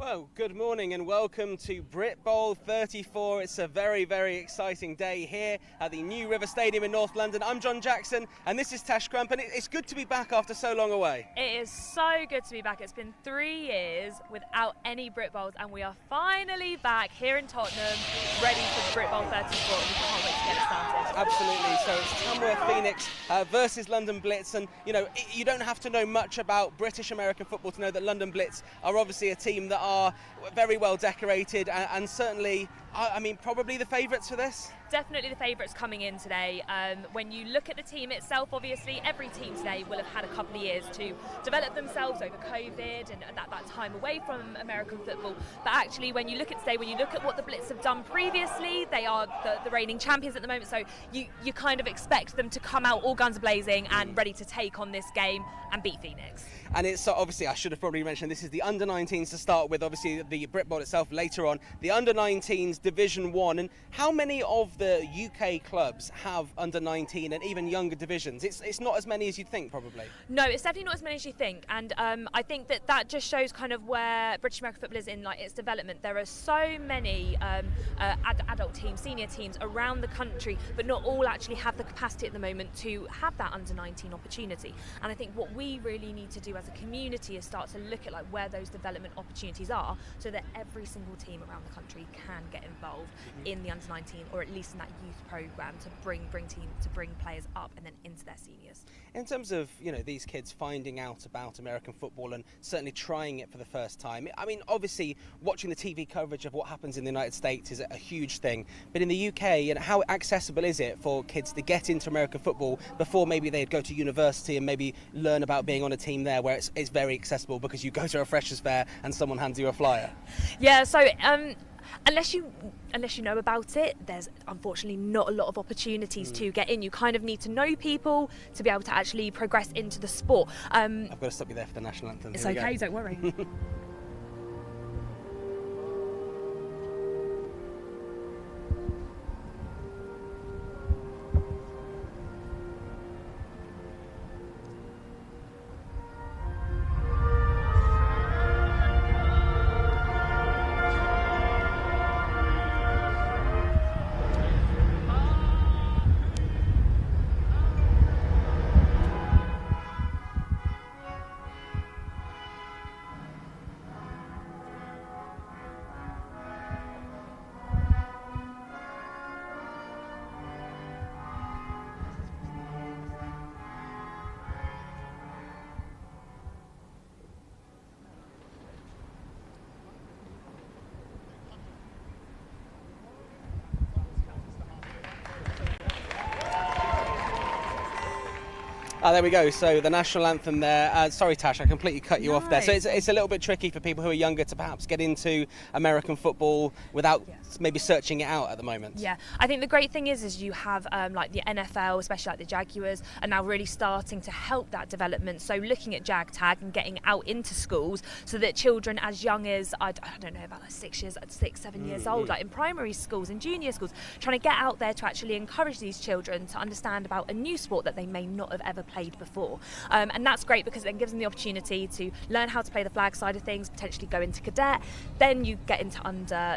Well, good morning and welcome to Brit Bowl 34. It's a very, very exciting day here at the New River Stadium in North London. I'm John Jackson and this is Tash Crump, and it's good to be back after so long away. It is so good to be back. It's been 3 years without any Brit Bowls and we are finally back here in Tottenham, ready for Brit Bowl 34. We can't wait to get it started. Absolutely. So it's Tamworth Phoenix versus London BLITZ, and you don't have to know much about British American football to know that London BLITZ are obviously a team that are very well decorated and certainly, probably the favourites for this. Definitely the favourites coming in today. When you look at the team itself, obviously every team today will have had a couple of years to develop themselves over COVID and that time away from American football. But actually when you look at today, when you look at what the BLITZ have done previously, they are the reigning champions at the moment, so you kind of expect them to come out all guns blazing and ready to take on this game and beat Phoenix. And it's obviously, I should have probably mentioned, this is the under-19s to start with, obviously the Brit Bowl itself later on, the under-19s Division 1. And how many of the UK clubs have under-19 and even younger divisions? It's not as many as you'd think, probably. No, it's definitely not as many as you think, and I think that just shows kind of where British American football is in its development. There are so many adult teams, senior teams around the country, but not all actually have the capacity at the moment to have that under-19 opportunity. And I think what we really need to do as a community is start to look at where those development opportunities are, so that every single team around the country can get involved in the under-19, or at least in that youth program to bring players up and then into their seniors. In terms of these kids finding out about American football and certainly trying it for the first time, obviously watching the TV coverage of what happens in the United States is a huge thing, but in the UK, how accessible is it for kids to get into American football before maybe they'd go to university and maybe learn about being on a team there, where it's very accessible because you go to a freshers fair and someone hands you a flyer? Yeah, so unless you know about it, there's unfortunately not a lot of opportunities to get in. You kind of need to know people to be able to actually progress into the sport. I've got to stop you there for the national anthem. It's okay, don't worry. There we go, so the national anthem there. Sorry Tash, I completely cut you off there. So it's a little bit tricky for people who are younger to perhaps get into American football without maybe searching it out at the moment. Yeah, I think the great thing is you have the NFL, especially the Jaguars, are now really starting to help that development. So looking at Jag Tag and getting out into schools so that children as young as, I don't know, about 7 years old, in primary schools and junior schools, trying to get out there to actually encourage these children to understand about a new sport that they may not have ever played before, and that's great because it then gives them the opportunity to learn how to play the flag side of things, potentially go into cadet, then you get into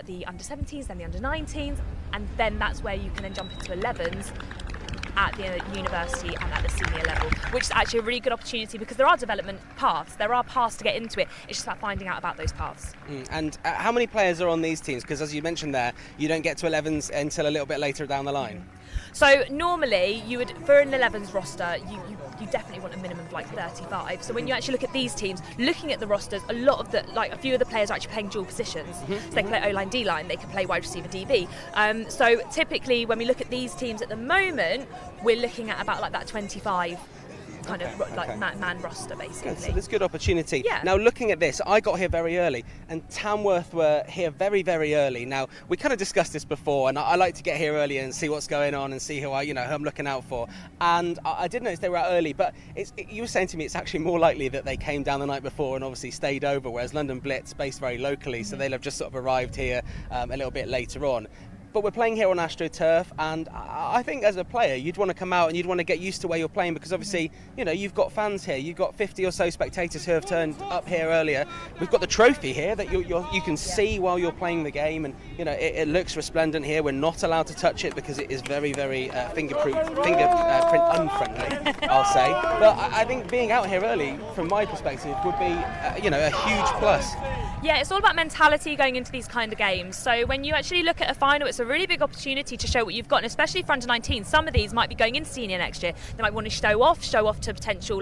the under 17s, then the under 19s, and then that's where you can then jump into 11s at the university and at the senior level, which is actually a really good opportunity because there are development paths, there are paths to get into it. It's just about finding out about those paths. And how many players are on these teams? Because as you mentioned there, you don't get to 11s until a little bit later down the line. So normally you would, for an 11s roster, you definitely want a minimum of 35. So when you actually look at these teams, looking at the rosters, a few of the players are actually playing dual positions. So they can play O-line, D-line, they can play wide receiver, DB. So typically when we look at these teams at the moment, we're looking at about that 25 kind of man roster, basically. Good. So there's good opportunity. Yeah. Now, looking at this, I got here very early, and Tamworth were here very, very early. Now, we kind of discussed this before, and I like to get here early and see what's going on and see who I'm looking out for. And I did notice they were out early, but you were saying to me it's actually more likely that they came down the night before and obviously stayed over, whereas London BLITZ based very locally, so they'll have just sort of arrived here a little bit later on. but we're playing here on AstroTurf, and I think as a player you'd want to come out and you'd want to get used to where you're playing, because obviously, you know, you've got fans here, you've got 50 or so spectators who have turned up here earlier. We've got the trophy here that you can see while you're playing the game, and you know, it looks resplendent here. We're not allowed to touch it because it is very, very fingerprint unfriendly, I'll say. But I think being out here early, from my perspective, would be you know, a huge plus. Yeah, it's all about mentality going into these kind of games. So when you actually look at a final, it's a really big opportunity to show what you've got, and especially for under 19. Some of these might be going into senior next year. They might want to show off to potential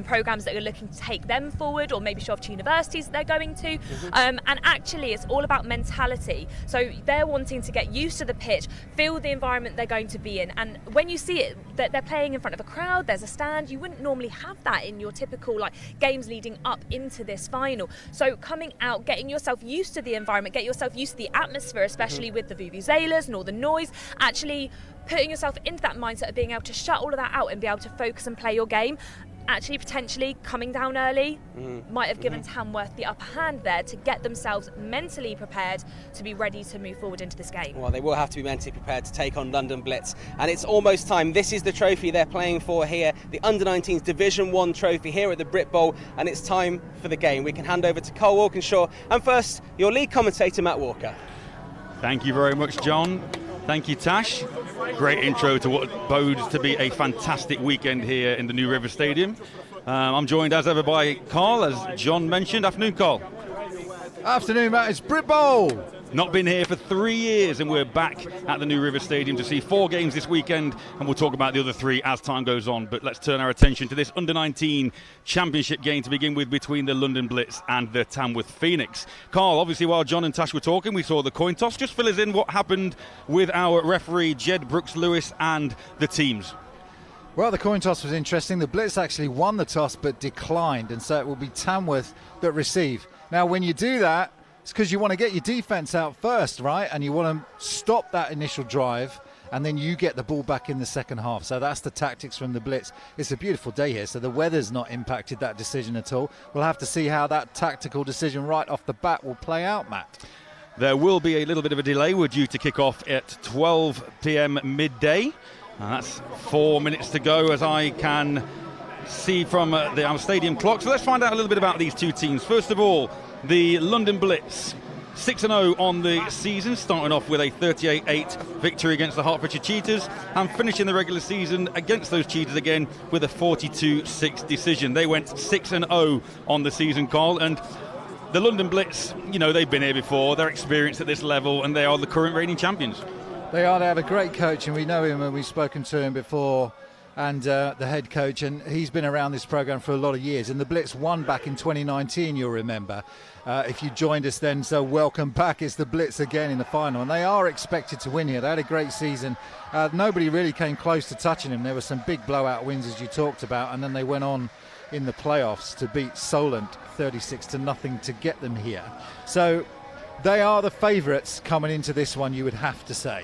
programs that are looking to take them forward, or maybe show off to universities that they're going to. And actually, it's all about mentality. So they're wanting to get used to the pitch, feel the environment they're going to be in, and when you see it, that they're playing in front of a crowd, there's a stand. You wouldn't normally have that in your typical games leading up into this final. So coming out, getting yourself used to the environment, get yourself used to the atmosphere, especially with the vuvuzelas and all the noise, actually putting yourself into that mindset of being able to shut all of that out and be able to focus and play your game. Actually, potentially coming down early might have given Tamworth the upper hand there to get themselves mentally prepared to be ready to move forward into this game. Well, they will have to be mentally prepared to take on London Blitz, and it's almost time. This is the trophy they're playing for here, the Under-19s Division 1 trophy here at the Brit Bowl, and it's time for the game. We can hand over to Cole Walkinshaw, and first, your lead commentator, Matt Walker. Thank you very much, John. Thank you, Tash. Great intro to what bodes to be a fantastic weekend here in the New River Stadium. I'm joined as ever by Carl, as John mentioned. Afternoon, Carl. Afternoon, Matt. It's Brit Bowl. Not been here for 3 years, and we're back at the New River Stadium to see 4 games this weekend, and we'll talk about the other 3 as time goes on. But let's turn our attention to this Under-19 Championship game to begin with, between the London Blitz and the Tamworth Phoenix. Carl, obviously while John and Tash were talking, we saw the coin toss. Just fill us in what happened with our referee, Jed Brooks-Lewis, and the teams. Well, the coin toss was interesting. The Blitz actually won the toss but declined, and so it will be Tamworth that receive. Now, when you do that, it's because you want to get your defence out first, right? And you want to stop that initial drive, and then you get the ball back in the second half. So that's the tactics from the Blitz. It's a beautiful day here, so the weather's not impacted that decision at all. We'll have to see how that tactical decision right off the bat will play out, Matt. There will be a little bit of a delay. We're due to kick off at 12 p.m. midday. And that's 4 minutes to go, as I can see from our stadium clock. So let's find out a little bit about these two teams. First of all, the London Blitz, 6-0 on the season, starting off with a 38-8 victory against the Hertfordshire Cheetahs, and finishing the regular season against those Cheetahs again with a 42-6 decision. They went 6-0 on the season, Carl, and the London Blitz, you know, they've been here before, they're experienced at this level, and they are the current reigning champions. They are. They have a great coach, and we know him, and we've spoken to him before, and the head coach, and he's been around this program for a lot of years. And the Blitz won back in 2019, you'll remember, if you joined us then. So welcome back. It's the Blitz again in the final, and they are expected to win here. They had a great season. Nobody really came close to touching them. There were some big blowout wins, as you talked about, and then they went on in the playoffs to beat Solent 36-0 to get them here. So they are the favourites coming into this one, you would have to say.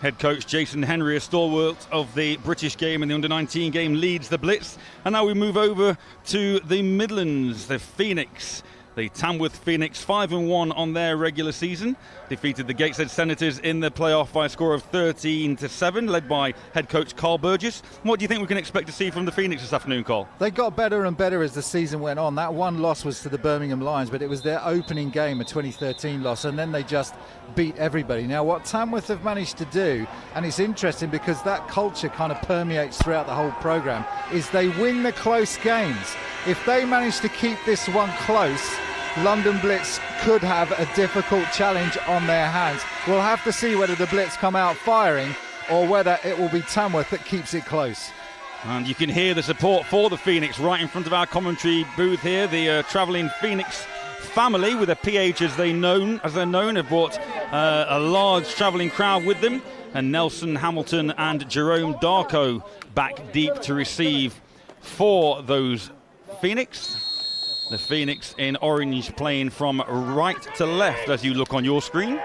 Head coach Jason Henry, a stalwart of the British game and the Under-19 game, leads the Blitz. And now we move over to the Midlands, the Phoenix. The Tamworth Phoenix, 5-1 on their regular season, defeated the Gateshead Senators in the playoff by a score of 13-7, led by head coach Carl Burgess. What do you think we can expect to see from the Phoenix this afternoon, Carl? They got better and better as the season went on. That one loss was to the Birmingham Lions, but it was their opening game, a 2013 loss, and then they just beat everybody. Now, what Tamworth have managed to do, and it's interesting because that culture kind of permeates throughout the whole programme, is they win the close games. If they manage to keep this one close, London Blitz could have a difficult challenge on their hands. We'll have to see whether the Blitz come out firing or whether it will be Tamworth that keeps it close. And you can hear the support for the Phoenix right in front of our commentary booth here. The travelling Phoenix family, with a PH as they're known, have brought a large travelling crowd with them. And Nelson Hamilton and Jerome Darko back deep to receive for those Phoenix. The Phoenix in orange, playing from right to left as you look on your screen.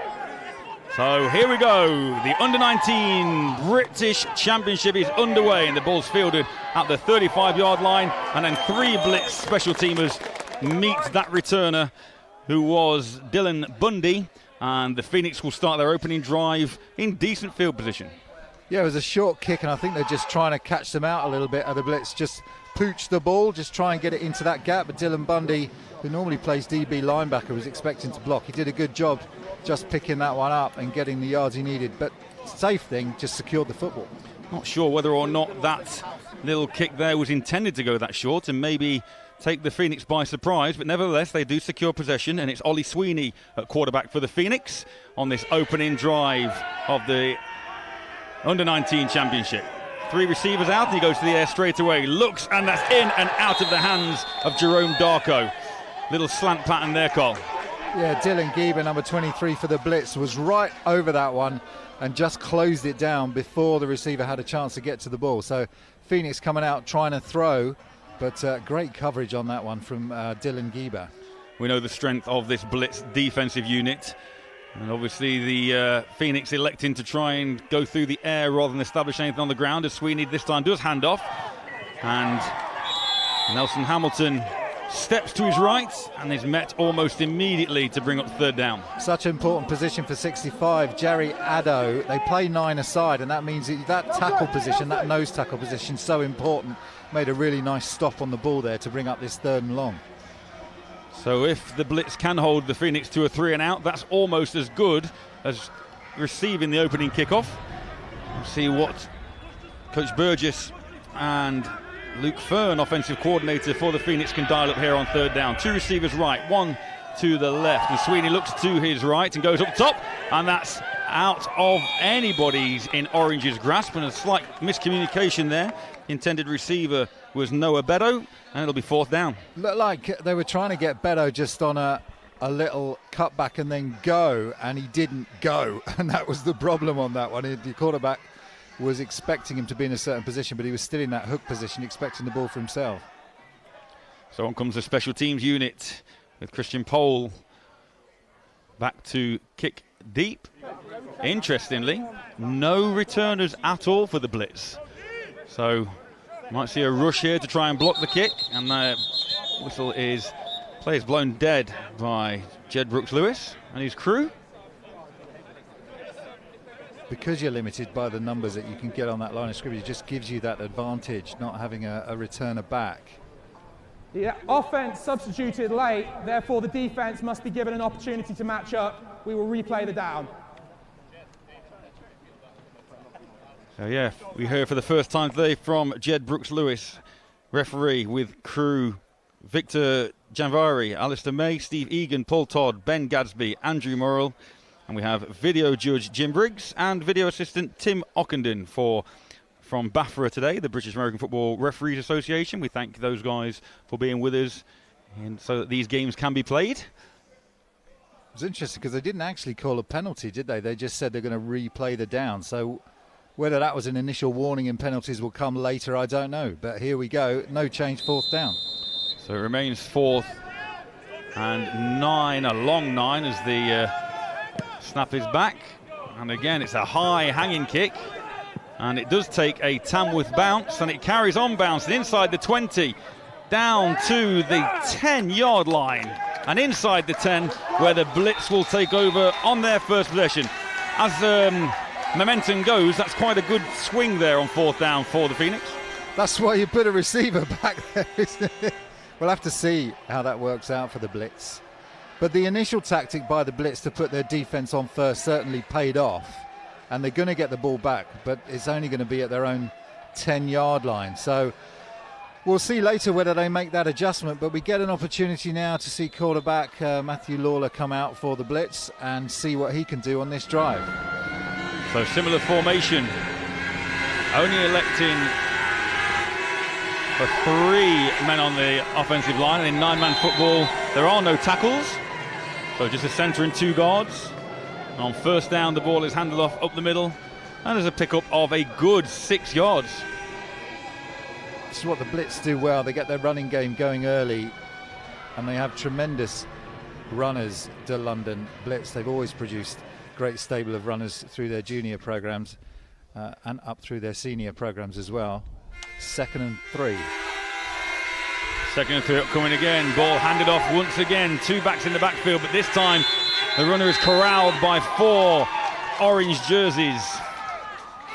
So here we go. The Under-19 British Championship is underway, and the ball's fielded at the 35-yard line, and then 3 Blitz special teamers meet that returner, who was Dylan Bundy. and the Phoenix will start their opening drive in decent field position. Yeah, it was a short kick, and I think they're just trying to catch them out a little bit. The Blitz just pooch the ball, just try and get it into that gap. But Dylan Bundy, who normally plays DB linebacker, was expecting to block. He did a good job just picking that one up and getting the yards he needed. But safe thing, just secured the football. Not sure whether or not that little kick there was intended to go that short and maybe take the Phoenix by surprise, but nevertheless they do secure possession, and it's Ollie Sweeney at quarterback for the Phoenix on this opening drive of the Under-19 Championship. 3 receivers out, and he goes to the air straight away, looks, and that's in and out of the hands of Jerome Darko. Little slant pattern there, Cole. Yeah, Dylan Gieber, number 23 for the Blitz, was right over that one and just closed it down before the receiver had a chance to get to the ball. So Phoenix coming out trying to throw, but great coverage on that one from Dylan Gieber. We know the strength of this Blitz defensive unit, and obviously the Phoenix electing to try and go through the air rather than establish anything on the ground, as Sweeney this time does hand off, and Nelson Hamilton steps to his right and is met almost immediately to bring up third down. Such an important position for 65. Jerry Addo, they play 9 aside, and that means that tackle position, that nose tackle position, so important. Made a really nice stop on the ball there to bring up this 3rd and long. So if the Blitz can hold the Phoenix to a 3 and out, that's almost as good as receiving the opening kickoff. We'll see what Coach Burgess and Luke Fern, offensive coordinator for the Phoenix, can dial up here on 3rd down. 2 receivers right, 1 to the left, and Sweeney looks to his right and goes up top, and that's out of anybody's in Orange's grasp, and a slight miscommunication there. Intended receiver was Noah Beto, and it'll be 4th down. Looked like they were trying to get Beto just on a little cutback and then go, and he didn't go, and that was the problem on that one. The quarterback was expecting him to be in a certain position, but he was still in that hook position, expecting the ball for himself. So on comes the special teams unit with Christian Pohl back to kick deep. Interestingly, no returners at all for the Blitz. So might see a rush here to try and block the kick, and the whistle is players blown dead by Jed Brooks-Lewis and his crew. Because you're limited by the numbers that you can get on that line of scrimmage, it just gives you that advantage, not having a returner back. The offense substituted late, therefore the defense must be given an opportunity to match up. We will replay the down. So yeah, we heard for the first time today from Jed Brooks-Lewis, referee, with crew Victor Janvari, Alistair May, Steve Egan, Paul Todd, Ben Gadsby, Andrew Morrill, and we have video judge Jim Briggs and video assistant Tim Ockenden from BAFRA today, the British American Football Referees Association. We thank those guys for being with us so that these games can be played. It was interesting because they didn't actually call a penalty, did they? They just said they're going to replay the down. So whether that was an initial warning and penalties will come later, I don't know. But here we go. No change, 4th down. So it remains 4th and 9, a long 9 as the snap is back. And again, it's a high hanging kick. And it does take a Tamworth bounce, and it carries on bouncing inside the 20, down to the 10-yard line, and inside the 10, where the Blitz will take over on their first possession. As momentum goes, that's quite a good swing there on 4th down for the Phoenix. That's why you put a receiver back there, isn't it? We'll have to see how that works out for the Blitz. But the initial tactic by the Blitz to put their defense on first certainly paid off. And they're going to get the ball back, but it's only going to be at their own 10-yard line. So we'll see later whether they make that adjustment, but we get an opportunity now to see quarterback Matthew Lawler come out for the Blitz and see what he can do on this drive. So similar formation, only electing for 3 men on the offensive line, and in 9-man football there are no tackles, so just a centre and 2 guards. On 1st down, the ball is handed off up the middle, and there's a pickup of a good 6 yards. This is what the Blitz do well. They get their running game going early, and they have tremendous runners. De London Blitz, they've always produced great stable of runners through their junior programs and up through their senior programs as well. 2nd and 3. 2nd and 3 upcoming again. Ball handed off once again. 2 backs in the backfield, but this time The runner is corralled by 4 orange jerseys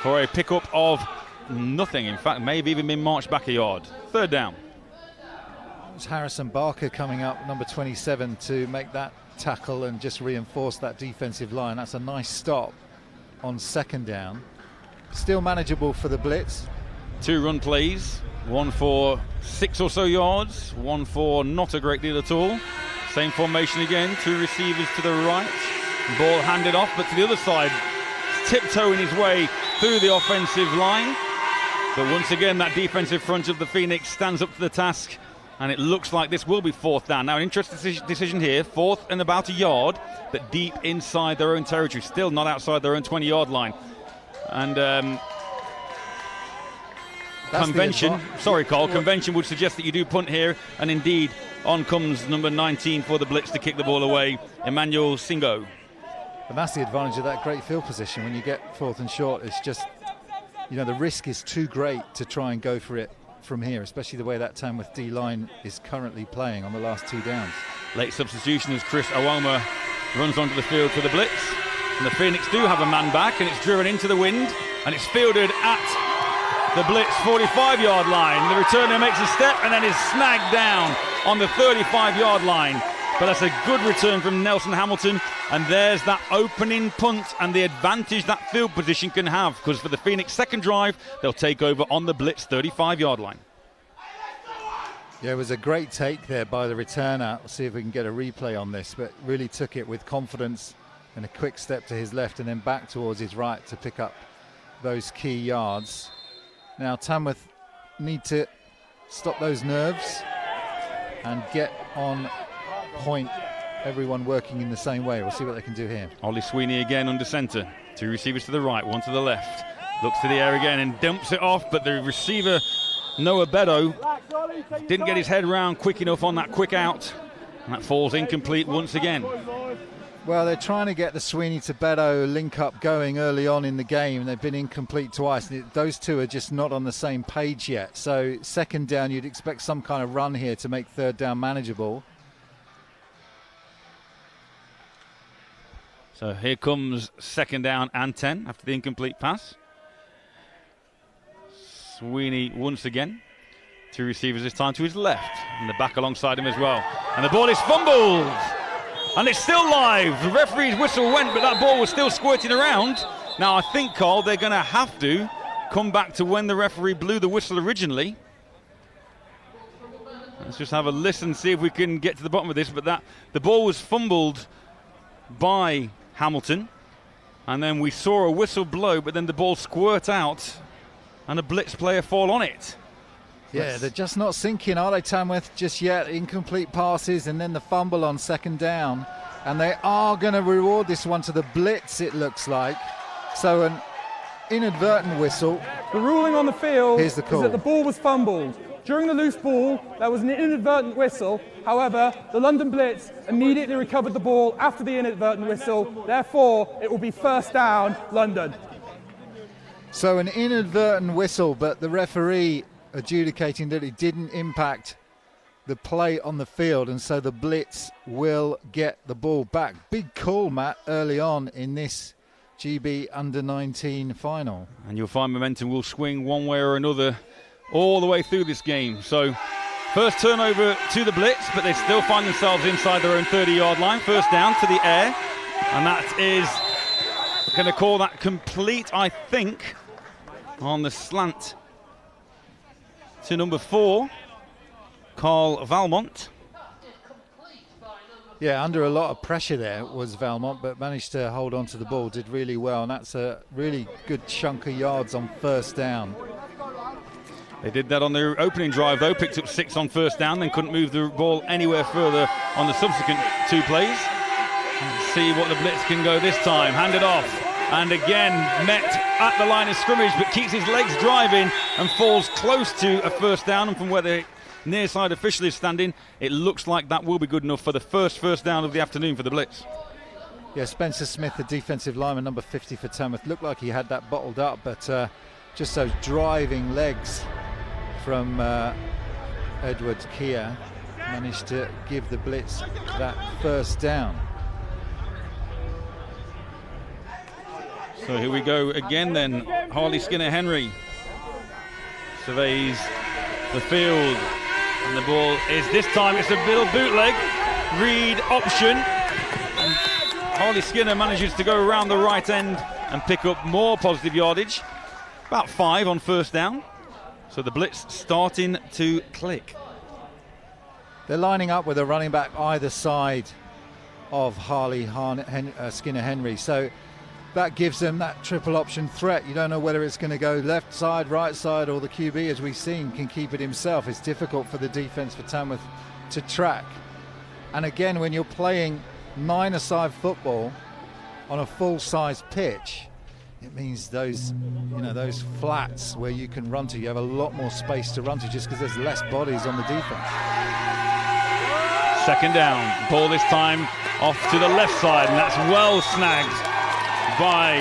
for a pickup of nothing. In fact, maybe even been marched back a yard. Third down. It's Harrison Barker coming up, number 27, to make that tackle and just reinforce that defensive line. That's a nice stop on second down. Still manageable for the Blitz. 2 run plays, one for 6 or so yards, one for not a great deal at all. Same formation again, 2 receivers to the right, ball handed off, but to the other side, tiptoeing his way through the offensive line. But once again, that defensive front of the Phoenix stands up to the task, and it looks like this will be 4th down. Now, an interesting decision here, 4th and about a yard, but deep inside their own territory, still not outside their own 20-yard line. And convention, sorry Carl, convention would suggest that you do punt here, and indeed on comes number 19 for the Blitz to kick the ball away, Emmanuel Singo. And that's the advantage of that great field position. When you get 4th and short, it's just, you know, the risk is too great to try and go for it from here, especially the way that Tamworth D-line is currently playing on the last 2 downs. Late substitution as Chris Awoma runs onto the field for the Blitz. And the Phoenix do have a man back, and it's driven into the wind, and it's fielded at the Blitz 45-yard line. The returner makes a step and then is snagged down on the 35-yard line. But that's a good return from Nelson Hamilton, and there's that opening punt and the advantage that field position can have, because for the Phoenix second drive, they'll take over on the Blitz 35-yard line. Yeah, it was a great take there by the returner. We'll see if we can get a replay on this, but really took it with confidence and a quick step to his left and then back towards his right to pick up those key yards. Now Tamworth need to stop those nerves and get on point, everyone working in the same way. We'll see what they can do here. Ollie Sweeney again under centre. 2 receivers to the right, 1 to the left. Looks to the air again and dumps it off, but the receiver, Noah Beddoe, didn't get his head round quick enough on that quick out, and that falls incomplete once again. Well, they're trying to get the Sweeney to Beddoe link up going early on in the game, and they've been incomplete twice. Those two are just not on the same page yet. So second down, you'd expect some kind of run here to make third down manageable. So here comes second down and 10 after the incomplete pass. Sweeney once again. 2 receivers this time to his left, and the back alongside him as well. And the ball is fumbled, and it's still live. The referee's whistle went, but that ball was still squirting around. Now I think, Carl, they're going to have to come back to when the referee blew the whistle originally. Let's just have a listen, see if we can get to the bottom of this. But the ball was fumbled by Hamilton, and then we saw a whistle blow, but then the ball squirt out and a Blitz player fall on it. Yeah, they're just not sinking, are they, Tamworth, just yet? Incomplete passes and then the fumble on second down, and they are going to reward this one to the Blitz, it looks like. So an inadvertent whistle. The ruling on the field Here's the call. is that the ball was fumbled. During the loose ball, there was an inadvertent whistle. However, the London Blitz immediately recovered the ball after the inadvertent whistle. Therefore, it will be first down, London. So an inadvertent whistle, but the referee adjudicating that it didn't impact the play on the field, and so the Blitz will get the ball back. Big call, Matt, early on in this GB Under-19 final. And you'll find momentum will swing one way or another all the way through this game. So first turnover to the Blitz, but they still find themselves inside their own 30-yard line. First down to the air, and that is going to call that complete, I think, on the slant to number 4, Carl Valmont. Yeah, under a lot of pressure there was Valmont, but managed to hold on to the ball, did really well, and that's a really good chunk of yards on first down. They did that on their opening drive, though, picked up 6 on first down, then couldn't move the ball anywhere further on the subsequent 2 plays. Let's see what the Blitz can go this time. Handed off, and again met at the line of scrimmage, but keeps his legs driving and falls close to a first down. And from where the near side official is standing, it looks like that will be good enough for the first down of the afternoon for the Blitz. Yeah, Spencer Smith, the defensive lineman, number 50 for Tamworth, looked like he had that bottled up, but just those driving legs from Edward Keir managed to give the Blitz that first down. So here we go again then. Harley Skinner Henry surveys the field. And the ball is, this time it's a little bootleg. Read option. And Harley Skinner manages to go around the right end and pick up more positive yardage. About 5 on first down. So the blitz starting to click. They're lining up with a running back either side of Harley Skinner Henry. So that gives them that triple option threat. You don't know whether it's going to go left side, right side, or the QB, as we've seen, can keep it himself. It's difficult for the defense for Tamworth to track. And again, when you're playing 9-a-side football on a full-size pitch, it means those flats where you can run to, you have a lot more space to run to just because there's less bodies on the defense. Second down, ball this time off to the left side, and that's well snagged by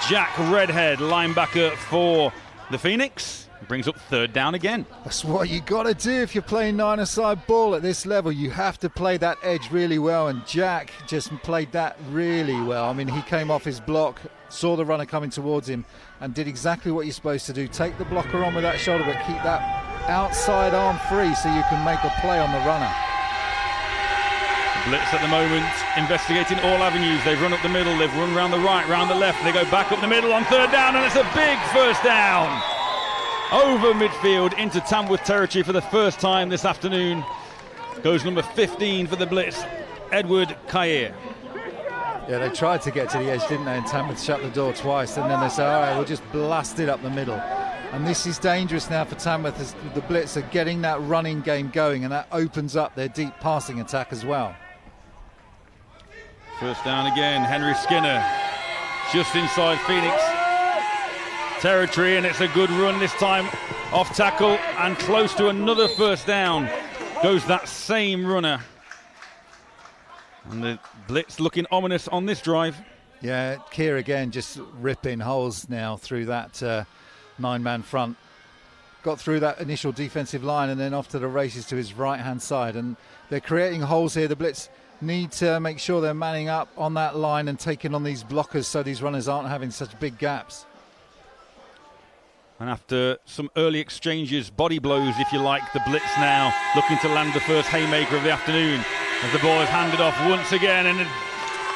Jack Redhead, linebacker for the Phoenix. Brings up third down again. That's what you got to do if you're playing 9-a-side ball at this level. You have to play that edge really well, and Jack just played that really well. I mean, he came off his block, saw the runner coming towards him, and did exactly what you're supposed to do. Take the blocker on with that shoulder, but keep that outside arm free so you can make a play on the runner. Blitz at the moment, investigating all avenues. They've run up the middle, they've run round the right, round the left, they go back up the middle on third down, and it's a big first down. Over midfield into Tamworth territory for the first time this afternoon. Goes number 15 for the Blitz, Edward Kair. Yeah, they tried to get to the edge, didn't they? And Tamworth shut the door twice, and then they said, all right, we'll just blast it up the middle. And this is dangerous now for Tamworth as the Blitz are getting that running game going, and that opens up their deep passing attack as well. First down again, Henry Skinner just inside Phoenix territory, and it's a good run this time off tackle and close to another first down. Goes that same runner. And the Blitz looking ominous on this drive. Yeah, Keir again just ripping holes now through that 9-man front. Got through that initial defensive line and then off to the races to his right-hand side. And they're creating holes here. The Blitz need to make sure they're manning up on that line and taking on these blockers so these runners aren't having such big gaps. And after some early exchanges, body blows if you like, the Blitz now looking to land the first haymaker of the afternoon as the ball is handed off once again, and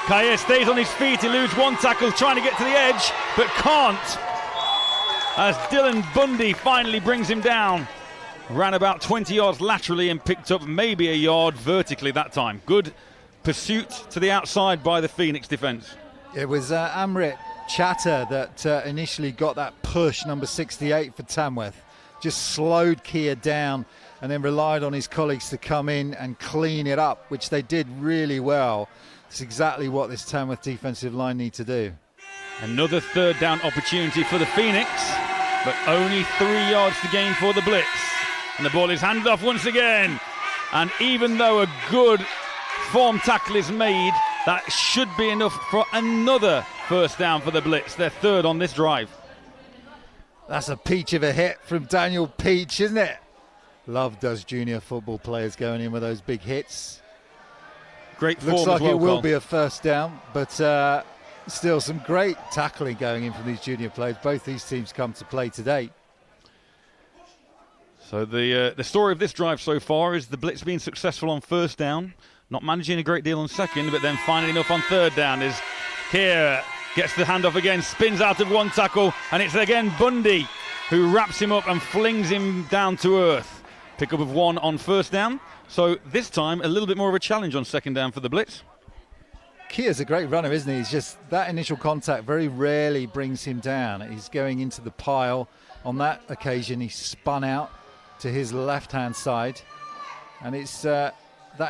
Kair stays on his feet. He eludes one tackle trying to get to the edge but can't, as Dylan Bundy finally brings him down. Ran about 20 yards laterally and picked up maybe a yard vertically that time. Good pursuit to the outside by the Phoenix defence. It was Amrit Chatter that initially got that push, number 68 for Tamworth. Just slowed Keir down and then relied on his colleagues to come in and clean it up, which they did really well. It's exactly what this Tamworth defensive line need to do. Another third down opportunity for the Phoenix, but only 3 yards to gain for the Blitz. And the ball is handed off once again. And even though a good form tackle is made, that should be enough for another first down for the Blitz, their third on this drive. That's a peach of a hit from Daniel Peach, isn't it? Love those junior football players going in with those big hits. Great form. Looks like as well, it will Carl. be a first down, but still some great tackling going in from these junior players. Both these teams come to play today. So the story of this drive so far is the Blitz being successful on first down, not managing a great deal on second, but then finding enough on third down. As Keir gets the handoff again, spins out of one tackle, and it's again Bundy who wraps him up and flings him down to earth. Pick up of 1 on first down. So this time a little bit more of a challenge on second down for the Blitz. Keir's a great runner, isn't he? He's just, that initial contact very rarely brings him down. He's going into the pile. On that occasion, he spun out to his left-hand side. And it's that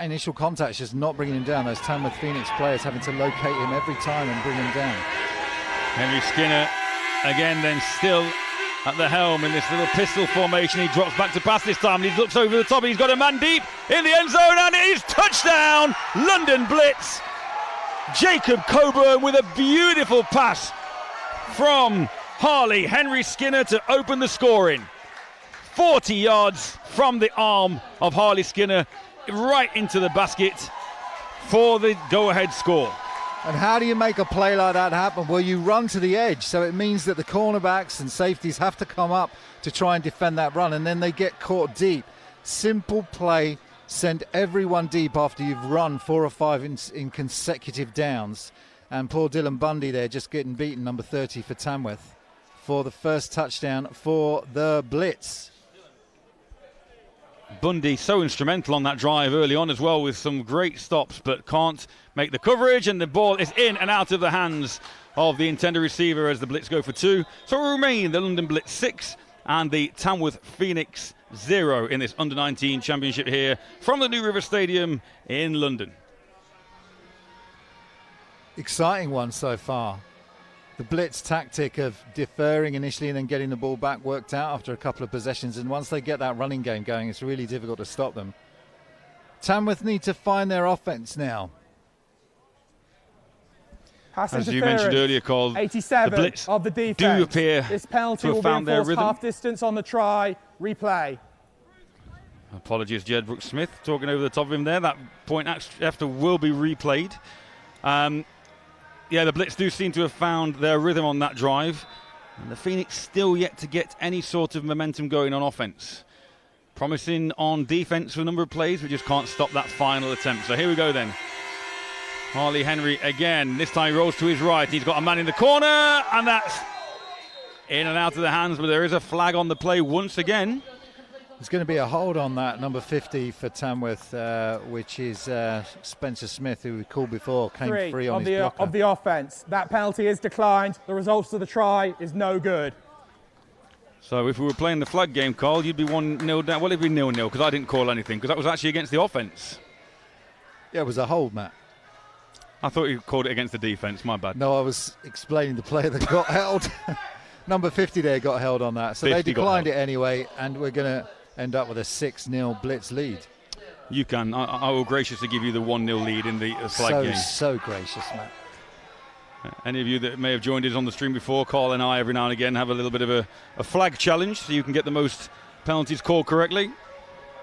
initial contact is just not bringing him down. Those Tamworth Phoenix players having to locate him every time and bring him down. Henry Skinner again then still at the helm in this little pistol formation. He drops back to pass this time, and he looks over the top. He's got a man deep in the end zone, and it is touchdown, London Blitz. Jacob Coburn with a beautiful pass from Harley Henry Skinner to open the scoring. 40 yards from the arm of Harley Skinner, right into the basket for the go-ahead score. And how do you make a play like that happen? Well, you run to the edge, so it means that the cornerbacks and safeties have to come up to try and defend that run, and then they get caught deep. Simple play, send everyone deep after you've run 4 or 5 in consecutive downs. And poor Dylan Bundy there just getting beaten, number 30 for Tamworth, for the first touchdown for the Blitz. Bundy so instrumental on that drive early on as well, with some great stops, but can't make the coverage, and the ball is in and out of the hands of the intended receiver as the Blitz go for 2. So it will remain the London Blitz 6 and the Tamworth Phoenix 0 in this under-19 championship here from the New River Stadium in London. Exciting one so far. The Blitz tactic of deferring initially and then getting the ball back worked out after a couple of possessions, and once they get that running game going, it's really difficult to stop them. Tamworth need to find their offense now. As you mentioned earlier, Cole, 87 the Blitz of the defense. do appear this penalty to have will found be their enforced rhythm. half distance on the try. Replay. Apologies, Jed Brooks-Smith talking over the top of him there. That point after will be replayed. Yeah, the Blitz do seem to have found their rhythm on that drive. And the Phoenix still yet to get any sort of momentum going on offense. Promising on defense for a number of plays, we just can't stop that final attempt. So here we go then. Harley Henry again. This time he rolls to his right. He's got a man in the corner, and that's in and out of the hands, but there is a flag on the play once again. There's going to be a hold on that, number 50 for Tamworth, which is Spencer Smith, who we called before, came free on his blocker. Of the offence. That penalty is declined. The results of the try is no good. So if we were playing the flag game, Carl, you'd be 1-0 down. Well, it'd be 0-0 because I didn't call anything, because that was actually against the offence. Yeah, it was a hold, Matt. I thought you called it against the defence, my bad. No, I was explaining the player that got held. Number 50 there got held on that. So they declined it anyway, and we're going to end up with a 6-0 Blitz lead. You can. I will graciously give you the 1-0 lead in the flag game. So gracious, Matt. Any of you that may have joined us on the stream before, Carl and I every now and again have a little bit of a flag challenge so you can get the most penalties called correctly.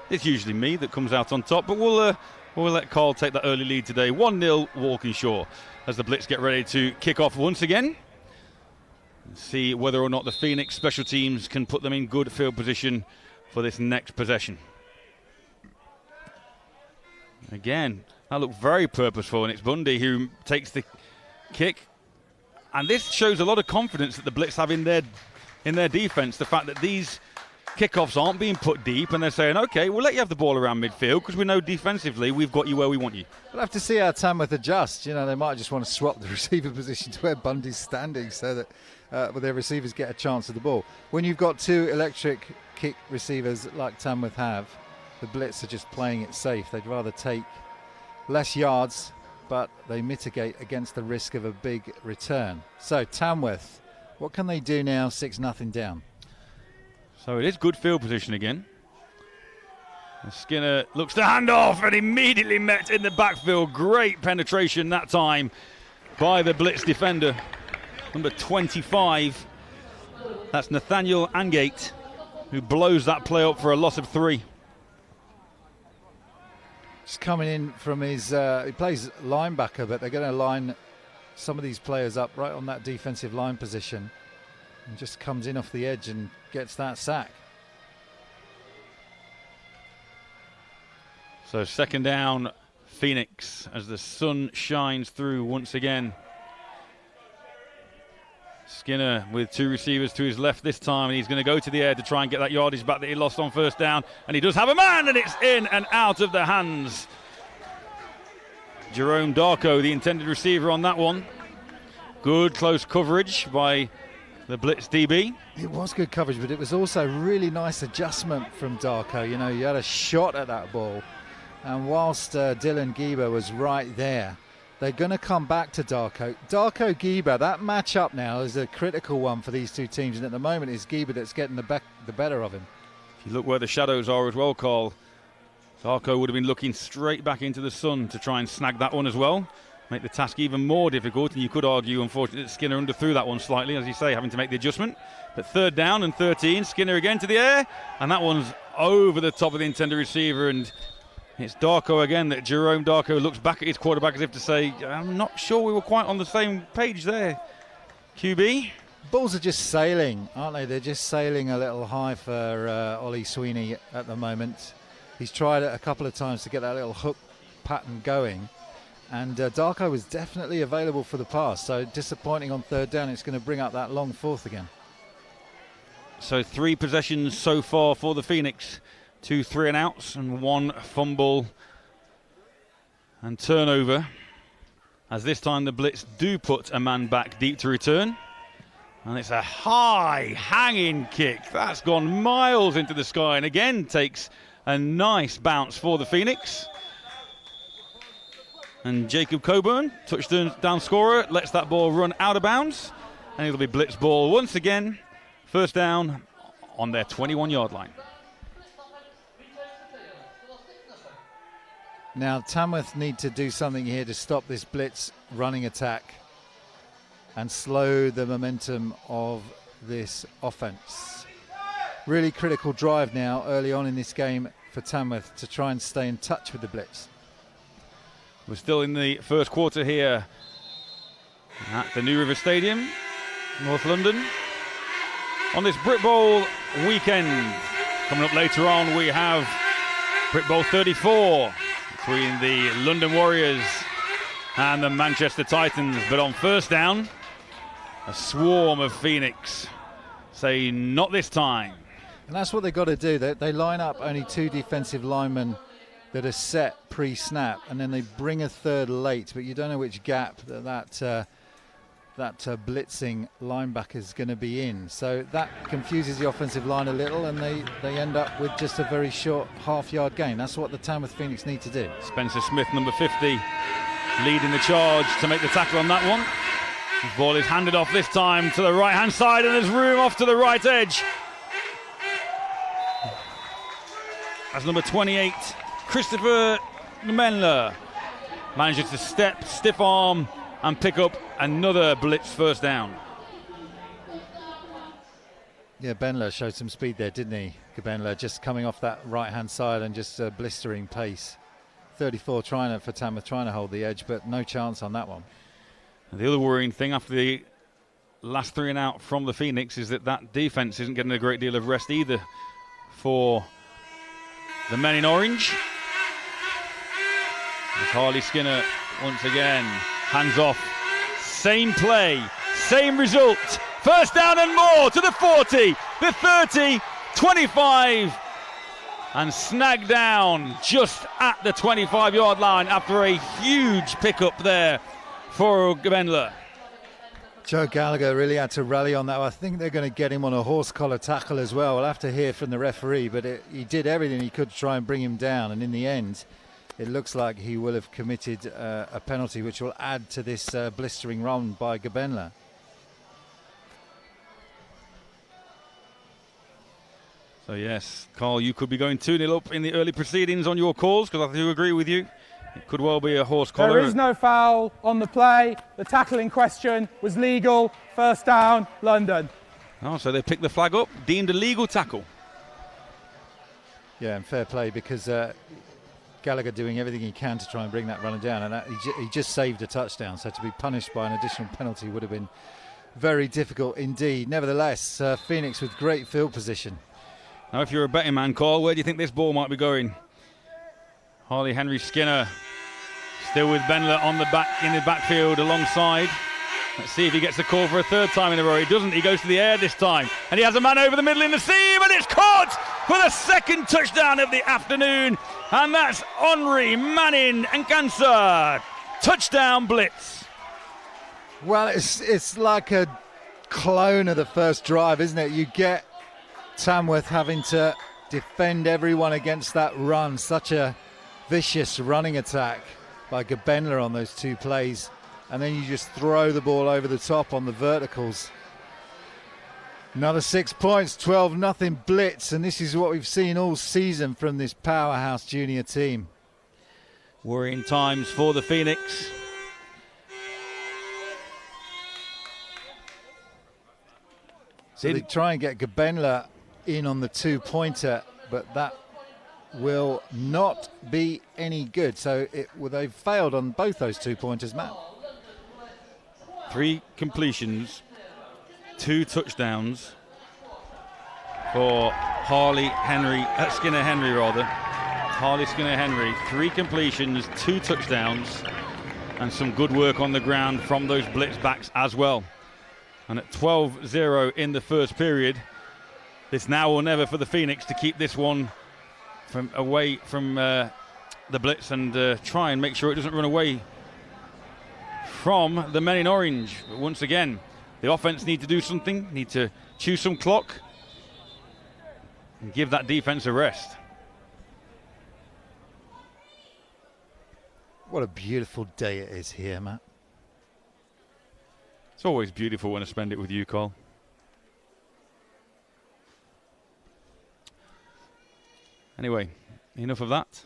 It's usually me that comes out on top, but we'll let Carl take that early lead today. 1-0 Walkinshaw as the Blitz get ready to kick off once again. See whether or not the Phoenix special teams can put them in good field position for this next possession. Again, that looked very purposeful, and it's Bundy who takes the kick. And this shows a lot of confidence that the Blitz have in their defence. The fact that these kickoffs aren't being put deep, and they're saying, OK, we'll let you have the ball around midfield because we know defensively we've got you where we want you. We'll have to see how Tamworth adjust. You know, they might just want to swap the receiver position to where Bundy's standing so that their receivers get a chance of the ball. When you've got 2 electric kick receivers like Tamworth have, the Blitz are just playing it safe. They'd rather take less yards, but they mitigate against the risk of a big return. So Tamworth, what can they do now, 6-0 down? So it is good field position again. Skinner looks to hand off and immediately met in the backfield. Great penetration that time by the Blitz defender, number 25. That's Nathaniel Angate, who blows that play up for a loss of 3. Just coming in from his, he plays linebacker, but they're going to line some of these players up right on that defensive line position, and just comes in off the edge and gets that sack. So second down, Phoenix, as the sun shines through once again. Skinner with 2 receivers to his left this time, and he's going to go to the air to try and get that yardage back that he lost on first down, and he does have a man, and it's in and out of the hands. Jerome Darko, the intended receiver on that one. Good close coverage by the Blitz DB. It was good coverage, but it was also really nice adjustment from Darko. You know, you had a shot at that ball, and whilst Dylan Gieber was right there, they're going to come back to Darko. Darko-Gieber, that matchup now is a critical one for these 2 teams, and at the moment it's Gieber that's getting the better of him. If you look where the shadows are as well, Carl, Darko would have been looking straight back into the sun to try and snag that one as well. Make the task even more difficult, and you could argue, unfortunately, that Skinner underthrew that one slightly, as you say, having to make the adjustment. But third down and 13, Skinner again to the air, and that one's over the top of the intended receiver, and It's Darko again, that Jerome Darko looks back at his quarterback as if to say, I'm not sure we were quite on the same page there, QB. Balls are just sailing, aren't they? They're just sailing a little high for Ollie Sweeney at the moment. He's tried it a couple of times to get that little hook pattern going. And Darko was definitely available for the pass. So disappointing on third down. It's going to bring up that long fourth again. So 3 possessions so far for the Phoenix. 2 3 and outs and 1 fumble and turnover. As this time the Blitz do put a man back deep to return. And it's a high hanging kick. That's gone miles into the sky and again takes a nice bounce for the Phoenix. And Jacob Coburn, touchdown scorer, lets that ball run out of bounds. And it'll be Blitz ball once again. First down on their 21-yard line. Now Tamworth need to do something here to stop this Blitz running attack and slow the momentum of this offense. Really critical drive now early on in this game for Tamworth to try and stay in touch with the Blitz. We're still in the first quarter here at the New River Stadium, North London. On this Brit Bowl weekend, coming up later on, we have Brit Bowl 34 between the London Warriors and the Manchester Titans. But on first down, a swarm of Phoenix say not this time. And that's what they've got to do. They line up only 2 defensive linemen that are set pre-snap, and then they bring a third late, but you don't know which gap that blitzing linebacker is going to be in. So that confuses the offensive line a little, and they end up with just a very short half-yard gain. That's what the Tamworth Phoenix need to do. Spencer Smith, number 50, leading the charge to make the tackle on that one. The ball is handed off this time to the right-hand side, and there's room off to the right edge. As number 28, Christopher Gmenler manages to step, stiff arm, and pick up another Blitz first down. Yeah, Benler showed some speed there, didn't he? Benler just coming off that right-hand side and just blistering pace. 34 for Tamworth, trying to hold the edge, but no chance on that one. And the other worrying thing after the last 3 and out from the Phoenix is that defense isn't getting a great deal of rest either for the men in orange. As Harley Skinner once again hands off. Same play, same result. First down and more to the 40, the 30, 25. And snagged down just at the 25-yard line after a huge pickup there for Gbenler. Joe Gallagher really had to rally on that. I think they're going to get him on a horse collar tackle as well. We'll have to hear from the referee, but he did everything he could to try and bring him down, and in the end it looks like he will have committed a penalty which will add to this blistering run by Gbenler. So yes, Carl, you could be going 2-0 up in the early proceedings on your calls, because I do agree with you. It could well be a horse collar. There is no foul on the play. The tackle in question was legal. First down, London. Oh, so they picked the flag up, deemed a legal tackle. Yeah, and fair play, because Gallagher doing everything he can to try and bring that runner down, and he just saved a touchdown. So to be punished by an additional penalty would have been very difficult indeed. Nevertheless, Phoenix with great field position. Now, if you're a betting man, Carl, where do you think this ball might be going? Harley Henry Skinner still with Benler on the back in the backfield alongside. Let's see if he gets the call for a third time in a row. He doesn't. He goes to the air this time, and he has a man over the middle in the seam, and it's caught for the second touchdown of the afternoon, and that's Henri Manning Nkansa. Touchdown Blitz. Well, it's like a clone of the first drive, isn't it? You get Tamworth having to defend everyone against that run. Such a vicious running attack by Gbenler on those 2 plays, and then you just throw the ball over the top on the verticals. Another 6 points, 12-0 Blitz, and this is what we've seen all season from this powerhouse junior team. Worrying times for the Phoenix. So they try and get Gbenler in on the 2-pointer, but that will not be any good. So they've failed on both those 2-pointers, Matt. 3 completions, 2 touchdowns for Harley Skinner Henry. 3 completions, 2 touchdowns, and some good work on the ground from those blitz backs as well. And at 12-0 in the first period, it's now or never for the Phoenix to keep this one away from the blitz and try and make sure it doesn't run away from the men in orange. But once again, the offense need to do something, need to chew some clock and give that defense a rest. What a beautiful day it is here, Matt. It's always beautiful when I spend it with you, Cole. Anyway, enough of that.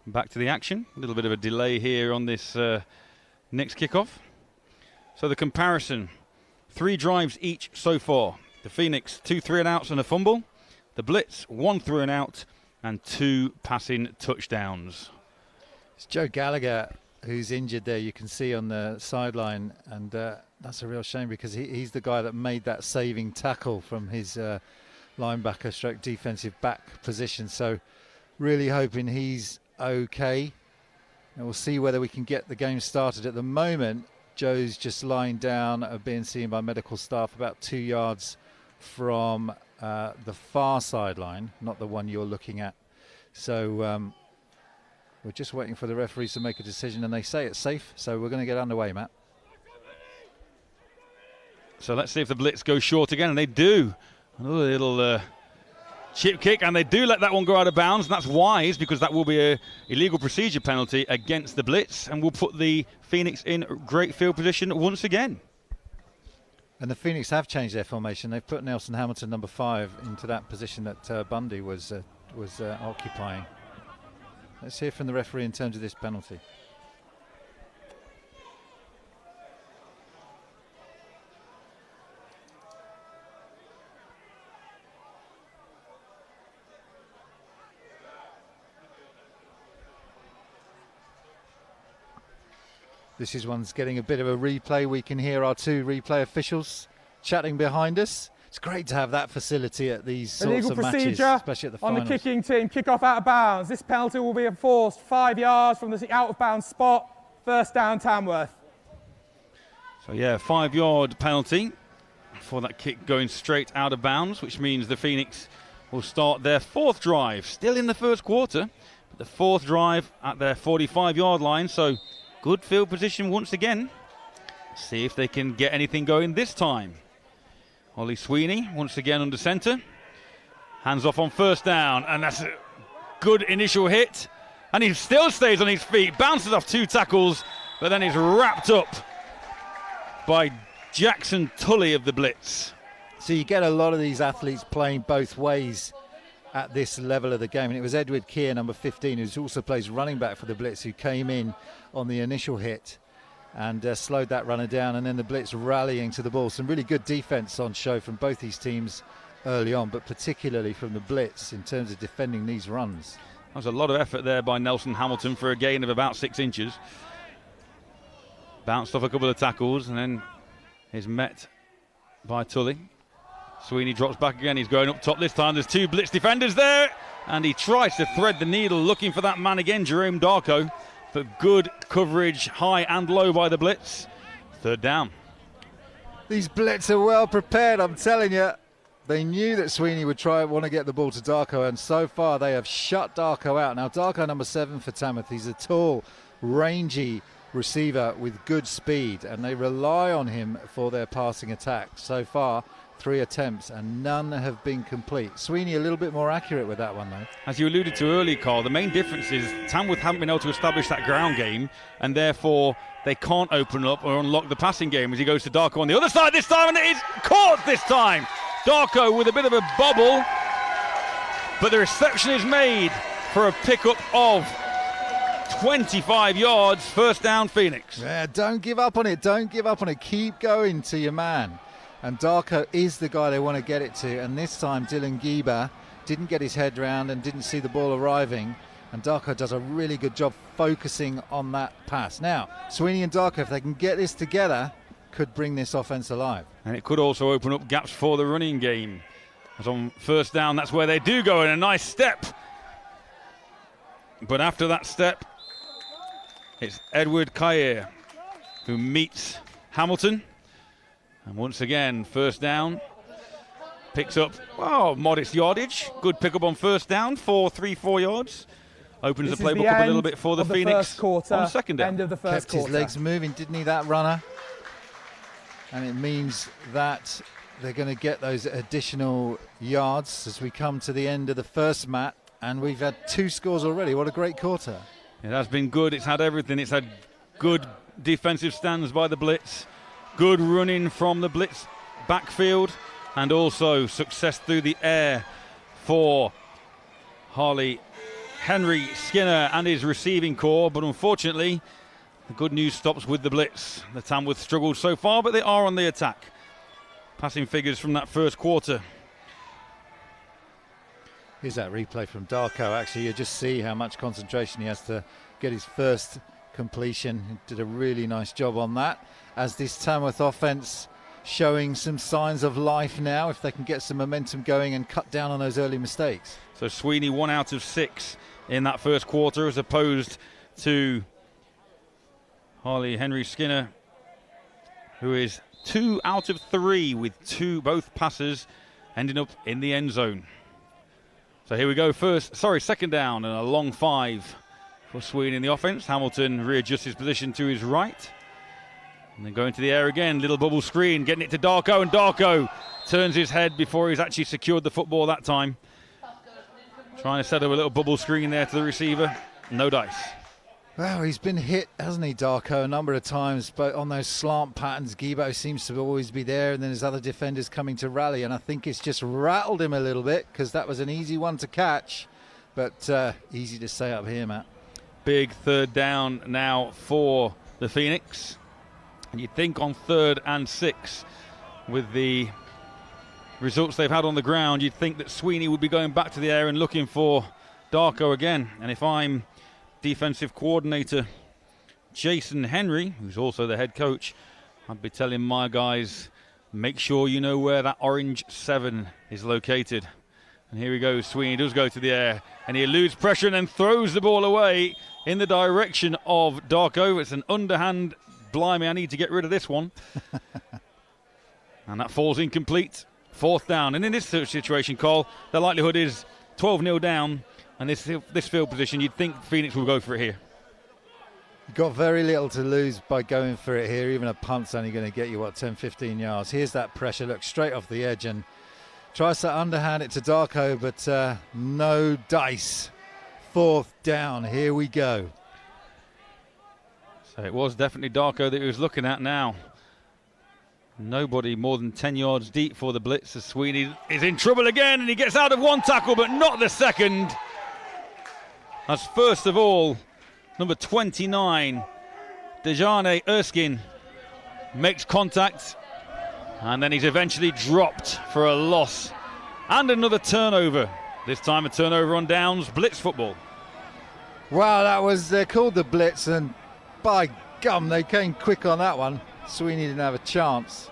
Back to the action. A little bit of a delay here on this next kickoff. So the comparison, 3 drives each so far. The Phoenix, 2 3-and-outs and a fumble. The Blitz, 1 3-and-out and 2 passing touchdowns. It's Joe Gallagher who's injured there, you can see on the sideline, and that's a real shame because he's the guy that made that saving tackle from his linebacker stroke defensive back position. So really hoping he's okay, and we'll see whether we can get the game started. At the moment, Joe's just lying down, being seen by medical staff about 2 yards from the far sideline, not the one you're looking at. So we're just waiting for the referees to make a decision, and they say it's safe, so we're going to get underway, Matt. So let's see if the Blitz goes short again, and they do. Another little chip kick, and they do let that one go out of bounds, and that's wise because that will be a illegal procedure penalty against the Blitz, and will put the Phoenix in great field position once again. And the Phoenix have changed their formation. They've put Nelson Hamilton, number 5, into that position that Bundy was occupying. Let's hear from the referee in terms of this penalty. This is one's getting a bit of a replay. We can hear our 2 replay officials chatting behind us. It's great to have that facility at these sorts of matches, especially at the finals. On the kicking team, kick-off out of bounds. This penalty will be enforced 5 yards from the out-of-bounds spot. First down, Tamworth. So yeah, 5-yard penalty for that kick going straight out of bounds, which means the Phoenix will start their 4th drive, still in the first quarter, but the 4th drive at their 45-yard line. So good field position once again. See if they can get anything going this time. Ollie Sweeney once again under centre. Hands off on first down, and that's a good initial hit. And he still stays on his feet, bounces off 2 tackles, but then he's wrapped up by Jackson Tully of the Blitz. So you get a lot of these athletes playing both ways at this level of the game. And it was Edward Keir, number 15, who also plays running back for the Blitz, who came in on the initial hit and slowed that runner down, and then the Blitz rallying to the ball. Some really good defense on show from both these teams early on, but particularly from the Blitz in terms of defending these runs. That was a lot of effort there by Nelson Hamilton for a gain of about 6 inches. Bounced off a couple of tackles and then is met by Tully. Sweeney drops back again. He's going up top this time. There's 2 Blitz defenders there, and he tries to thread the needle looking for that man again, Jerome Darko. But good coverage, high and low by the Blitz. 3rd down. These Blitz are well prepared, I'm telling you. They knew that Sweeney would want to get the ball to Darko, and so far they have shut Darko out. Now Darko, number 7 for Tamworth, he's a tall, rangy receiver with good speed, and they rely on him for their passing attack. So far, 3 attempts, and none have been complete. Sweeney a little bit more accurate with that one, though. As you alluded to earlier, Carl, the main difference is Tamworth haven't been able to establish that ground game, and therefore they can't open up or unlock the passing game as he goes to Darko on the other side this time, and it is caught this time. Darko with a bit of a bobble, but the reception is made for a pickup of 25 yards. First down, Phoenix. Yeah, don't give up on it. Don't give up on it. Keep going to your man. And Darko is the guy they want to get it to. And this time, Dylan Gieber didn't get his head round and didn't see the ball arriving. And Darko does a really good job focusing on that pass. Now, Sweeney and Darko, if they can get this together, could bring this offense alive. And it could also open up gaps for the running game. As on first down, that's where they do go in a nice step. But after that step, it's Edward Kayer who meets Hamilton. And once again, first down. Picks up, modest yardage. Good pickup on first down, 4 yards. Opens the playbook up a little bit for the Phoenix on second down. End of the first Kept his legs moving, didn't he, that runner? And it means that they're going to get those additional yards as we come to the end of the first mat. And we've had 2 scores already. What a great quarter. It has been good. It's had everything. It's had good defensive stands by the Blitz, good running from the Blitz backfield, and also success through the air for Harley Henry Skinner and his receiving core. But unfortunately, the good news stops with the Blitz. The Tamworth struggled so far, but they are on the attack. Passing figures from that first quarter. Here's that replay from Darko. Actually, you just see how much concentration he has to get his first completion. He did a really nice job on that. As this Tamworth offense showing some signs of life now, if they can get some momentum going and cut down on those early mistakes. So Sweeney 1 out of 6 in that first quarter, as opposed to Harley Henry Skinner, who is 2 out of 3 with both passes ending up in the end zone. So here we go, second down and a long 5 for Sweeney in the offense. Hamilton readjusts his position to his right. And then going to the air again, little bubble screen, getting it to Darko, and Darko turns his head before he's actually secured the football that time. Trying to set up a little bubble screen there to the receiver. No dice. Well, he's been hit, hasn't he, Darko, a number of times, but on those slant patterns, Gibo seems to always be there, and then his other defenders coming to rally, and I think it's just rattled him a little bit, because that was an easy one to catch, but easy to say up here, Matt. Big third down now for the Phoenix. And you'd think on 3rd and 6, with the results they've had on the ground, you'd think that Sweeney would be going back to the air and looking for Darko again. And if I'm defensive coordinator Jason Henry, who's also the head coach, I'd be telling my guys, make sure you know where that orange 7 is located. And here he goes. Sweeney does go to the air, and he eludes pressure and then throws the ball away in the direction of Darko. It's an underhand. Blimey, I need to get rid of this one. And that falls incomplete. 4th down. And in this situation, Cole, the likelihood is 12-0 down. And this field position, you'd think Phoenix will go for it here. You've got very little to lose by going for it here. Even a punt's only going to get you, 10, 15 yards. Here's that pressure. Look, straight off the edge and tries to underhand it to Darko, but no dice. 4th down. Here we go. So it was definitely Darko that he was looking at now. Nobody more than 10 yards deep for the Blitz, as Sweeney is in trouble again, and he gets out of one tackle but not the second. As first of all, number 29, Dejane Erskine, makes contact, and then he's eventually dropped for a loss. And another turnover. This time a turnover on downs, Blitz football. Wow, that was, they're called the Blitz, and by gum, they came quick on that one. Sweeney didn't have a chance.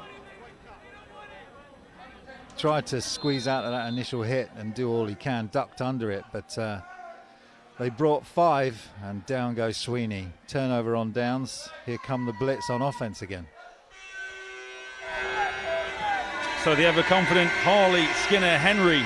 Tried to squeeze out of that initial hit and do all he can, ducked under it, but they brought 5, and down goes Sweeney. Turnover on downs. Here come the Blitz on offense again. So the ever-confident Harley Skinner Henry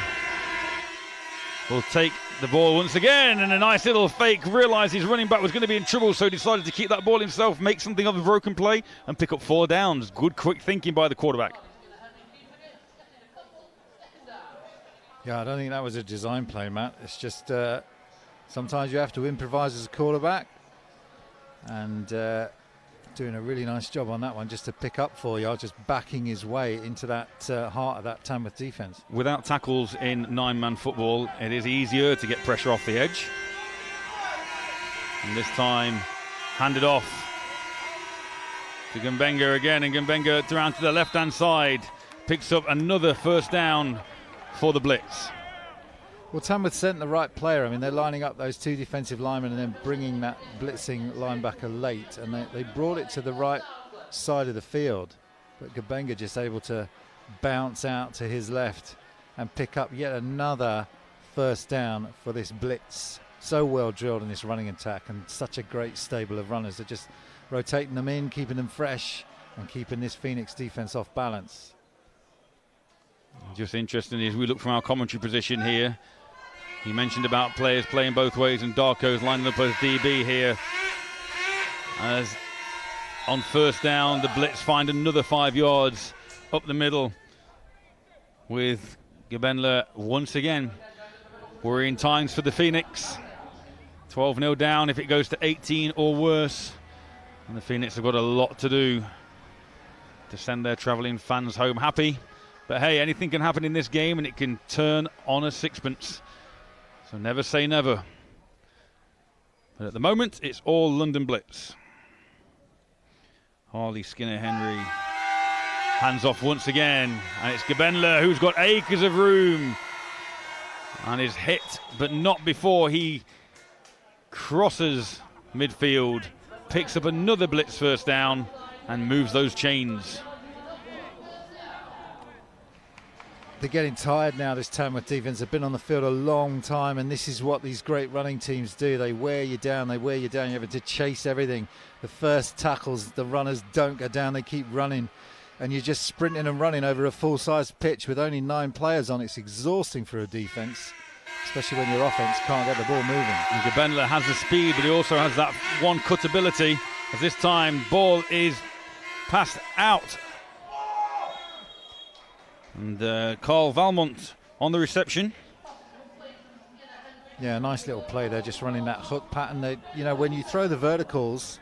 will take the ball once again, and a nice little fake. Realised his running back was going to be in trouble, so decided to keep that ball himself, make something of a broken play, and pick up 4 downs. Good quick thinking by the quarterback. Yeah, I don't think that was a design play, Matt. It's just sometimes you have to improvise as a quarterback, and doing a really nice job on that one, just to pick up 4 yards, just backing his way into that heart of that Tamworth defence. Without tackles in 9-man football, it is easier to get pressure off the edge. And this time, handed off to Gumbenga again, and Gumbenga around to the left-hand side, picks up another first down for the Blitz. Well, Tamworth sent the right player. I mean, they're lining up those two defensive linemen and then bringing that blitzing linebacker late, and they brought it to the right side of the field. But Gabenga just able to bounce out to his left and pick up yet another first down for this blitz. So well drilled in this running attack, and such a great stable of runners. They're just rotating them in, keeping them fresh, and keeping this Phoenix defense off balance. Just interesting as we look from our commentary position here. He mentioned about players playing both ways, and Darko's lining up as DB here. As on first down, the blitz find another 5 yards up the middle with Gabenla once again worrying times for the Phoenix. 12-0 down if it goes to 18 or worse. And the Phoenix have got a lot to do to send their travelling fans home happy. But hey, anything can happen in this game, and it can turn on a sixpence. So never say never. But at the moment, it's all London Blitz. Harley Skinner-Henry hands off once again. And it's Gabenla who's got acres of room. And is hit, but not before he crosses midfield. Picks up another blitz first down and moves those chains. They're getting tired now, this Tamworth defence. They've been on the field a long time, and this is what these great running teams do. They wear you down, they wear you down. You have to chase everything. The first tackles, the runners don't go down, they keep running. And you're just sprinting and running over a full-size pitch with only 9 players on. It's exhausting for a defence, especially when your offence can't get the ball moving. And Gabenla has the speed, but he also has that one-cut ability. As this time, ball is passed out. And Carl Valmont on the reception. Yeah, nice little play there, just running that hook pattern. You know, when you throw the verticals,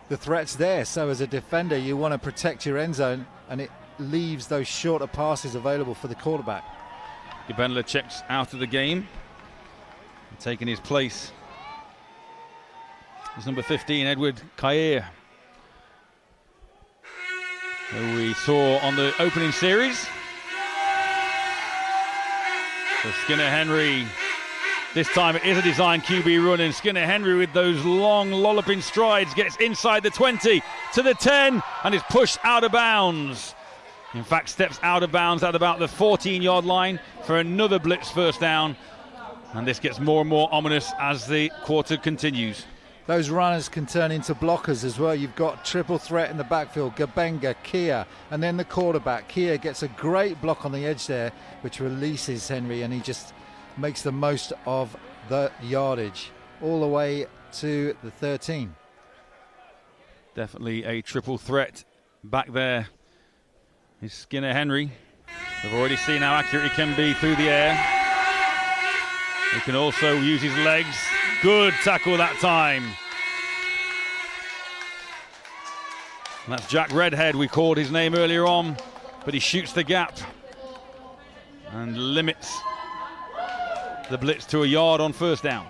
the threat's there. So as a defender, you want to protect your end zone, and it leaves those shorter passes available for the quarterback. Gabenla checks out of the game, taking his place is number 15, Edward Kair, who we saw on the opening series. So Skinner-Henry, this time it is a design QB run, and Skinner-Henry with those long lolloping strides gets inside the 20 to the 10 and is pushed out of bounds. In fact, steps out of bounds at about the 14-yard line for another blitz first down. And this gets more and more ominous as the quarter continues. Those runners can turn into blockers as well. You've got triple threat in the backfield, Gabenga, Kia, and then the quarterback. Kia gets a great block on the edge there, which releases Henry, and he just makes the most of the yardage all the way to the 13. Definitely a triple threat back there is Skinner-Henry. We've already seen how accurate he can be through the air. He can also use his legs. Good tackle that time. And that's Jack Redhead. We called his name earlier on, but he shoots the gap and limits the blitz to a yard on first down.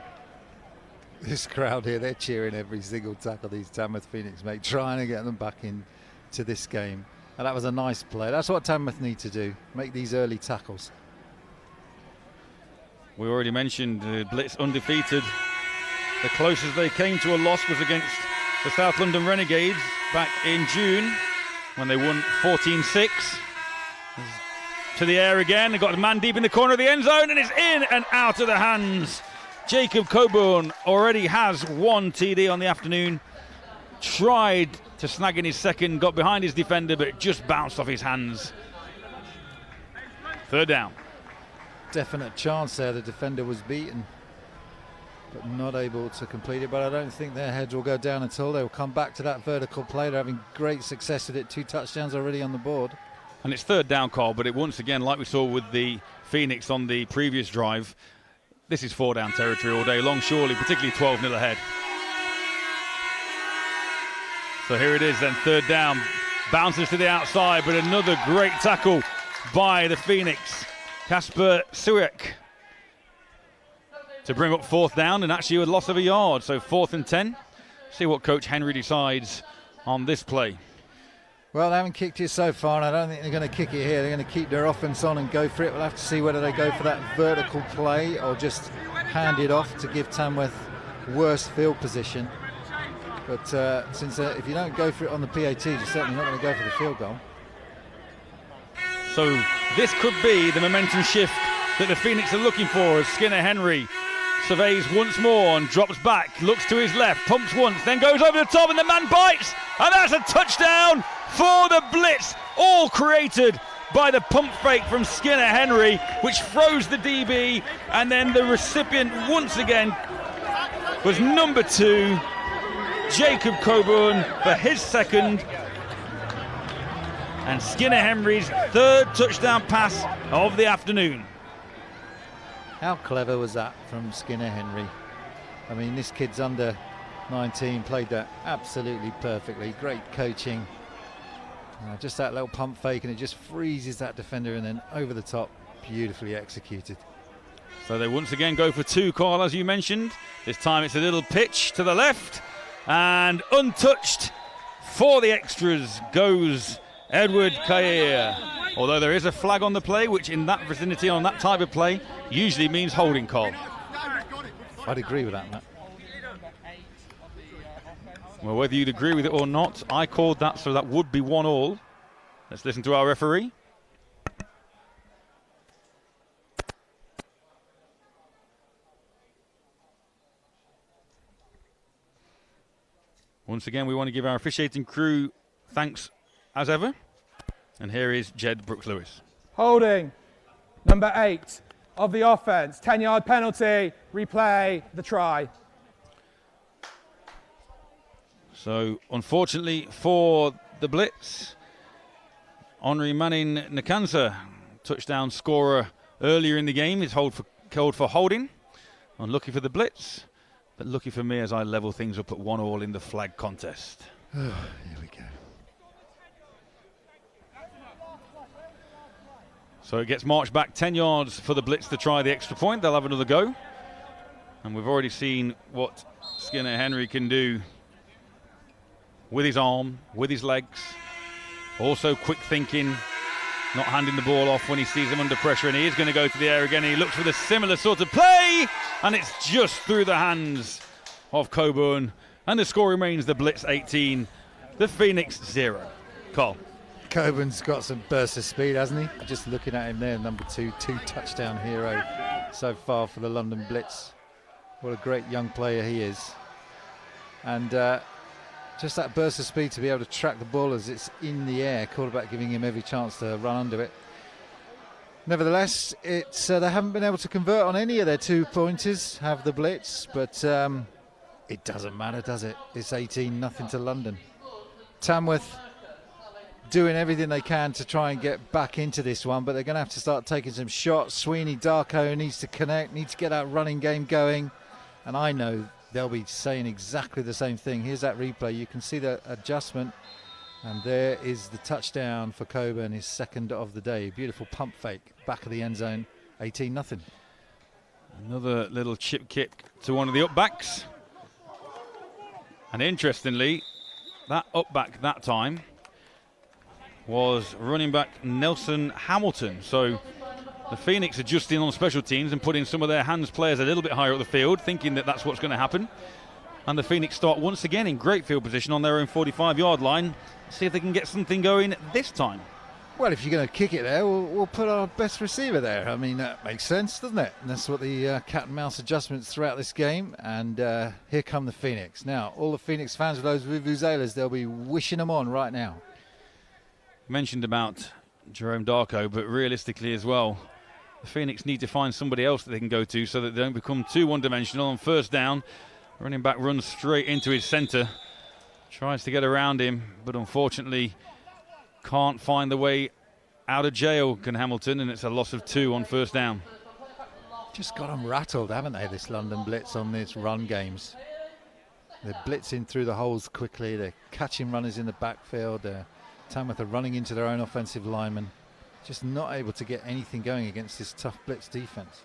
This crowd here, they're cheering every single tackle these Tamworth Phoenix make, trying to get them back into this game. And that was a nice play. That's what Tamworth need to do, make these early tackles. We already mentioned blitz undefeated. The closest they came to a loss was against the South London Renegades back in June when they won 14-6. To the air again, they got a man deep in the corner of the end zone, and it's in and out of the hands. Jacob Coburn already has one TD on the afternoon. Tried to snag in his second, got behind his defender, but it just bounced off his hands. Third down. Definite chance there. The defender was beaten, but not able to complete it. But I don't think their heads will go down at all. They will come back to that vertical play. They're having great success with it. 2 touchdowns already on the board. And it's third down, Carl, but it once again, like we saw with the Phoenix on the previous drive, this is 4-down territory all day long, surely, particularly 12-0 ahead. So here it is then, third down. Bounces to the outside, but another great tackle by the Phoenix. Kasper Suek to bring up fourth down, and actually a loss of a yard. So 4th and 10. See what Coach Henry decides on this play. Well, they haven't kicked it so far, and I don't think they're going to kick it here. They're going to keep their offense on and go for it. We'll have to see whether they go for that vertical play or just hand it off to give Tamworth worse field position. But since if you don't go for it on the PAT, you're certainly not going to go for the field goal. So this could be the momentum shift that the Phoenix are looking for as Skinner Henry surveys once more and drops back, looks to his left, pumps once, then goes over the top and the man bites, and that's a touchdown for the Blitz, all created by the pump fake from Skinner Henry, which froze the DB, and then the recipient once again was number 2, Jacob Coburn, for his second, and Skinner Henry's third touchdown pass of the afternoon. How clever was that from Skinner Henry? I mean, this kid's under 19, played that absolutely perfectly. Great coaching. Just that little pump fake, and it just freezes that defender, and then over the top, beautifully executed. So they once again go for 2, Carl, as you mentioned. This time it's a little pitch to the left, and untouched for the extras goes Edward Kayer. Although there is a flag on the play, which in that vicinity on that type of play usually means holding call. I'd agree with that, Matt. Well, whether you'd agree with it or not, I called that, so that would be 1-all. Let's listen to our referee. Once again, we want to give our officiating crew thanks as ever. And here is Jed Brooks-Lewis. Holding, number 8 of the offense, 10-yard penalty, replay the try. So, unfortunately for the Blitz, Henri Manning Nakansa, touchdown scorer earlier in the game, is called for holding. Unlucky for the Blitz, but lucky for me as I level things up at 1-all in the flag contest. Here we go. So it gets marched back 10 yards for the Blitz to try the extra point. They'll have another go. And we've already seen what Skinner Henry can do with his arm, with his legs. Also quick thinking, not handing the ball off when he sees him under pressure. And he is going to go to the air again. He looks for the similar sort of play. And it's just through the hands of Coburn. And the score remains the Blitz 18, the Phoenix 0. Carl. Coburn's got some bursts of speed, hasn't he? Just looking at him there, number 2 touchdown hero so far for the London Blitz. What a great young player he is. And just that burst of speed to be able to track the ball as it's in the air, quarterback giving him every chance to run under it. Nevertheless, it's they haven't been able to convert on any of their 2-pointers, have the Blitz, but it doesn't matter, does it? It's 18-0 to London. Tamworth doing everything they can to try and get back into this one, but they're going to have to start taking some shots. Sweeney Darko needs to connect, needs to get that running game going, and I know they'll be saying exactly the same thing. Here's that replay. You can see the adjustment, and there is the touchdown for Coburn, his second of the day. Beautiful pump fake, back of the end zone, 18-0. Another little chip kick to one of the upbacks. And interestingly, that upback that time was running back Nelson Hamilton. So the Phoenix adjusting on special teams and putting some of their hands players a little bit higher up the field, thinking that that's what's going to happen. And the Phoenix start once again in great field position on their own 45-yard line. See if they can get something going this time. Well, if you're going to kick it there, we'll put our best receiver there. I mean, that makes sense, doesn't it? And that's what the cat and mouse adjustments throughout this game. And here come the Phoenix. Now, all the Phoenix fans with those vuvuzelas, they'll be wishing them on right now. Mentioned about Jerome Darko, but realistically as well, the Phoenix need to find somebody else that they can go to so that they don't become too one-dimensional. On first down, running back runs straight into his centre, tries to get around him, but unfortunately can't find the way out of jail, can Hamilton, and it's a loss of 2 on first down. Just got them rattled, haven't they, this London Blitz on these run games. They're blitzing through the holes quickly, they're catching runners in the backfield, Tamworth are running into their own offensive linemen, just not able to get anything going against this tough Blitz defense.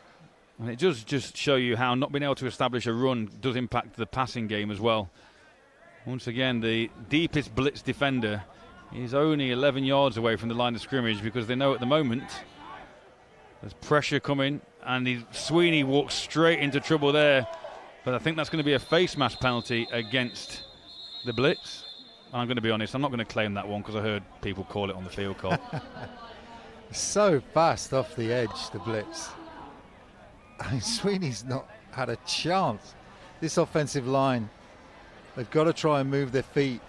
And it does just show you how not being able to establish a run does impact the passing game as well. Once again, the deepest Blitz defender is only 11 yards away from the line of scrimmage, because they know at the moment there's pressure coming, and Sweeney walks straight into trouble there. But I think that's going to be a face mask penalty against the Blitz. I'm going to be honest, I'm not going to claim that one because I heard people call it on the field call. So fast off the edge, the Blitz. I mean, Sweeney's not had a chance. This offensive line, they've got to try and move their feet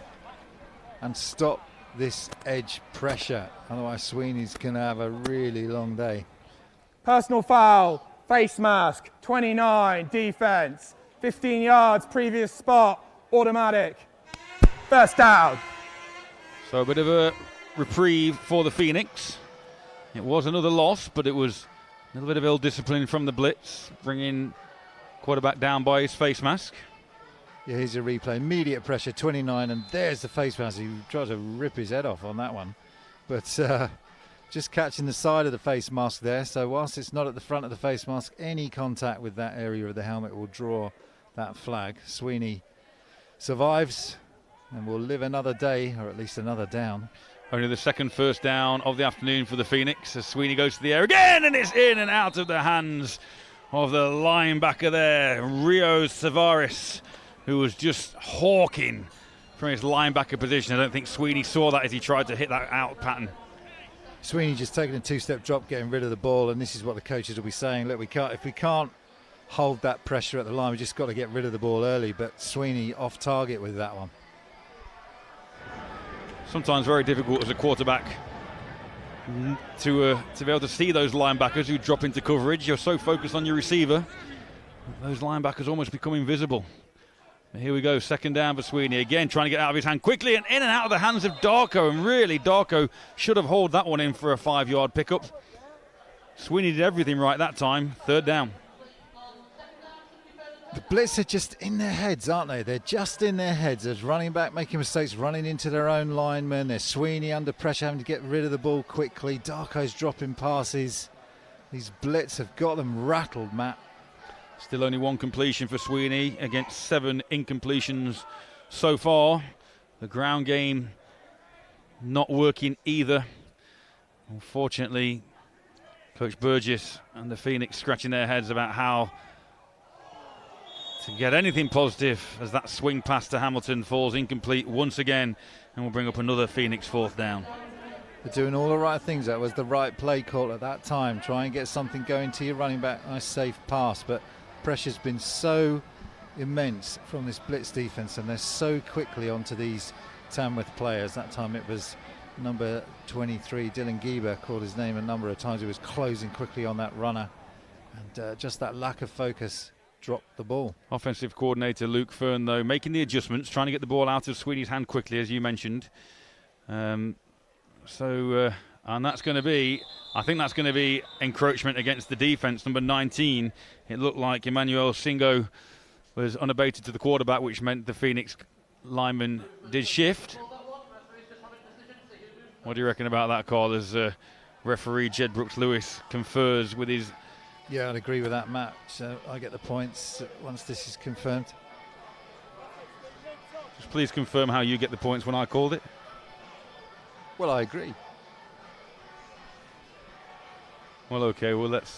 and stop this edge pressure. Otherwise, Sweeney's going to have a really long day. Personal foul, face mask, 29, defense, 15 yards, previous spot, automatic. First down. So a bit of a reprieve for the Phoenix. It was another loss, but it was a little bit of ill discipline from the Blitz, bringing quarterback down by his face mask. Yeah, here's a replay. Immediate pressure, 29, and there's the face mask. He tried to rip his head off on that one. But just catching the side of the face mask there. So whilst it's not at the front of the face mask, any contact with that area of the helmet will draw that flag. Sweeney survives and will live another day, or at least another down. Only the second first down of the afternoon for the Phoenix as Sweeney goes to the air again, and it's in and out of the hands of the linebacker there, Rio Tavares, who was just hawking from his linebacker position. I don't think Sweeney saw that as he tried to hit that out pattern. Sweeney just taking a two-step drop, getting rid of the ball, and this is what the coaches will be saying. Look, if we can't hold that pressure at the line, we just got to get rid of the ball early. But Sweeney off target with that one. Sometimes very difficult as a quarterback to be able to see those linebackers who drop into coverage. You're so focused on your receiver, those linebackers almost become invisible. And here we go, second down for Sweeney. Again, trying to get out of his hand quickly and in and out of the hands of Darko. And really, Darko should have hauled that one in for a 5-yard pickup. Sweeney did everything right that time. Third down. The Blitz are just in their heads, aren't they? They're just in their heads. There's running back making mistakes, running into their own linemen. There's Sweeney under pressure, having to get rid of the ball quickly. Darko's dropping passes. These Blitz have got them rattled, Matt. Still only one completion for Sweeney against 7 incompletions so far. The ground game not working either. Unfortunately, Coach Burgess and the Phoenix scratching their heads about how to get anything positive as that swing pass to Hamilton falls incomplete once again, and will bring up another Phoenix fourth down. They're doing all the right things. That was the right play call at that time. Try and get something going to your running back. Nice safe pass, but pressure's been so immense from this Blitz defense, and they're so quickly onto these Tamworth players. That time it was number 23, Dylan Gieber, called his name a number of times. He was closing quickly on that runner, and just that lack of focus dropped the ball. Offensive coordinator Luke Fern, though, making the adjustments, trying to get the ball out of Sweeney's hand quickly, as you mentioned. And that's going to be, I think that's going to be encroachment against the defense. Number 19, it looked like Emmanuel Singo was unabated to the quarterback, which meant the Phoenix lineman did shift. What do you reckon about that call as referee Jed Brooks-Lewis confers with his... Yeah, I'd agree with that, Matt. So I get the points once this is confirmed. Just please confirm how you get the points when I called it. Well, I agree. Well, okay. Well, let's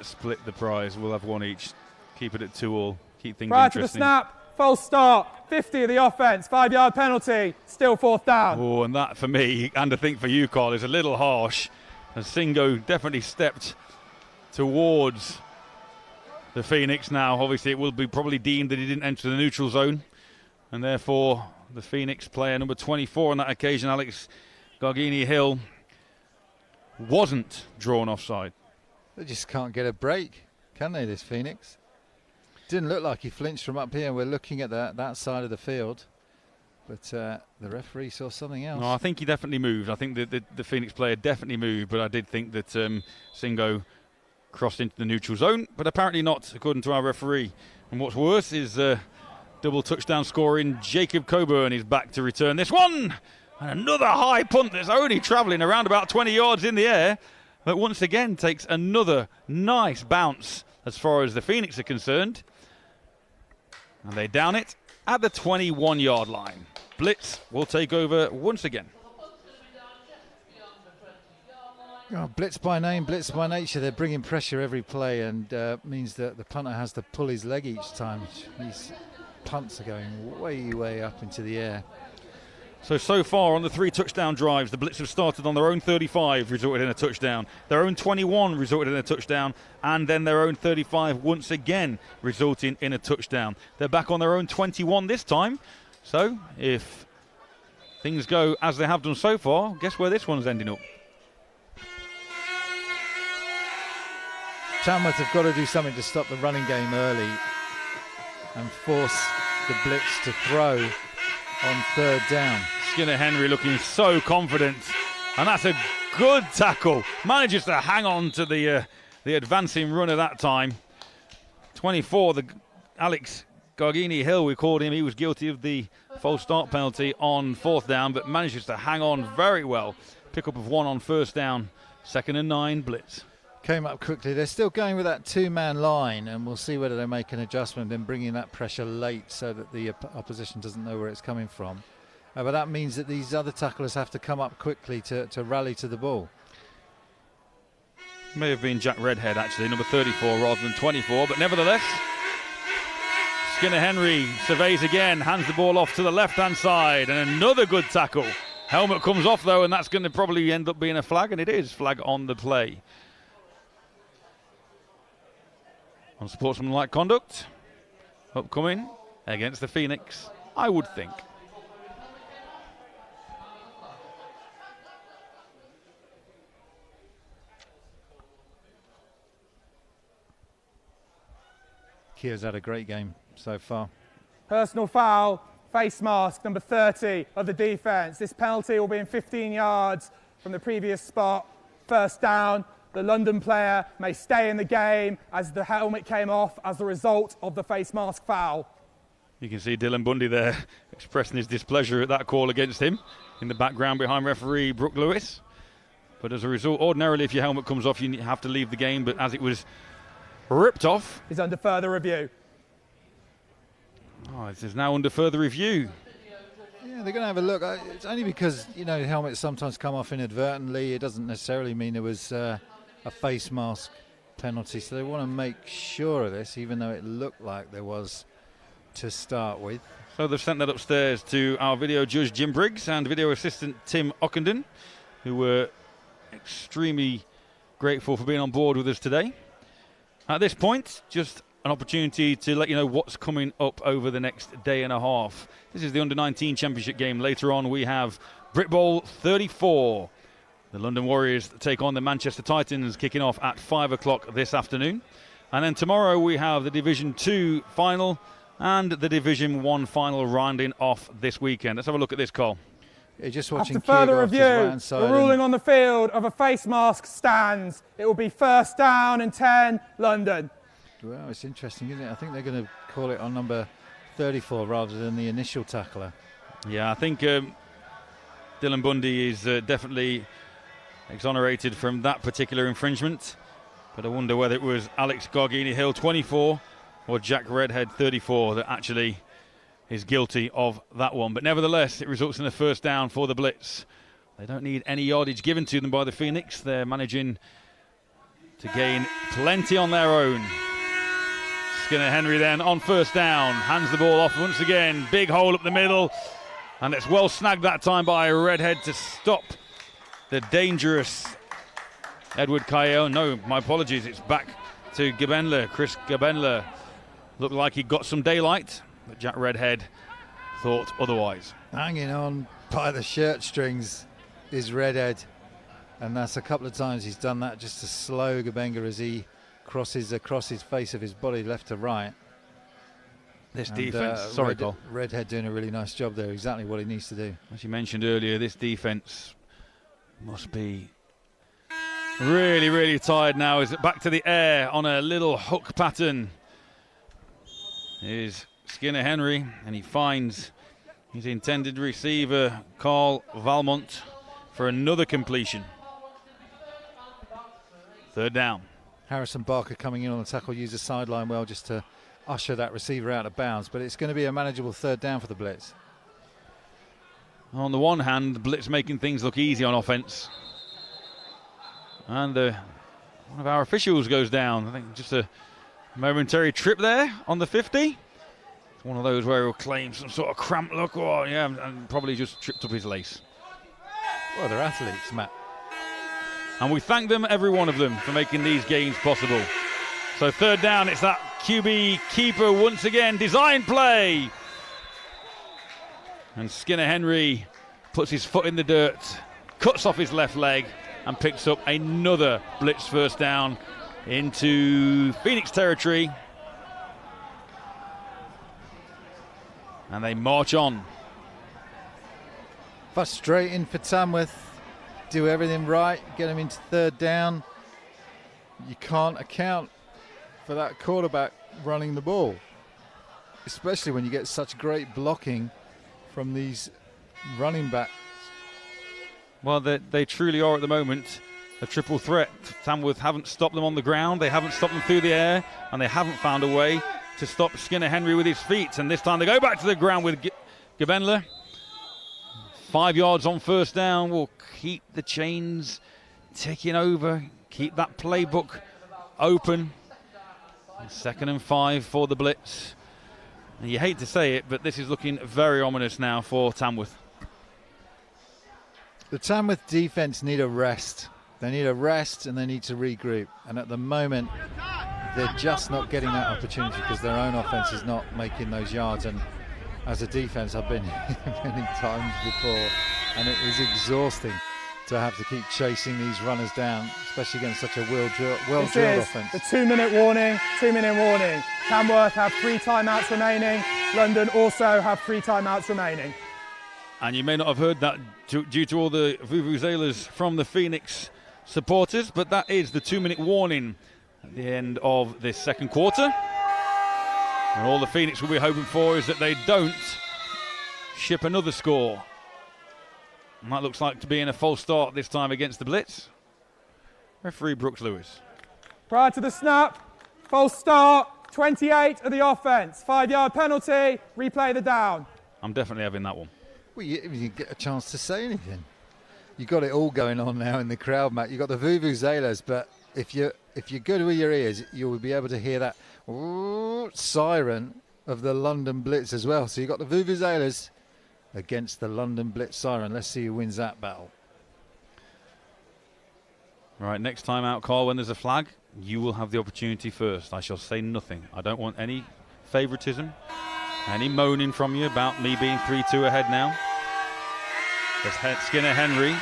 split the prize. We'll have one each. Keep it at 2-2. Keep things Prior to the interesting. snap, false start, 50 of the offense, 5-yard penalty, still fourth down. Oh, and that for me, and I think for you, Carl, is a little harsh. And Singo definitely stepped towards the Phoenix now. Obviously, it will be probably deemed that he didn't enter the neutral zone, and therefore the Phoenix player, number 24 on that occasion, Alex Gargini-Hill, wasn't drawn offside. They just can't get a break, can they, this Phoenix? Didn't look like he flinched from up here. We're looking at that side of the field, but the referee saw something else. No, I think he definitely moved. I think that the Phoenix player definitely moved, but I did think that Singo crossed into the neutral zone, but apparently not, according to our referee. And what's worse is double touchdown scoring Jacob Coburn is back to return this one. And another high punt that's only travelling around about 20 yards in the air, but once again takes another nice bounce as far as the Phoenix are concerned. And they down it at the 21-yard line. Blitz will take over once again. Oh, blitz by name, blitz by nature. They're bringing pressure every play, and means that the punter has to pull his leg each time. These punts are going way, way up into the air. So far on the 3 touchdown drives, the Blitz have started on their own 35, resulted in a touchdown. Their own 21 resulted in a touchdown, and then their own 35 once again resulting in a touchdown. They're back on their own 21 this time. So if things go as they have done so far, guess where this one's ending up? Tamworth have got to do something to stop the running game early and force the Blitz to throw on 3rd down. Skinner Henry looking so confident, and that's a good tackle. Manages to hang on to the advancing runner that time. 24, Alex Gargini Hill, we called him. He was guilty of the false start penalty on 4th down, but manages to hang on very well. Pick up of 1 on 1st down, 2nd and 9 Blitz. Came up quickly. They're still going with that 2-man line, and we'll see whether they make an adjustment in bringing that pressure late so that the opposition doesn't know where it's coming from. But that means that these other tacklers have to come up quickly to rally to the ball. May have been Jack Redhead, actually, number 34 rather than 24, but nevertheless, Skinner Henry surveys again, hands the ball off to the left-hand side, and another good tackle. Helmet comes off, though, and that's going to probably end up being a flag, and it is flag on the play. Unsportsmanlike conduct, upcoming against the Phoenix, I would think. Kia's had a great game so far. Personal foul, face mask, number 30 of the defence. This penalty will be in 15 yards from the previous spot. 1st down. The London player may stay in the game as the helmet came off as a result of the face mask foul. You can see Dylan Bundy there expressing his displeasure at that call against him in the background behind referee Brooke Lewis. But as a result, ordinarily if your helmet comes off you have to leave the game, but as it was ripped off, Is under further review. Oh, it is now under further review. Yeah, they're going to have a look. It's only because, you know, helmets sometimes come off inadvertently. It doesn't necessarily mean there was a face mask penalty, so they want to make sure of this, even though it looked like there was to start with. So they've sent that upstairs to our video judge Jim Briggs and video assistant Tim Ockenden, who were extremely grateful for being on board with us today. At this point, just an opportunity to let you know what's coming up over the next day and a half. This is the Under-19 Championship game. Later on, we have Brit Bowl 34. The London Warriors take on the Manchester Titans, kicking off at 5 o'clock this afternoon. And then tomorrow we have the Division 2 final and the Division 1 final rounding off this weekend. Let's have a look at this, Cole. Yeah, just watching After further review, the ruling on the field of a face mask stands. It will be 1st down and 10, London. Well, it's interesting, isn't it? I think they're going to call it on number 34 rather than the initial tackler. Yeah, I think Dylan Bundy is definitely exonerated from that particular infringement. But I wonder whether it was Alex Gargini Hill, 24, or Jack Redhead, 34, that actually is guilty of that one. But nevertheless, it results in a 1st down for the Blitz. They don't need any yardage given to them by the Phoenix. They're managing to gain plenty on their own. Skinner Henry then on 1st down, hands the ball off once again, big hole up the middle, and it's well snagged that time by Redhead to stop the dangerous Edward Kayo. No, my apologies, it's back to Gabenler. Chris Gabenler looked like he got some daylight, but Jack Redhead thought otherwise. Hanging on by the shirt strings is Redhead, and that's a couple of times he's done that just to slow Gabenga as he crosses across his face of his body left to right. This defence, sorry Cole. Redhead doing a really nice job there, exactly what he needs to do. As you mentioned earlier, this defence must be really, really tired now. Is it back to the air on a little hook pattern? Here's Skinner Henry, and he finds his intended receiver, Carl Valmont, for another completion. 3rd down. Harrison Barker coming in on the tackle, used the sideline well just to usher that receiver out of bounds, but it's going to be a manageable 3rd down for the Blitz. On the one hand, the Blitz making things look easy on offence. And one of our officials goes down. I think just a momentary trip there on the 50. It's one of those where he'll claim some sort of cramp look, or and probably just tripped up his lace. Well, they're athletes, Matt. And we thank them, every one of them, for making these games possible. So third down, it's that QB keeper once again. Design play. And Skinner Henry puts his foot in the dirt, cuts off his left leg, and picks up another blitz first down into Phoenix territory. And they march on. Frustrating for Tamworth. Do everything right, get them into third down. You can't account for that quarterback running the ball, especially when you get such great blocking from these running backs. Well, they truly are at the moment a triple threat. Tamworth haven't stopped them on the ground, they haven't stopped them through the air, and they haven't found a way to stop Skinner Henry with his feet. And this time they go back to the ground with Gabenler. 5 yards on first down will keep the chains ticking over, keep that playbook open. 2nd and 5 for the blitz. And you hate to say it, but this is looking very ominous now for Tamworth. The Tamworth defense need a rest. They need a rest and they need to regroup. And at the moment, they're just not getting that opportunity because their own offense is not making those yards. And as a defense, I've been here many times before, and it is exhausting to have to keep chasing these runners down, especially against such a well-drilled offense. The 2-minute warning, 2-minute warning. Tamworth have 3 timeouts remaining. London also have 3 timeouts remaining. And you may not have heard that due to all the vuvuzelas from the Phoenix supporters, but that is the 2-minute warning at the end of this second quarter. And all the Phoenix will be hoping for is that they don't ship another score. And that looks like to be in a false start this time against the Blitz. Referee Brooks Lewis. Prior to the snap, false start, 28 of the offense. 5-yard penalty, replay the down. I'm definitely having that one. Well, you didn't get a chance to say anything. You got it all going on now in the crowd, Matt. You got the vuvuzelas, but if you're good with your ears, you will be able to hear that siren of the London Blitz as well. So you got the vuvuzelas against the London Blitz siren. Let's see who wins that battle. Right, next time out, Carl, when there's a flag, you will have the opportunity first. I shall say nothing. I don't want any favouritism, any moaning from you about me being 3-2 ahead now. There's Skinner Henry.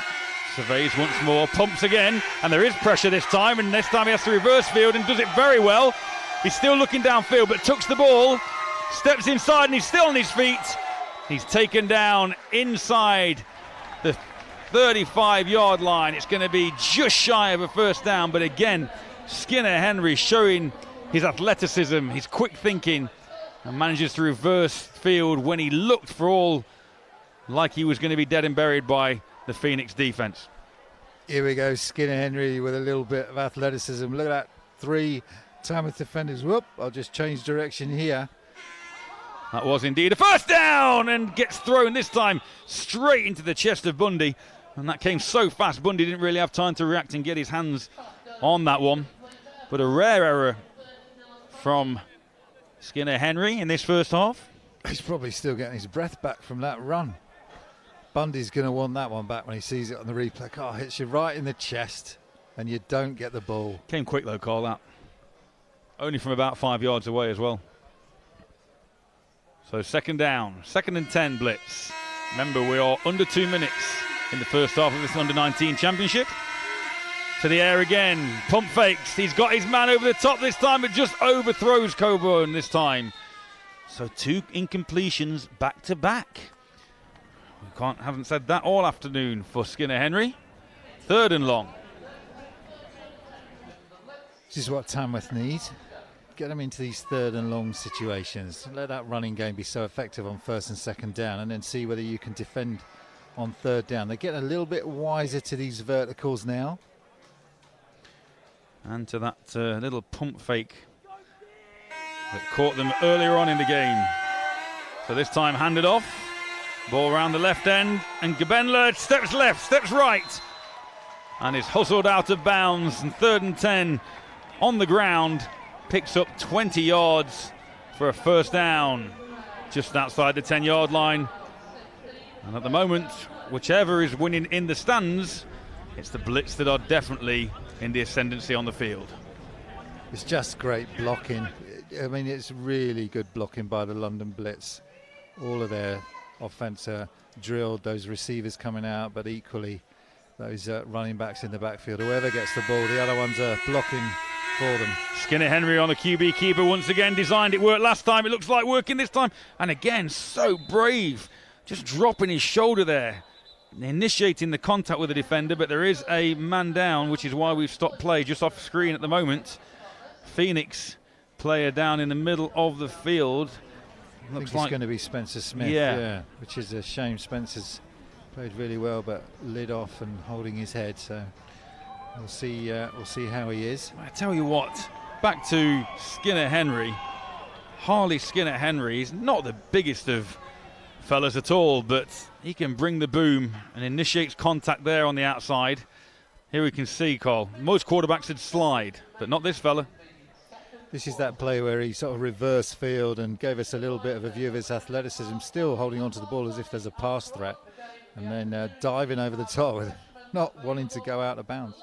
Surveys once more, pumps again, and there is pressure this time, and this time he has to reverse field and does it very well. He's still looking downfield, but tucks the ball, steps inside, and he's still on his feet. He's taken down inside the 35-yard line. It's going to be just shy of a first down, but again, Skinner Henry showing his athleticism, his quick thinking, and manages to reverse field when he looked for all like he was going to be dead and buried by the Phoenix defense. Here we go, Skinner Henry with a little bit of athleticism. Look at that, 3 Tamworth defenders. Whoop, I'll just change direction here. That was indeed a first down, and gets thrown this time straight into the chest of Bundy. And that came so fast, Bundy didn't really have time to react and get his hands on that one. But a rare error from Skinner Henry in this first half. He's probably still getting his breath back from that run. Bundy's going to want that one back when he sees it on the replay. Oh, hits you right in the chest, and you don't get the ball. Came quick though, Carl, that. Only from about 5 yards away as well. So second down, 2nd and 10 blitz. Remember, we are under 2 minutes in the first half of this Under-19 Championship. To the air again, pump fakes. He's got his man over the top this time, but just overthrows Coburn this time. So 2 incompletions back to back. We haven't said that all afternoon for Skinner Henry. 3rd and long. This is what Tamworth needs. Get them into these 3rd and long situations. Let that running game be so effective on 1st and 2nd down, and then see whether you can defend on 3rd down. They get a little bit wiser to these verticals now. And to that little pump fake that caught them earlier on in the game. So this time handed off. Ball around the left end, and Gabenler steps left, steps right. and is hustled out of bounds. And 3rd and 10 on the ground, picks up 20 yards for a first down just outside the 10-yard line. And at the moment, whichever is winning in the stands, it's the Blitz that are definitely in the ascendancy on the field. It's just great blocking. I mean, it's really good blocking by the London Blitz. All of their offense drilled, those receivers coming out, but equally those running backs in the backfield. Whoever gets the ball, the other ones are blocking for them. Skinner Henry on the QB keeper once again, designed. It worked last time, it looks like working this time. And again, so brave, just dropping his shoulder there, initiating the contact with the defender, but there is a man down, which is why we've stopped play just off screen at the moment. Phoenix player down in the middle of the field. I think it's going to be Spencer Smith, yeah, which is a shame. Spencer's played really well, but lid off and holding his head. So we'll see how he is. I tell you what, back to Skinner Henry. Harley Skinner Henry is not the biggest of fellas at all, but he can bring the boom and initiates contact there on the outside. Here we can see, Cole, most quarterbacks would slide, but not this fella. This is that play where he sort of reversed field and gave us a little bit of a view of his athleticism, still holding onto the ball as if there's a pass threat, and then diving over the top with not wanting to go out of bounds.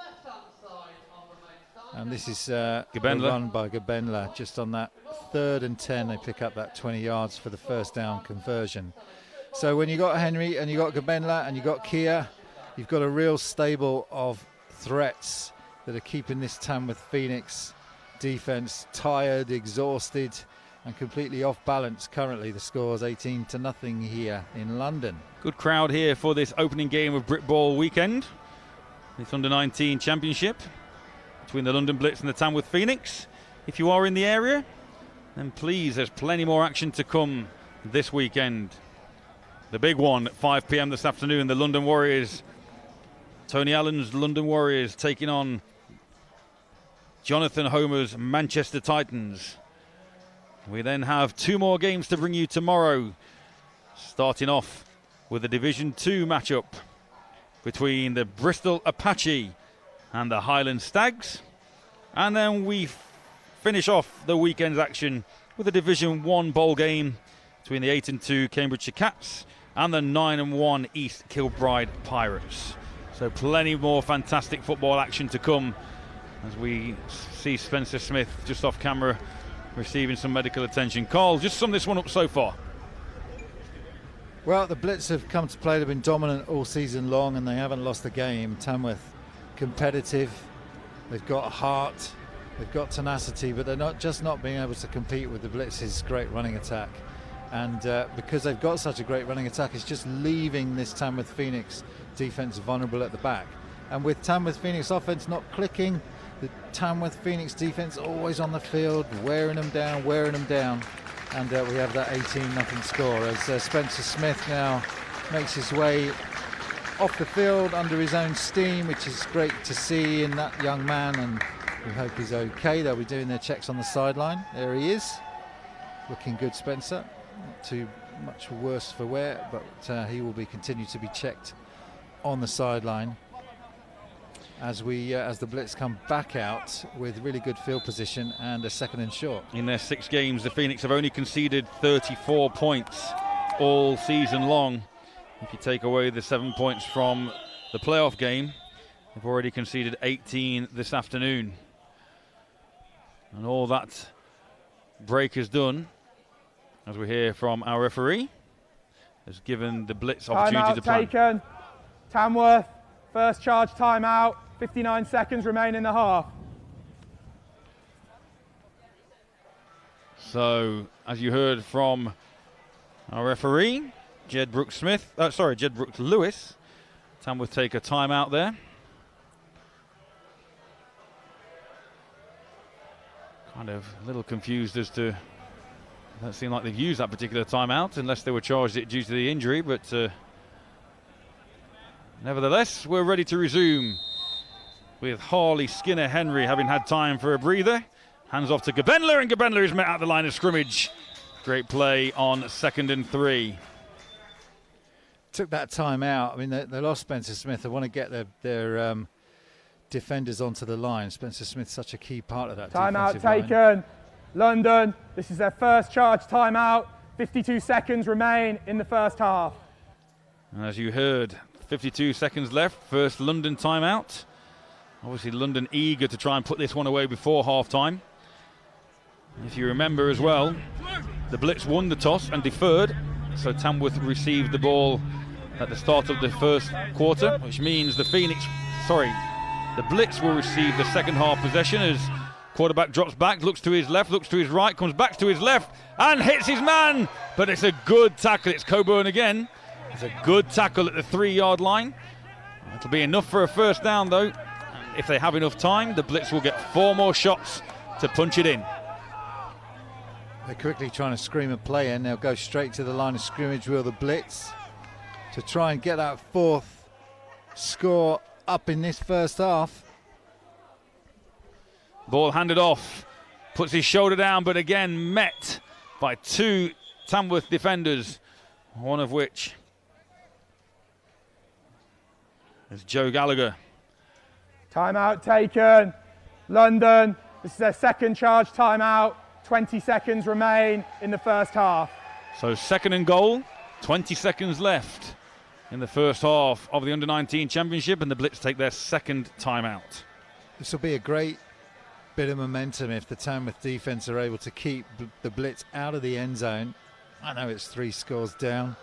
And this is a run by Gabenla just on that 3rd and 10. They pick up that 20 yards for the first down conversion. So when you got Henry and you got Gabenla and you got Kia, you've got a real stable of threats that are keeping this Tamworth Phoenix defense tired, exhausted, and completely off balance. Currently the score's 18-0 here in London. Good crowd here for this opening game of Brit Ball weekend. This under-19 championship between the London Blitz and the Tamworth Phoenix. If you are in the area, then please, there's plenty more action to come this weekend. The big one at 5 p.m. this afternoon, the London Warriors, Tony Allen's London Warriors taking on Jonathan Homer's Manchester Titans. We then have 2 more games to bring you tomorrow, starting off with the Division 2 matchup between the Bristol Apache and the Highland Stags. And then we finish off the weekend's action with a Division 1 bowl game between the 8-2 Cambridgeshire Cats and the 9-1 East Kilbride Pirates. So plenty more fantastic football action to come as we see Spencer Smith just off camera receiving some medical attention. Carl, just sum this one up so far. Well, the Blitz have come to play. They've been dominant all season long and they haven't lost a game. Tamworth competitive, they've got heart, they've got tenacity, but they're not being able to compete with the Blitz's great running attack. And because they've got such a great running attack, it's just leaving this Tamworth Phoenix defense vulnerable at the back. And with Tamworth Phoenix offense not clicking, the Tamworth Phoenix defense always on the field, wearing them down. And we have that 18-0 score as Spencer Smith now makes his way off the field under his own steam, which is great to see in that young man, and we hope he's okay. They'll be doing their checks on the sideline. There he is, looking good, Spencer. Not too much worse for wear, but he will be continue to be checked on the sideline as the Blitz come back out with really good field position and a 2nd and short. In their 6 games, the Phoenix have only conceded 34 points all season long. If you take away the 7 points from the playoff game, they've already conceded 18 this afternoon. And all that break has done, as we hear from our referee, has given the Blitz opportunity to play. Timeout taken. Tamworth, first charge timeout. 59 seconds remain in the half. So, as you heard from our referee, Jed Brooks Lewis, Tamworth take a timeout there. Kind of a little confused as to, it doesn't seem like they've used that particular timeout unless they were charged it due to the injury, but nevertheless, we're ready to resume with Harley Skinner Henry having had time for a breather. Hands off to Gabenla, and Gabenla is met at the line of scrimmage. Great play on 2nd and 3. Took that time out. I mean, they lost Spencer Smith. They want to get their defenders onto the line. Spencer Smith's such a key part of that. Timeout taken. London, this is their first charge timeout. 52 seconds remain in the first half. And as you heard, 52 seconds left, first London timeout. Obviously London eager to try and put this one away before half-time. If you remember as well, the Blitz won the toss and deferred, so Tamworth received the ball at the start of the first quarter, which means the Blitz will receive the second half possession as quarterback drops back, looks to his left, looks to his right, comes back to his left and hits his man. But it's a good tackle. It's Coburn again. It's a good tackle at the 3-yard line. It'll be enough for a first down though. And if they have enough time, the Blitz will get 4 more shots to punch it in. They're quickly trying to scream a play in. They'll go straight to the line of scrimmage with the Blitz to try and get that 4th score up in this first half. Ball handed off, puts his shoulder down, but again met by 2 Tamworth defenders, one of which is Joe Gallagher. Timeout taken. London, this is their second charge timeout. 20 seconds remain in the first half. So 2nd and goal, 20 seconds left in the first half of the Under-19 Championship, and the Blitz take their 2nd timeout. This will be a great bit of momentum if the Tamworth defence are able to keep the Blitz out of the end zone. I know it's 3 scores down,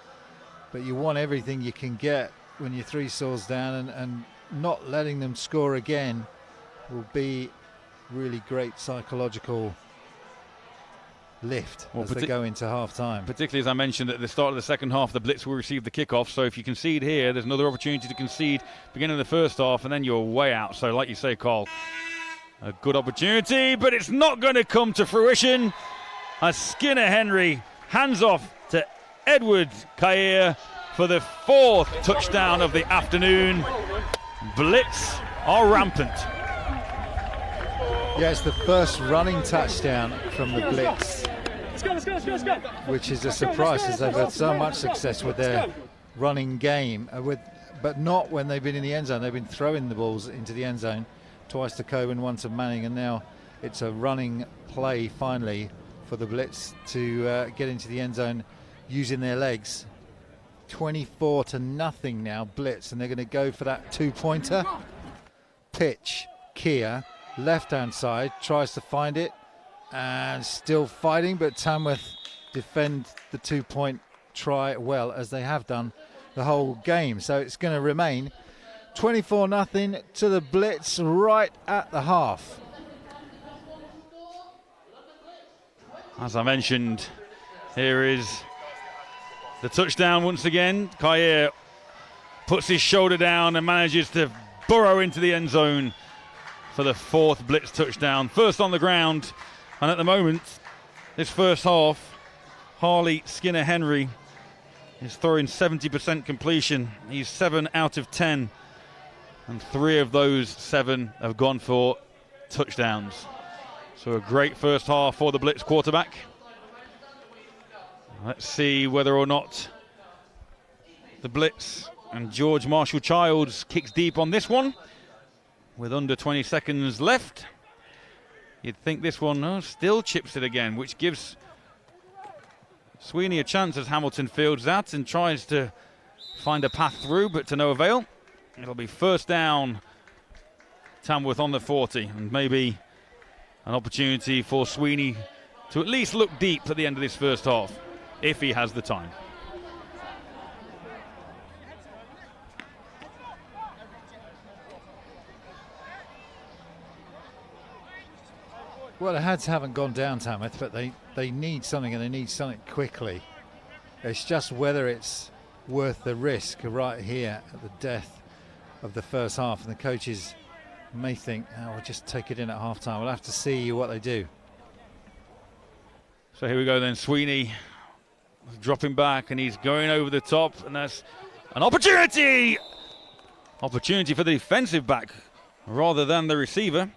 but you want everything you can get when you're 3 scores down, and not letting them score again will be really great psychological lift as they go into half-time. Particularly, as I mentioned, at the start of the second half, the Blitz will receive the kickoff. So if you concede here, there's another opportunity to concede beginning of the first half, and then you're way out. So like you say, Carl, a good opportunity, but it's not going to come to fruition as Skinner Henry hands off to Edward Kair for the 4th touchdown of the afternoon. Blitz are rampant. Yeah, it's the first running touchdown from the Blitz, Let's go. which is a surprise as they've had so much success with their running game, but not when they've been in the end zone. They've been throwing the balls into the end zone, twice to Coburn, once to Manning, and now it's a running play finally for the Blitz to get into the end zone using their legs. 24-0 now, Blitz, and they're going to go for that 2-pointer. Pitch, Kia, left-hand side, tries to find it, and still fighting, but Tamworth defend the 2-point try well, as they have done the whole game. So it's going to remain 24-0 to the Blitz right at the half. As I mentioned, here is the touchdown once again. Kair puts his shoulder down and manages to burrow into the end zone for the 4th Blitz touchdown. First on the ground, and at the moment, this first half, Harley Skinner Henry is throwing 70% completion. He's 7 out of 10, and 3 of those 7 have gone for touchdowns. So a great first half for the Blitz quarterback. Let's see whether or not the Blitz and George Marshall-Childs kicks deep on this one. With under 20 seconds left, you'd think this one still chips it again, which gives Sweeney a chance as Hamilton fields that and tries to find a path through, but to no avail. It'll be first down, Tamworth on the 40, and maybe an opportunity for Sweeney to at least look deep at the end of this first half, if he has the time. Well, the Hads haven't gone down, Tamworth, but they need something, and they need something quickly. It's just whether it's worth the risk right here at the death of the first half. And the coaches may think, we'll just take it in at half-time. We'll have to see what they do. So here we go then, Sweeney dropping back, and he's going over the top, and that's an opportunity! Opportunity for the defensive back rather than the receiver.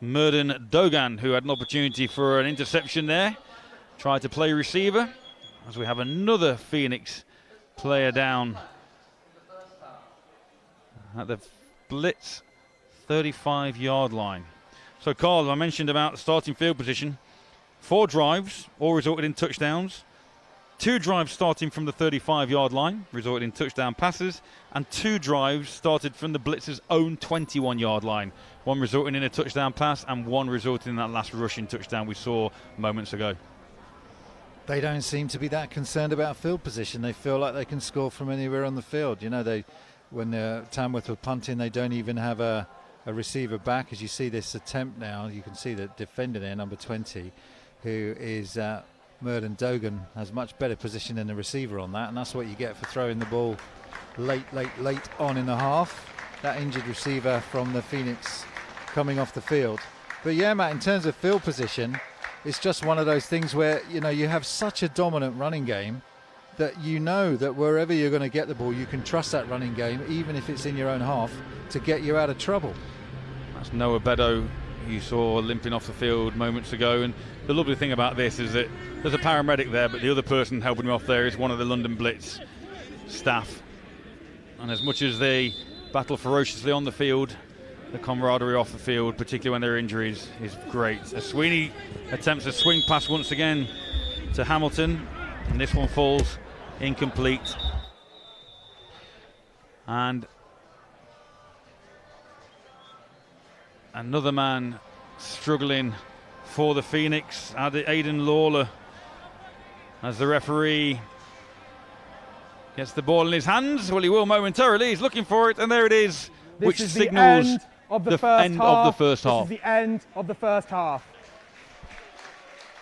Murden Dogan, who had an opportunity for an interception there, tried to play receiver, as we have another Phoenix player down at the Blitz 35-yard line. So, Carl, I mentioned about the starting field position. 4 drives, all resulted in touchdowns. 2 drives starting from the 35-yard line, resulted in touchdown passes. And 2 drives started from the Blitz's own 21-yard line. 1 resulting in a touchdown pass and 1 resulting in that last rushing touchdown we saw moments ago. They don't seem to be that concerned about field position. They feel like they can score from anywhere on the field. You know, when Tamworth were punting, they don't even have a receiver back. As you see this attempt now, you can see the defender there, number 20, who is Murden Dogan, has much better position than the receiver on that, and that's what you get for throwing the ball late on in the half. That injured receiver from the Phoenix coming off the field. But yeah, Matt, in terms of field position, it's just one of those things where, you know, you have such a dominant running game that you know that wherever you're going to get the ball, you can trust that running game, even if it's in your own half, to get you out of trouble. That's Noah Beddoe, you saw limping off the field moments ago. And the lovely thing about this is that there's a paramedic there, but the other person helping him off there is one of the London Blitz staff. And as much as they battle ferociously on the field, the camaraderie off the field, particularly when there are injuries, is great. As Sweeney attempts a swing pass once again to Hamilton, and this one falls incomplete. And another man struggling for the Phoenix, Aidan Lawler, as the referee gets the ball in his hands. Well, he will momentarily. He's looking for it, and there it is, which signals the end of the first half. This is the end of the first half.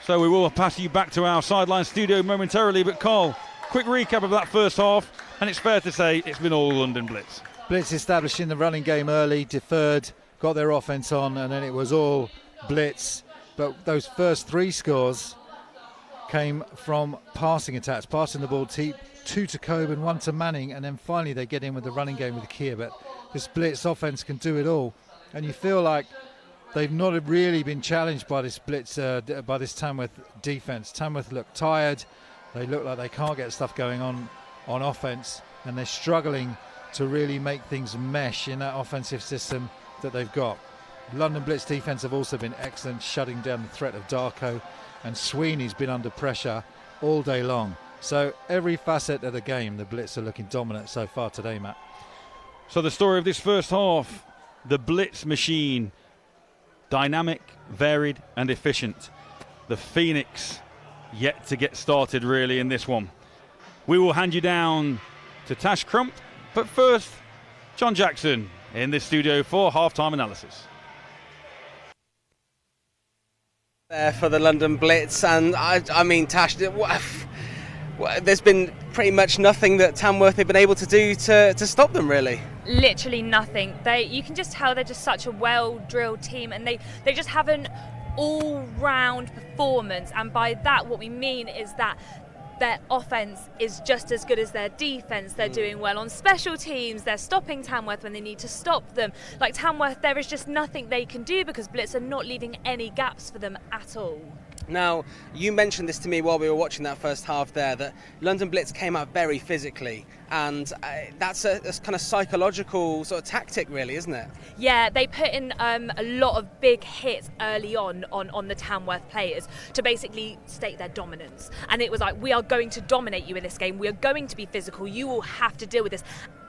So we will pass you back to our sideline studio momentarily, but Carl, quick recap of that first half, and it's fair to say it's been all London Blitz. Blitz establishing the running game early, deferred, got their offense on, and then it was all Blitz. But those first 3 scores came from passing attacks, passing the ball 2 to Coburn, 1 to Manning, and then finally they get in with the running game with Kia. But this Blitz offense can do it all, and you feel like they've not really been challenged by this Blitz, by this Tamworth defense. Tamworth look tired. They look like they can't get stuff going on offense, and they're struggling to really make things mesh in that offensive system that they've got. London Blitz defense have also been excellent, shutting down the threat of Darko, and Sweeney's been under pressure all day long. So every facet of the game, the Blitz are looking dominant so far today, Matt. So the story of this first half, the Blitz machine, dynamic, varied and efficient. The Phoenix yet to get started really in this one. We will hand you down to Tash Crump, but first, John Jackson in this studio for halftime analysis. There for the London Blitz, and I mean, Tash, there's been pretty much nothing that Tamworth have been able to do to stop them, really. Literally nothing. You can just tell they're just such a well-drilled team, and they just have an all-round performance. And by that, what we mean is that their offense is just as good as their defense. They're doing well on special teams. They're stopping Tamworth when they need to stop them. Like Tamworth, there is just nothing they can do because Blitz are not leaving any gaps for them at all. Now, you mentioned this to me while we were watching that first half there, that London Blitz came out very physically, and that's a kind of psychological sort of tactic, really, isn't it? Yeah, they put in a lot of big hits early on the Tamworth players to basically state their dominance. And it was like, we are going to dominate you in this game. We are going to be physical. You will have to deal with this.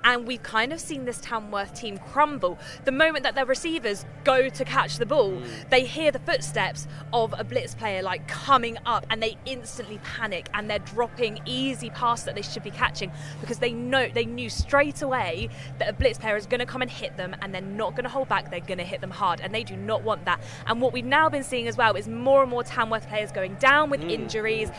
And we've kind of seen this Tamworth team crumble. The moment that their receivers go to catch the ball, they hear the footsteps of a Blitz player like coming up, and they instantly panic, and they're dropping easy passes that they should be catching because they knew straight away that a Blitz player is going to come and hit them, and they're not going to hold back. They're going to hit them hard, and they do not want that. And what we've now been seeing as well is more and more Tamworth players going down with injuries.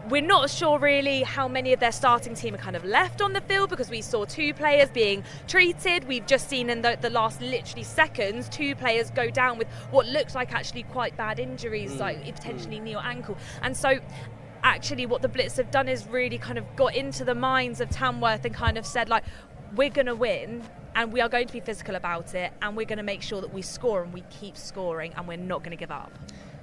We're not sure really how many of their starting team are kind of left on the field, because we saw 2 players being treated. We've just seen in the last literally seconds 2 players go down with what looks like actually quite bad injuries, like potentially knee or ankle. And so actually what the Blitz have done is really kind of got into the minds of Tamworth and kind of said, like, we're going to win, and we are going to be physical about it, and we're going to make sure that we score and we keep scoring, and we're not going to give up.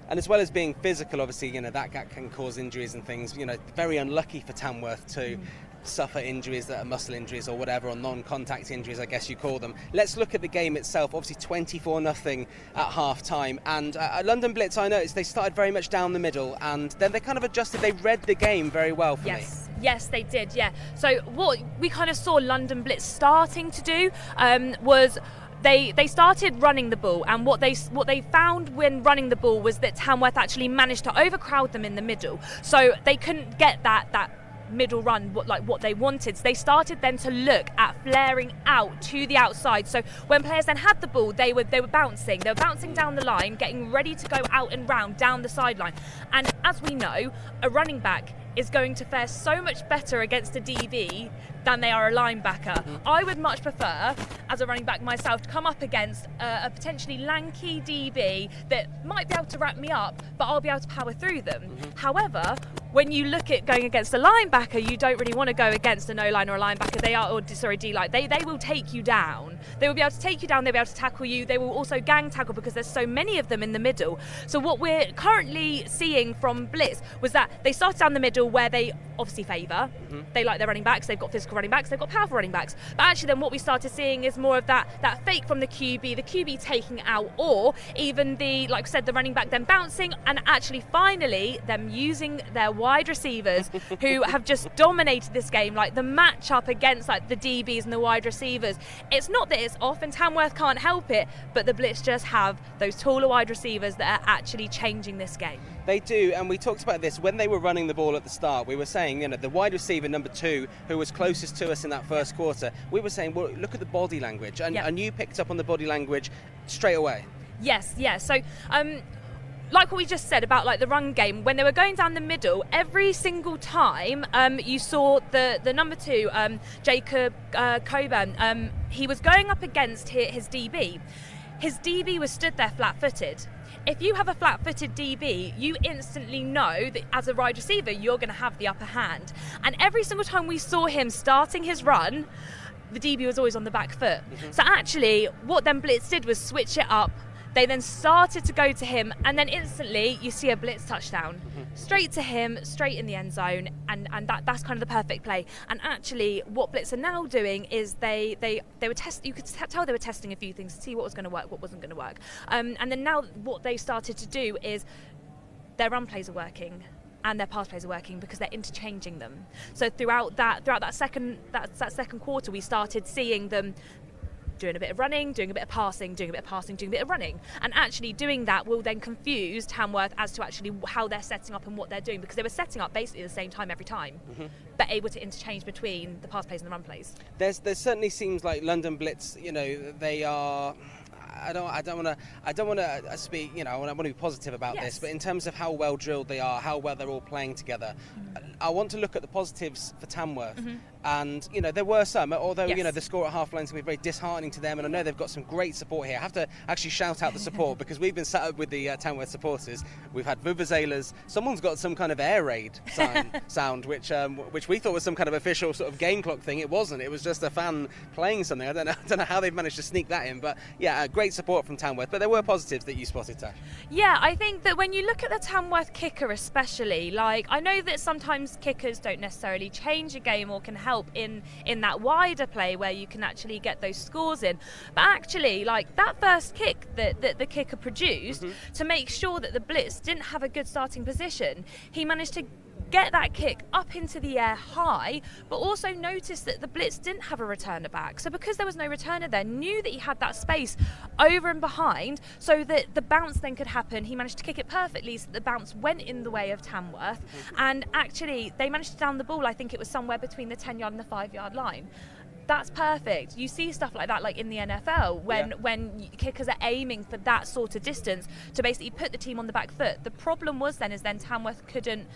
And as well as being physical, obviously, that can cause injuries and things. Very unlucky for Tamworth too. suffer injuries that are muscle injuries or whatever, or non-contact injuries, I guess you call them. Let's look at the game itself. Obviously 24-0 at half-time, and London Blitz, I noticed they started very much down the middle, and then they kind of adjusted. They read the game very well for me. Yes, they did, yeah. So what we kind of saw London Blitz starting to do was they started running the ball, and what they found when running the ball was that Tamworth actually managed to overcrowd them in the middle, so they couldn't get that middle run what they wanted. So they started then to look at flaring out to the outside. So when players then had the ball, they were bouncing down the line, getting ready to go out and round down the sideline. And as we know, a running back is going to fare so much better against a DB than they are a linebacker. I would much prefer, as a running back myself, to come up against a potentially lanky DB that might be able to wrap me up, but I'll be able to power through them. However, when you look at going against a linebacker, you don't really want to go against an O-line or a linebacker. D-line. They will take you down. They will be able to take you down, they'll be able to tackle you. They will also gang tackle because there's so many of them in the middle. So what we're currently seeing from Blitz was that they started down the middle, where they obviously favour. They like their running backs, they've got physical running backs, they've got powerful running backs. But actually then what we started seeing is more of that fake from the QB taking out, or even like I said, the running back then bouncing, and actually finally them using their wide receivers who have just dominated this game. Like the matchup against like the DBs and the wide receivers, it's not that it's off and Tamworth can't help it, but the Blitz just have those taller wide receivers that are actually changing this game. They do, and we talked about this when they were running the ball at the start. We were saying, the wide receiver number 2, who was closest to us in that first quarter, we were saying, well, look at the body language, and you picked up on the body language straight away. Yes. So like what we just said about like the run game, when they were going down the middle, every single time you saw the number 2, Jacob Coburn, he was going up against his DB. His DB was stood there flat-footed. If you have a flat-footed DB, you instantly know that as a wide receiver, you're going to have the upper hand. And every single time we saw him starting his run, the DB was always on the back foot. So actually, what then Blitz did was switch it up. They then started to go to him, and then instantly you see a Blitz touchdown. Straight to him, straight in the end zone, and that's kind of the perfect play. And actually what Blitz are now doing is they were you could tell they were testing a few things to see what was going to work, what wasn't going to work. And then now what they started to do is their run plays are working and their pass plays are working because they're interchanging them. So throughout that second quarter, we started seeing them doing a bit of running, doing a bit of passing, doing a bit of passing, doing a bit of running. And actually doing that will then confuse Tamworth as to actually how they're setting up and what they're doing, because they were setting up basically the same time every time, but able to interchange between the pass plays and the run plays. There certainly seems like London Blitz, they are... I don't want to speak, I want to be positive about this, but in terms of how well drilled they are, how well they're all playing together, I want to look at the positives for Tamworth. And, there were some, although, the score at half-line is going to be very disheartening to them, and I know they've got some great support here. I have to actually shout out the support because we've been sat up with the Tamworth supporters. We've had vuvuzelas. Someone's got some kind of air raid sound, which we thought was some kind of official sort of game clock thing. It wasn't. It was just a fan playing something. I don't know how they've managed to sneak that in, but great support from Tamworth. But there were positives that you spotted, Tash. Yeah, I think that when you look at the Tamworth kicker especially, like I know that sometimes kickers don't necessarily change a game or can help in that wider play where you can actually get those scores in, but actually like that first kick that the kicker produced to make sure that the Blitz didn't have a good starting position, he managed to get that kick up into the air high, but also noticed that the Blitz didn't have a returner back. So because there was no returner there, knew that he had that space over and behind so that the bounce then could happen. He managed to kick it perfectly so that the bounce went in the way of Tamworth. And actually, they managed to down the ball, I think it was somewhere between the 10-yard and the 5-yard line. That's perfect. You see stuff like that like in the NFL when kickers are aiming for that sort of distance to basically put the team on the back foot. The problem was then Tamworth couldn't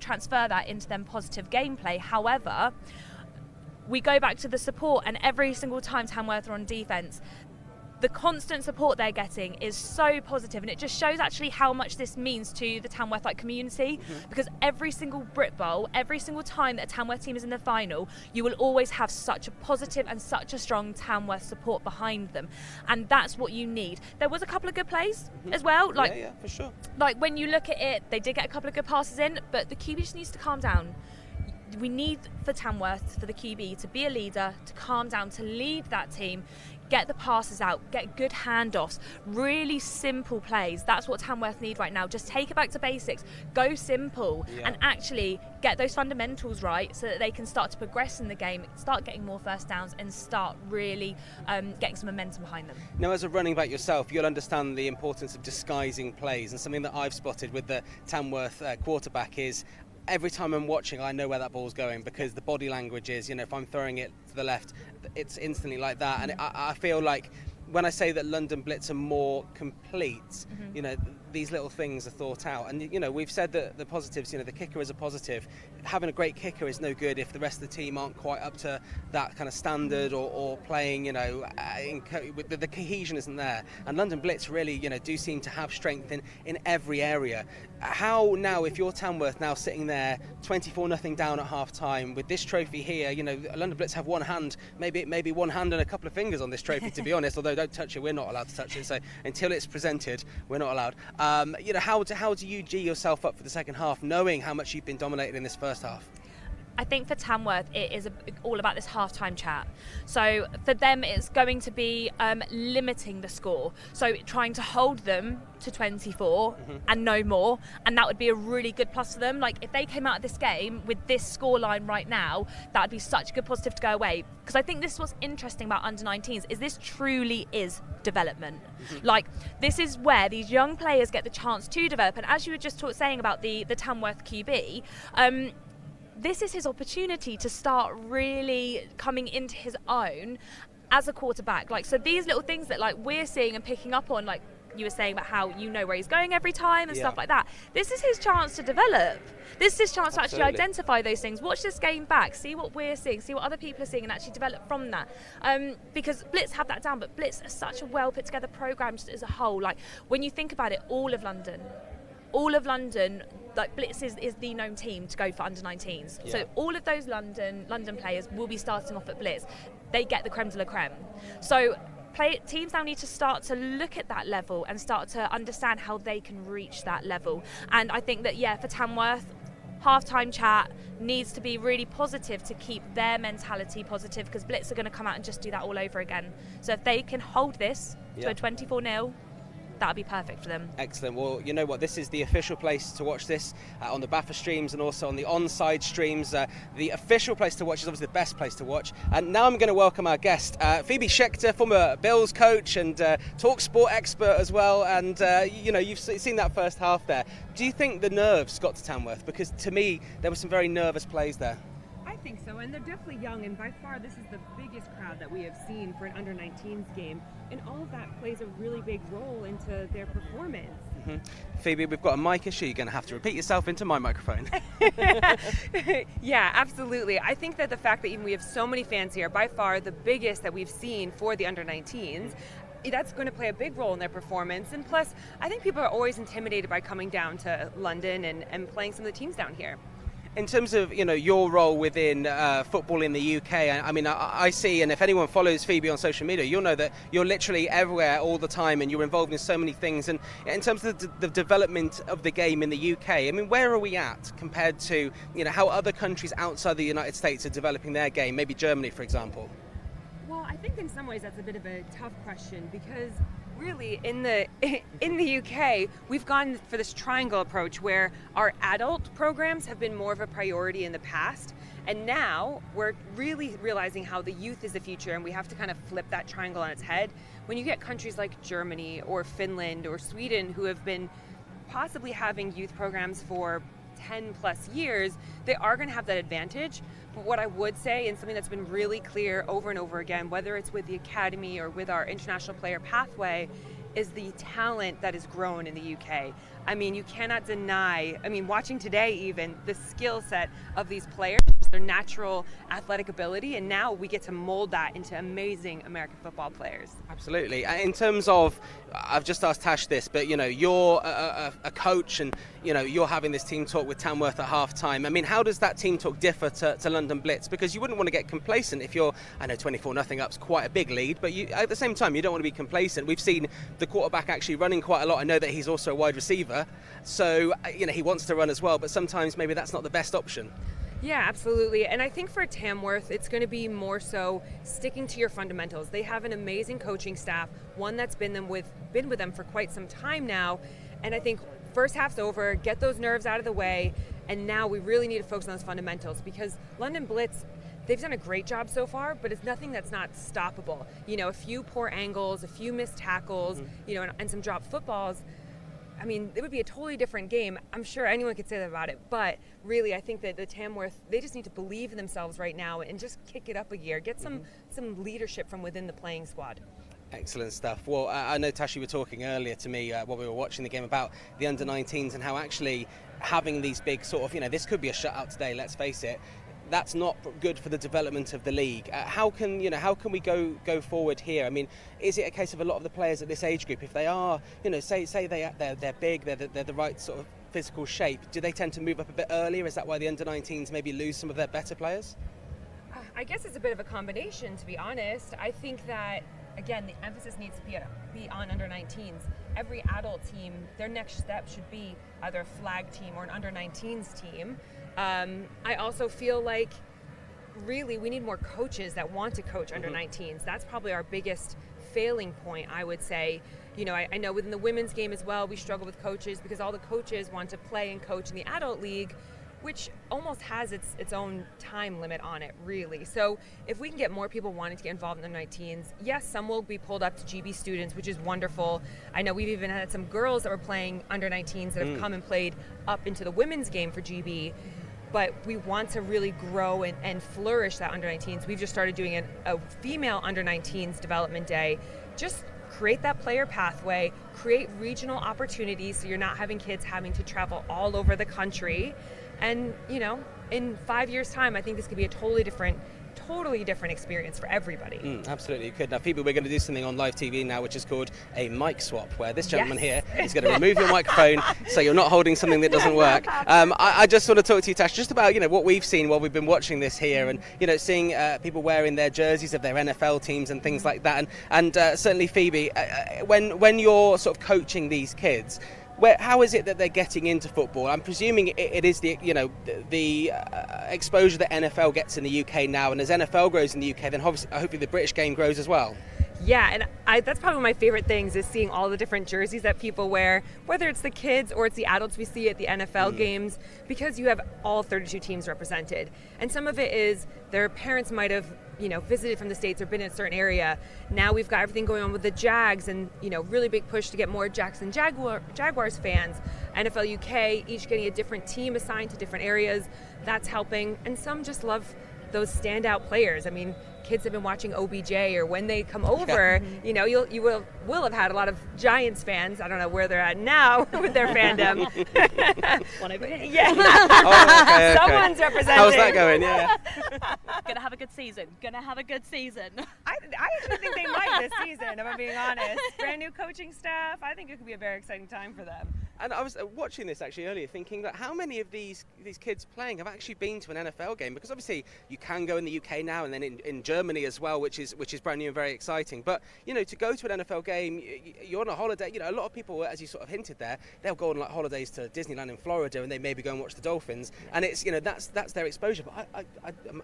transfer that into them positive gameplay. However, we go back to the support, and every single time Tamworth are on defence, the constant support they're getting is so positive, and it just shows actually how much this means to the Tamworth community, because every single Brit Bowl, every single time that a Tamworth team is in the final, you will always have such a positive and such a strong Tamworth support behind them, and that's what you need. There was a couple of good plays as well, yeah, for sure. Like when you look at it, they did get a couple of good passes in, but the QB just needs to calm down. we need for Tamworth, for the QB to be a leader, to calm down, to lead that team, get the passes out, get good handoffs, really simple plays. That's what Tamworth need right now. Just take it back to basics, go simple, and actually get those fundamentals right so that they can start to progress in the game, start getting more first downs, and start really getting some momentum behind them. Now, as a running back yourself, you'll understand the importance of disguising plays, and something that I've spotted with the Tamworth quarterback is every time I'm watching, I know where that ball's going, because the body language is, if I'm throwing it to the left, it's instantly like that. And I feel like when I say that London Blitz are more complete, these little things are thought out. And, we've said that the positives, the kicker is a positive. Having a great kicker is no good if the rest of the team aren't quite up to that kind of standard or playing, the cohesion isn't there. And London Blitz really, do seem to have strength in every area. How now, if you're Tamworth now sitting there 24-0 down at half time with this trophy here, London Blitz have one hand, maybe one hand and a couple of fingers on this trophy, to be honest, although don't touch it, we're not allowed to touch it, so until it's presented, we're not allowed. How do you G yourself up for the second half, knowing how much you've been dominated in this first half? I think for Tamworth, it is all about this halftime chat. So for them, it's going to be limiting the score. So trying to hold them to 24 and no more. And that would be a really good plus for them. Like, if they came out of this game with this scoreline right now, that would be such a good positive to go away. Because I think this is what's interesting about under-19s, is this truly is development. Like, this is where these young players get the chance to develop. And as you were just saying about the Tamworth QB, this is his opportunity to start really coming into his own as a quarterback. Like, so these little things that we're seeing and picking up on, like you were saying about how where he's going every time and stuff like that. This is his chance to develop. This is his chance to actually identify those things. Watch this game back, see what we're seeing, see what other people are seeing, and actually develop from that. Because Blitz have that down, but Blitz is such a well put together program just as a whole. Like, when you think about it, all of London, like Blitz is the known team to go for under-19s. Yeah. So all of those London players will be starting off at Blitz. They get the creme de la creme. So teams now need to start to look at that level and start to understand how they can reach that level. And I think that, for Tamworth, halftime chat needs to be really positive to keep their mentality positive, because Blitz are going to come out and just do that all over again. So if they can hold this to a 24-0, that would be perfect for them. Excellent. Well, you know what, this is the official place to watch this on the BAFA streams and also on the onside streams. The official place to watch is obviously the best place to watch. And now I'm going to welcome our guest, Phoebe Schechter, former Bills coach and talk sport expert as well. And, you've seen that first half there. Do you think the nerves got to Tamworth? Because to me, there were some very nervous plays there. I think so, and they're definitely young, and by far this is the biggest crowd that we have seen for an under-19s game, and all of that plays a really big role into their performance. Phoebe, we've got a mic issue. You're going to have to repeat yourself into my microphone. Yeah, absolutely. I think that the fact that even we have so many fans here, by far the biggest that we've seen for the under-19s, that's going to play a big role in their performance. And plus, I think people are always intimidated by coming down to London and playing some of the teams down here. In terms of your role within football in the UK, I mean, I see, and if anyone follows Phoebe on social media, you'll know that you're literally everywhere all the time, and you're involved in so many things. And in terms of the development of the game in the UK, I mean, where are we at compared to how other countries outside the United States are developing their game? Maybe Germany, for example. Well, I think in some ways that's a bit of a tough question, because really in the UK we've gone for this triangle approach where our adult programs have been more of a priority in the past, and now we're really realizing how the youth is the future, and we have to kind of flip that triangle on its head. When you get countries like Germany or Finland or Sweden who have been possibly having youth programs for 10 plus years, they are going to have that advantage. But what I would say, and something that's been really clear over and over again, whether it's with the academy or with our international player pathway, is the talent that has grown in the UK. I mean, you cannot deny, watching today even, the skill set of these players, their natural athletic ability, and now we get to mold that into amazing American football players. Absolutely. In terms of, I've just asked Tash this, but you're a coach, and you're having this team talk with Tamworth at half time. I mean, how does that team talk differ to London Blitz? Because you wouldn't want to get complacent if you're, I know 24-0 up's quite a big lead, but at the same time you don't want to be complacent. We've seen the quarterback actually running quite a lot. I know that he's also a wide receiver, so he wants to run as well, but sometimes maybe that's not the best option. Yeah, absolutely. And I think for Tamworth, it's going to be more so sticking to your fundamentals. They have an amazing coaching staff, one that's been with them for quite some time now. And I think first half's over, get those nerves out of the way, and now we really need to focus on those fundamentals, because London Blitz, they've done a great job so far, but it's nothing that's not stoppable. You know, a few poor angles, a few missed tackles, you know, and some dropped footballs. I mean, it would be a totally different game. I'm sure anyone could say that about it, but really I think that the Tamworth, they just need to believe in themselves right now and just kick it up a gear, get some leadership from within the playing squad. Excellent stuff. Well, I know, Tash, you were talking earlier to me while we were watching the game about the under-19s and how actually having these big sort of, you know, this could be a shutout today, let's face it. That's not good for the development of the league. How can we go forward here? I mean, is it a case of a lot of the players at this age group, if they are, you know, say they're big, they're the right sort of physical shape, do they tend to move up a bit earlier? Is that why the under-19s maybe lose some of their better players? I guess it's a bit of a combination, to be honest. I think that, again, the emphasis needs to be on under-19s. Every adult team, their next step should be either a flag team or an under-19s team. I also feel like really we need more coaches that want to coach under-19s. That's probably our biggest failing point, I would say. You know, I know within the women's game as well, we struggle with coaches because all the coaches want to play and coach in the adult league, which almost has its own time limit on it, really. So if we can get more people wanting to get involved in the 19s, yes, some will be pulled up to GB students, which is wonderful. I know we've even had some girls that were playing under 19s that have come and played up into the women's game for GB. But we want to really grow and flourish that under 19s. We've just started doing a female under 19s development day. Just create that player pathway, create regional opportunities so you're not having kids having to travel all over the country. And, you know, in 5 years' time, I think this could be a totally different experience for everybody. Absolutely, you could. Now, Phoebe, we're going to do something on live TV now, which is called a mic swap, where this gentleman here is going to remove your microphone so you're not holding something that doesn't work. I just want to talk to you, Tash, just about, you know, what we've seen while we've been watching this here, and, you know, seeing people wearing their jerseys of their NFL teams and things like that. And certainly, Phoebe, when you're sort of coaching these kids, how is it that they're getting into football? I'm presuming it is the exposure that NFL gets in the UK now, and as NFL grows in the UK, then hopefully the British game grows as well. Yeah, and that's probably one of my favorite things is seeing all the different jerseys that people wear, whether it's the kids or it's the adults we see at the NFL games, because you have all 32 teams represented. And some of it is their parents might have, you know, visited from the States or been in a certain area. Now we've got everything going on with the Jags and, you know, really big push to get more Jackson Jaguars fans. NFL UK, each getting a different team assigned to different areas. That's helping. And some just love those standout players. I mean, kids have been watching OBJ, or when they come over, you know, you will have had a lot of Giants fans. I don't know where they're at now with their fandom. One over here. Yeah. Okay. Someone's representing. How's that going? Yeah. Gonna have a good season. I actually think they might this season, if I'm being honest. Brand new coaching staff. I think it could be a very exciting time for them. And I was watching this actually earlier, thinking that how many of these kids playing have actually been to an NFL game? Because obviously you can go in the UK now, and then in Germany as well, which is brand new and very exciting. But, you know, to go to an NFL game, you're on a holiday. You know, a lot of people, as you sort of hinted there, they'll go on like holidays to Disneyland in Florida, and they maybe go and watch the Dolphins. And it's, you know, that's their exposure. But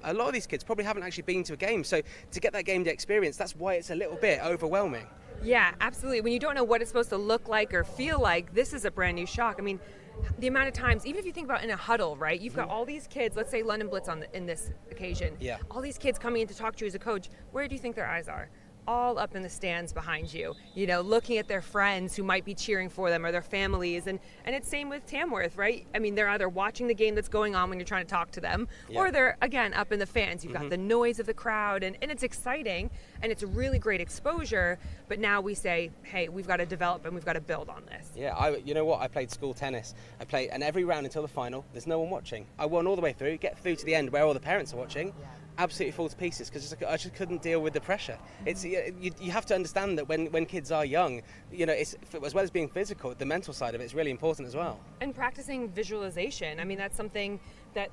a lot of these kids probably haven't actually been to a game. So to get that game day experience, that's why it's a little bit overwhelming. Yeah, absolutely. When you don't know what it's supposed to look like or feel like, this is a brand new shock. I mean, the amount of times, even if you think about in a huddle, right? You've got all these kids, let's say London Blitz in this occasion. Yeah. All these kids coming in to talk to you as a coach. Where do you think their eyes are? All up in the stands behind you, you know, looking at their friends who might be cheering for them or their families. And it's same with Tamworth, right? I mean, they're either watching the game that's going on when you're trying to talk to them, or they're, again, up in the fans. You've got the noise of the crowd, and it's exciting, and it's a really great exposure. But now we say, hey, we've got to develop and we've got to build on this. Yeah, you know what? I played school tennis. And every round until the final, there's no one watching. I won all the way through, get through to the end where all the parents are watching. Yeah. Absolutely fall to pieces because I just couldn't deal with the pressure. It's you have to understand that when kids are young, you know, it's, as well as being physical, the mental side of it is really important as well. And practicing visualization. I mean, that's something that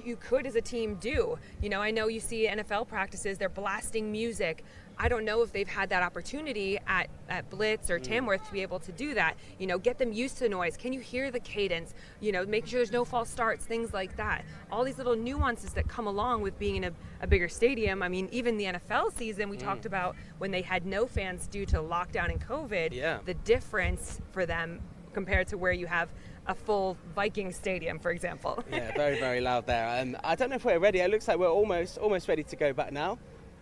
you could as a team do. You know, I know you see NFL practices, they're blasting music. I don't know if they've had that opportunity at BLITZ or TAMWORTH to be able to do that. You know, get them used to noise. Can you hear the cadence? You know, make sure there's no false starts, things like that. All these little nuances that come along with being in a bigger stadium. I mean, even the NFL season, we talked about when they had no fans due to lockdown and COVID, the difference for them compared to where you have a full Viking stadium, for example. Yeah, very, very loud there. I don't know if we're ready. It looks like we're almost ready to go back now.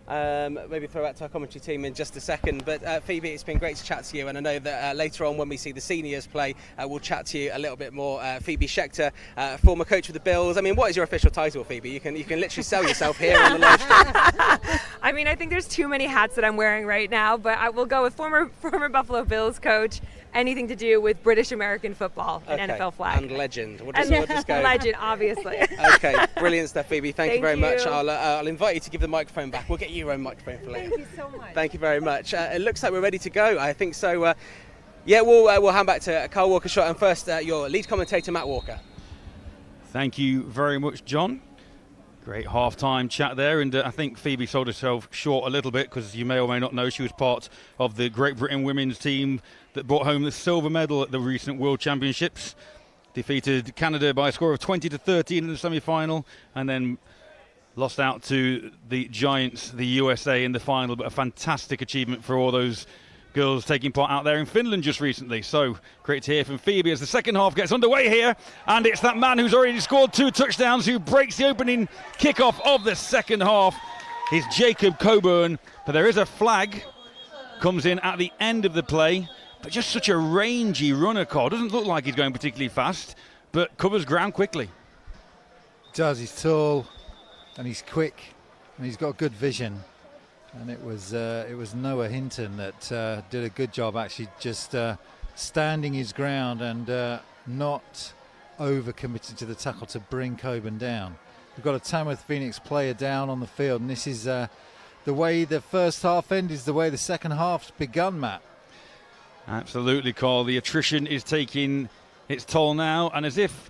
Maybe throw back to our commentary team in just a second. But Phoebe, it's been great to chat to you, and I know that later on when we see the seniors play, we'll chat to you a little bit more. Phoebe Schechter, former coach of the Bills. I mean, what is your official title, Phoebe? You can literally sell yourself here on the live stream. I mean, I think there's too many hats that I'm wearing right now, but I will go with former Buffalo Bills coach. Anything to do with British American football and NFL flag. And legend. We'll just go. Legend, obviously. Okay, brilliant stuff, Phoebe. Thank you very much. I'll invite you to give the microphone back. We'll get you your own microphone for later. Thank you so much. Thank you very much. It looks like we're ready to go. I think so. Yeah, we'll hand back to Carl Walker-Short. And first, your lead commentator, Matt Walker. Thank you very much, John. Great half-time chat there, and I think Phoebe sold herself short a little bit because you may or may not know she was part of the Great Britain women's team that brought home the silver medal at the recent World Championships. Defeated Canada by a score of 20-13 in the semi-final, and then lost out to the Giants, the USA, in the final. But a fantastic achievement for all those girls taking part out there in Finland just recently. So great to hear from Phoebe as the second half gets underway here, and it's that man who's already scored 2 touchdowns who breaks the opening kickoff of the second half. Is Jacob Coburn, but there is a flag, comes in at the end of the play, but just such a rangy runner, Carl. Doesn't look like he's going particularly fast, but covers ground quickly. Does. He's tall and he's quick and he's got good vision. And it was Noah Hinton that did a good job actually just standing his ground and not over-committed to the tackle to bring Coburn down. We've got a Tamworth Phoenix player down on the field, and this is the way the first half ended is the way the second half's begun, Matt. Absolutely, Carl. The attrition is taking its toll now, and as if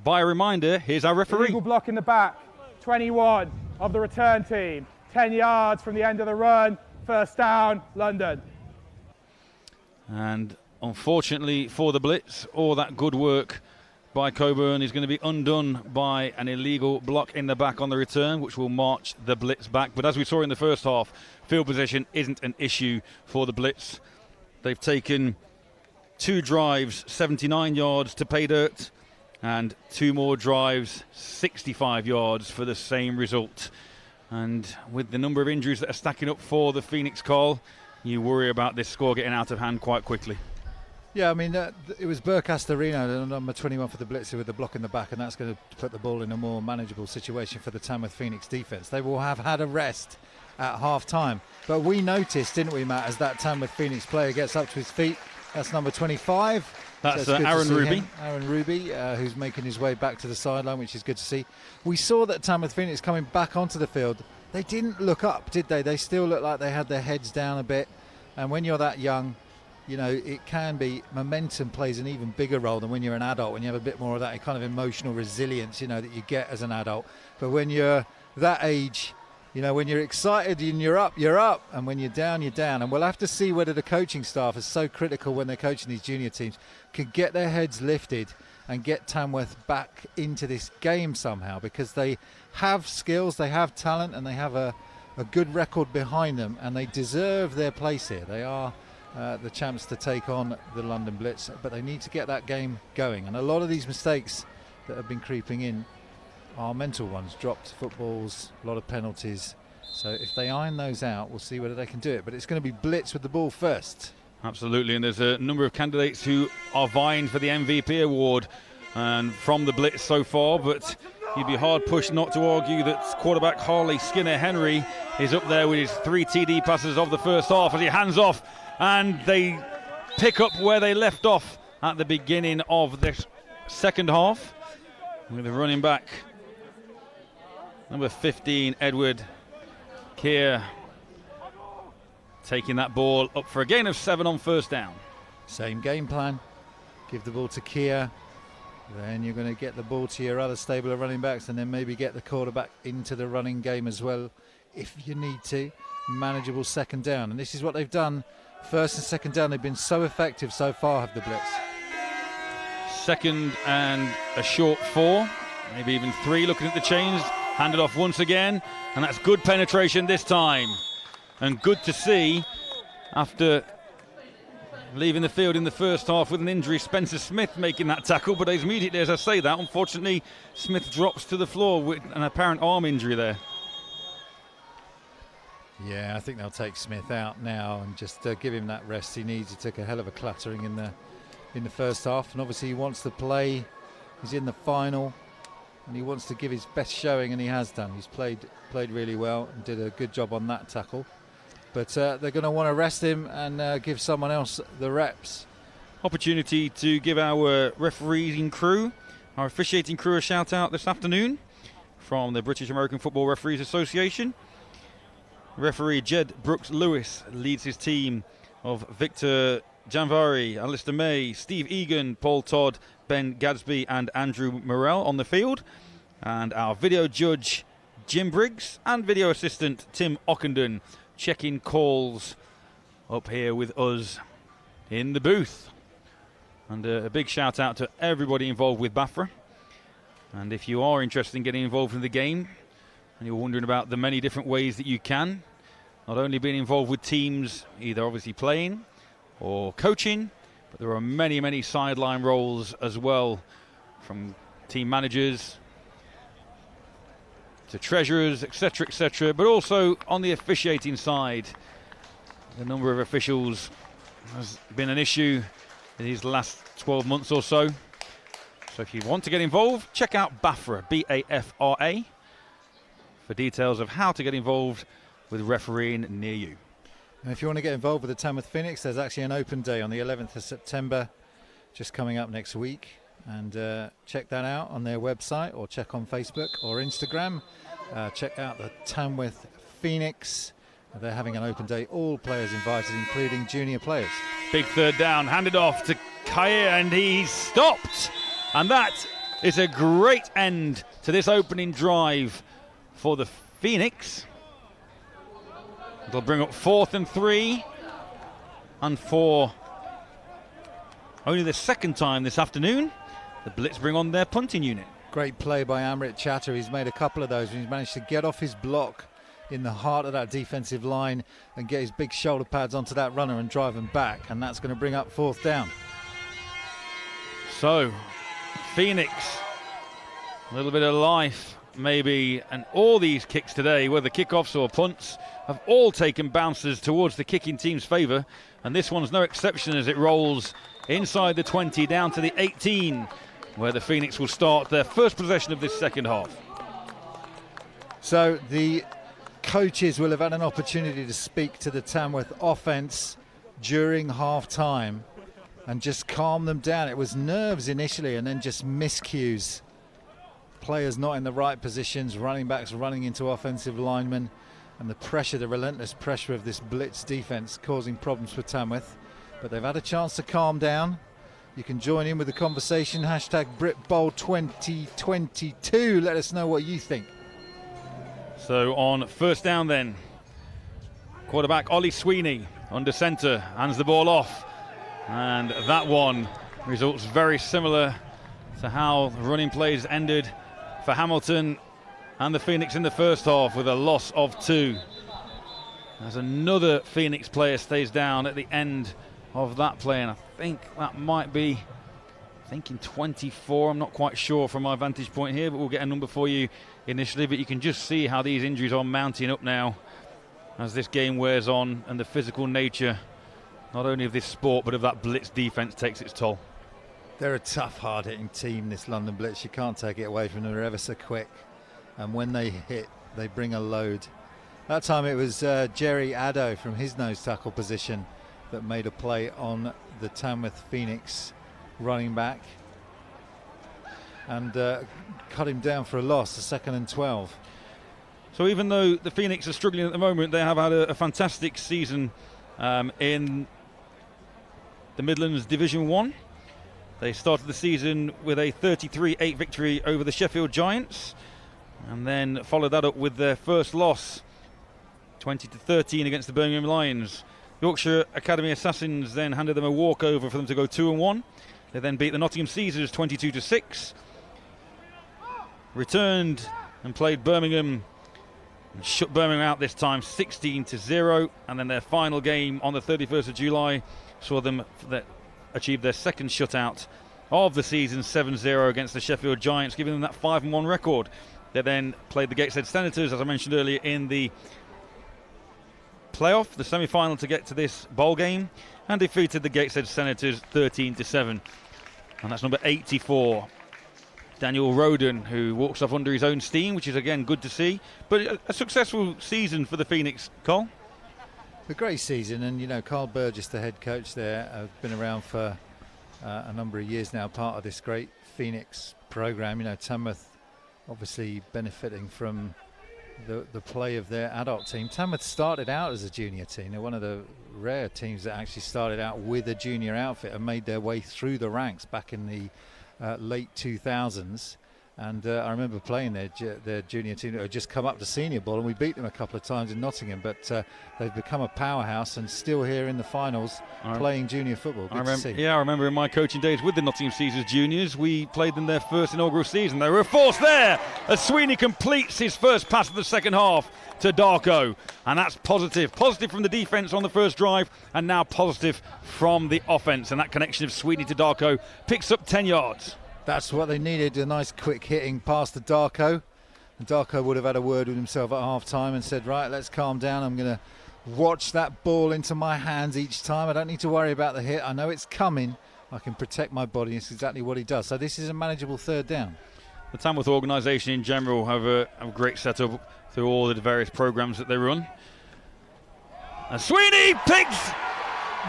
by a reminder, here's our referee. Illegal block in the back, 21 of the return team. 10 yards from the end of the run, first down, London. And unfortunately for the Blitz, all that good work by Coburn is going to be undone by an illegal block in the back on the return, which will march the Blitz back. But as we saw in the first half, field position isn't an issue for the Blitz. They've taken 2 drives, 79 yards to pay dirt, and 2 more drives, 65 yards for the same result. And with the number of injuries that are stacking up for the Phoenix, Carl, you worry about this score getting out of hand quite quickly. Yeah, I mean, it was Burkastorino, number 21 for the Blitzer, with the block in the back, and that's going to put the ball in a more manageable situation for the Tamworth Phoenix defence. They will have had a rest at half-time. But we noticed, didn't we, Matt, as that Tamworth Phoenix player gets up to his feet, that's number 25. That's Aaron Ruby. Aaron Ruby, who's making his way back to the sideline, which is good to see. We saw that Tamworth Phoenix coming back onto the field. They didn't look up, did they? They still looked like they had their heads down a bit. And when you're that young, you know, it can be, momentum plays an even bigger role than when you're an adult, when you have a bit more of that kind of emotional resilience, you know, that you get as an adult. But when you're that age, you know, when you're excited and you're up, you're up. And when you're down, you're down. And we'll have to see whether the coaching staff is so critical when they're coaching these junior teams, can get their heads lifted and get Tamworth back into this game somehow, because they have skills, they have talent, and they have a good record behind them, and they deserve their place here. They are the champs to take on the London Blitz, but they need to get that game going. And a lot of these mistakes that have been creeping in are mental ones, dropped footballs, a lot of penalties. So if they iron those out, we'll see whether they can do it. But it's going to be Blitz with the ball first. Absolutely, and there's a number of candidates who are vying for the MVP award and from the Blitz so far, but you'd be hard pushed not to argue that quarterback Harley Skinner Henry is up there with his 3 TD passes of the first half as he hands off, and they pick up where they left off at the beginning of this second half with the running back number 15 Edward Keir taking that ball up for a gain of 7 on first down. Same game plan. Give the ball to Keir. then you're going to get the ball to your other stable of running backs, and then maybe get the quarterback into the running game as well if you need to. Manageable second down, and this is what they've done. First and second down, they've been so effective so far, have the Blitz. Second and a short 4, maybe even 3, looking at the chains. Handed off once again, and that's good penetration this time. And good to see, after leaving the field in the first half with an injury, Spencer Smith making that tackle, but immediately as I say that, unfortunately, Smith drops to the floor with an apparent arm injury there. Yeah, I think they'll take Smith out now and just give him that rest he needs. He took a hell of a clattering in the first half, and obviously he wants to play. He's in the final, and he wants to give his best showing, and he has done. He's played really well and did a good job on that tackle. But they're going to want to rest him and give someone else the reps. Opportunity to give our refereeing crew, our officiating crew, a shout out this afternoon from the British American Football Referees Association. Referee Jed Brooks-Lewis leads his team of Victor Janvari, Alistair May, Steve Egan, Paul Todd, Ben Gadsby and Andrew Morrell on the field. And our video judge Jim Briggs and video assistant Tim Ockenden checking calls up here with us in the booth. And a big shout out to everybody involved with BAFRA. And if you are interested in getting involved in the game, and you're wondering about the many different ways that you can, not only being involved with teams, either obviously playing or coaching, but there are many, many sideline roles as well, from team managers to treasurers, etc., but also on the officiating side, the number of officials has been an issue in these last 12 months or so. So if you want to get involved, check out BAFRA, B-A-F-R-A, for details of how to get involved with refereeing near you. And if you want to get involved with the Tamworth Phoenix, there's actually an open day on the 11th of September, just coming up next week. And check that out on their website, or check on Facebook or Instagram. Check out the Tamworth Phoenix. They're having an open day, all players invited, including junior players. Big third down, handed off to Kair, and he's stopped. And that is a great end to this opening drive for the Phoenix. They'll bring up 4th and 3, and for only the second time this afternoon, the Blitz bring on their punting unit. Great play by Untitled Chapter. He's made a couple of those, and he's managed to get off his block in the heart of that defensive line and get his big shoulder pads onto that runner and drive him back, and that's going to bring up 4th down. So Phoenix, a little bit of life maybe, and all these kicks today, whether kickoffs or punts, have all taken bounces towards the kicking team's favour, and this one's no exception as it rolls inside the 20 down to the 18, where the Phoenix will start their first possession of this second half. So the coaches will have had an opportunity to speak to the Tamworth offence during half-time and just calm them down. It was nerves initially, and then just miscues. Players not in the right positions, running backs running into offensive linemen, and the pressure, the relentless pressure of this blitz defence causing problems for Tamworth. But they've had a chance to calm down. You can join in with the conversation, hashtag BritBowl2022. Let us know what you think. So on first down then, quarterback Ollie Sweeney under centre, hands the ball off, and that one results very similar to how the running plays ended for Hamilton and the Phoenix in the first half, with a loss of 2. As another Phoenix player stays down at the end of that play, and I think that might be, thinking 24, I'm not quite sure from my vantage point here, but we'll get a number for you initially. But you can just see how these injuries are mounting up now as this game wears on, and the physical nature not only of this sport but of that blitz defense takes its toll. They're a tough, hard-hitting team, this London Blitz. You can't take it away from them. They're ever so quick, and when they hit, they bring a load. That time it was Jerry Addo from his nose tackle position that made a play on the Tamworth Phoenix running back and cut him down for a loss, a 2nd and 12. So even though the Phoenix are struggling at the moment, they have had a fantastic season in the Midlands Division 1. They started the season with a 33-8 victory over the Sheffield Giants, and then followed that up with their first loss, 20-13 against the Birmingham Lions. Yorkshire Academy Assassins then handed them a walkover for them to go 2-1. They then beat the Nottingham Caesars 22-6. Returned and played Birmingham and shut Birmingham out this time 16-0. And then their final game on the 31st of July saw them achieve their second shutout of the season, 7-0 against the Sheffield Giants, giving them that 5-1 record. They then played the Gateshead Senators, as I mentioned earlier, in the playoff, the semi-final, to get to this bowl game, and defeated the Gateshead Senators 13-7. And that's number 84, Daniel Roden, who walks off under his own steam, which is again good to see. But a successful season for the Phoenix, Cole. A great season, and you know, Carl Burgess, the head coach there, has been around for a number of years now, part of this great Phoenix program. You know, Tamworth obviously benefiting from the play of their adult team. Tamworth started out as a junior team. They're one of the rare teams that actually started out with a junior outfit and made their way through the ranks back in the late 2000s. And I remember playing their junior team that had just come up to senior ball, and we beat them a couple of times in Nottingham. But they've become a powerhouse and still here in the finals playing junior football. Good to see. Yeah, I remember in my coaching days with the Nottingham Caesars juniors, we played them their first inaugural season. They were a force there as Sweeney completes his first pass of the second half to Darko. And that's positive. Positive from the defence on the first drive, and now positive from the offence. And that connection of Sweeney to Darko picks up 10 yards. That's what they needed, a nice quick hitting pass to Darko. And Darko would have had a word with himself at half-time and said, right, let's calm down. I'm going to watch that ball into my hands each time. I don't need to worry about the hit. I know it's coming. I can protect my body. It's exactly what he does. So this is a manageable third down. The Tamworth organisation in general have a great setup through all the various programmes that they run. And Sweeney picks.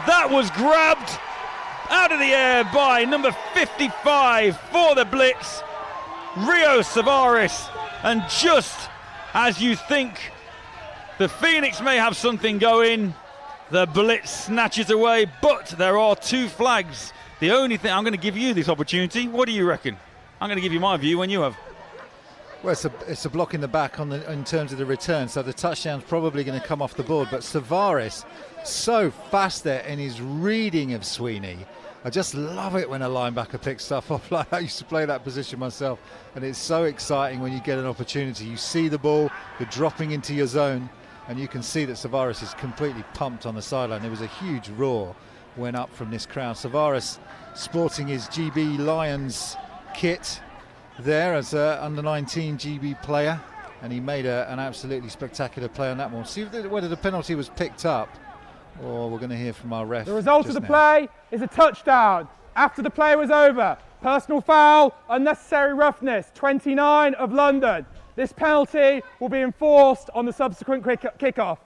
That was grabbed out of the air by number 55 for the Blitz, Rio Savaris. And just as you think the Phoenix may have something going, the Blitz snatches away, but there are two flags. The only thing, I'm going to give you this opportunity. What do you reckon? I'm going to give you my view when you have. Well, it's a block in the back in terms of the return, so the touchdown's probably going to come off the board. But Savaris, so fast there in his reading of Sweeney. I just love it when a linebacker picks stuff off like that. I used to play that position myself, and it's so exciting when you get an opportunity. You see the ball, you're dropping into your zone, and you can see that Savaris is completely pumped on the sideline. There was a huge roar went up from this crowd. Savaris sporting his GB Lions kit there as an under-19 GB player, and he made an absolutely spectacular play on that one. See whether the penalty was picked up, or we're going to hear from our ref. The result of the play is a touchdown. After the play was over, personal foul, unnecessary roughness, 29 of London. This penalty will be enforced on the subsequent kickoff.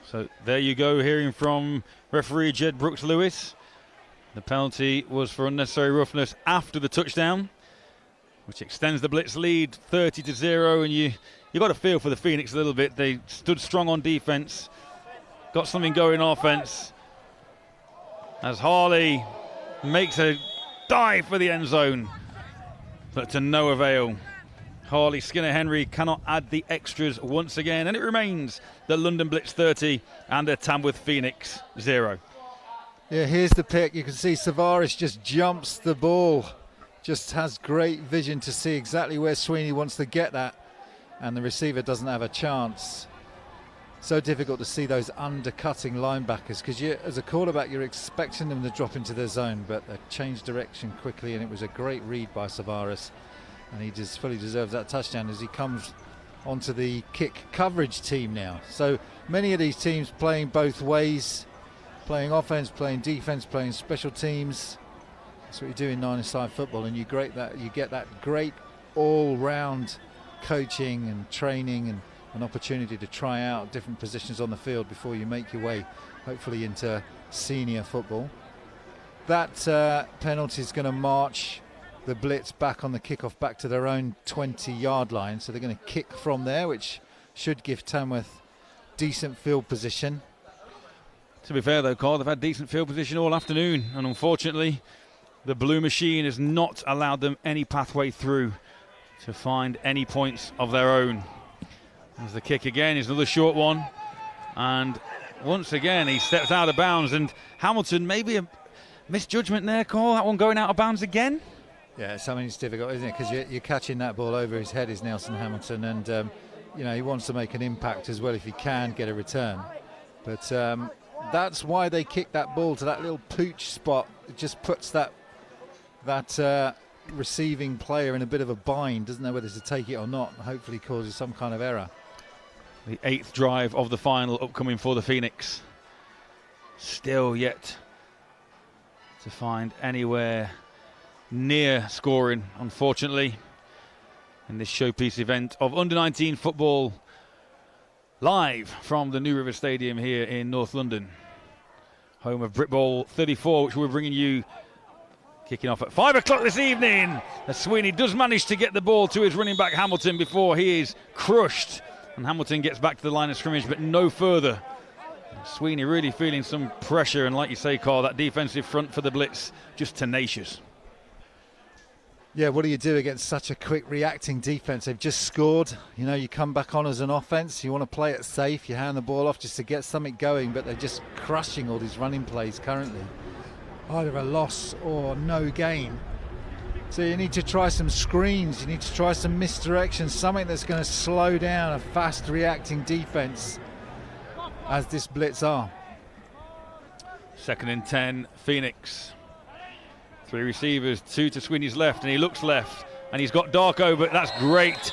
So there you go, hearing from referee Jed Brooks-Lewis. The penalty was for unnecessary roughness after the touchdown, which extends the Blitz lead 30-0. And you got to feel for the Phoenix a little bit. They stood strong on defense, got something going on offense, as Harley makes a dive for the end zone, but to no avail. Harley Skinner-Henry cannot add the extras once again, and it remains the London Blitz 30 and the Tamworth Phoenix 0. Yeah, here's the pick. You can see Savaris just jumps the ball, just has great vision to see exactly where Sweeney wants to get that, and the receiver doesn't have a chance. So difficult to see those undercutting linebackers, because as a quarterback you're expecting them to drop into their zone, but they changed direction quickly, and it was a great read by Savaris, and he just fully deserves that touchdown as he comes onto the kick coverage team now. So many of these teams playing both ways, playing offense, playing defense, playing special teams. That's what you do in nine-a-side football, and you get that great all-round coaching and training and an opportunity to try out different positions on the field before you make your way, hopefully, into senior football. That penalty is going to march the Blitz back on the kickoff, back to their own 20-yard line. So they're going to kick from there, which should give Tamworth decent field position To be fair though, Carl, they've had decent field position all afternoon, and unfortunately the blue machine has not allowed them any pathway through to find any points of their own. There's the kick again, is another short one, and once again he steps out of bounds, and Hamilton, maybe a misjudgment there, Carl, that one going out of bounds again? Yeah, it's difficult, isn't it? Because you're catching that ball over his head, is Nelson Hamilton, and you know, he wants to make an impact as well if he can get a return. But that's why they kick that ball to that little pooch spot. It just puts that receiving player in a bit of a bind, doesn't know whether to take it or not, and hopefully causes some kind of error. The 8th drive of the final upcoming for the Phoenix. Still yet to find anywhere near scoring, unfortunately, in this showpiece event of under-19 football, live from the New River Stadium here in North London, home of Brit Bowl 34, which we're bringing you kicking off at 5 o'clock this evening, as Sweeney does manage to get the ball to his running back Hamilton before he is crushed, and Hamilton gets back to the line of scrimmage but no further. Sweeney really feeling some pressure, and like you say, Carl, that defensive front for the Blitz just tenacious. Yeah, what do you do against such a quick reacting defence? They've just scored. You know, you come back on as an offence, you want to play it safe, you hand the ball off just to get something going, but they're just crushing all these running plays currently. Either a loss or no gain. So you need to try some screens, you need to try some misdirection, something that's going to slow down a fast reacting defence, as this Blitz are. 2nd and 10, Phoenix. 3 receivers, 2 to Sweeney's left, and he looks left, and he's got Darko, but that's great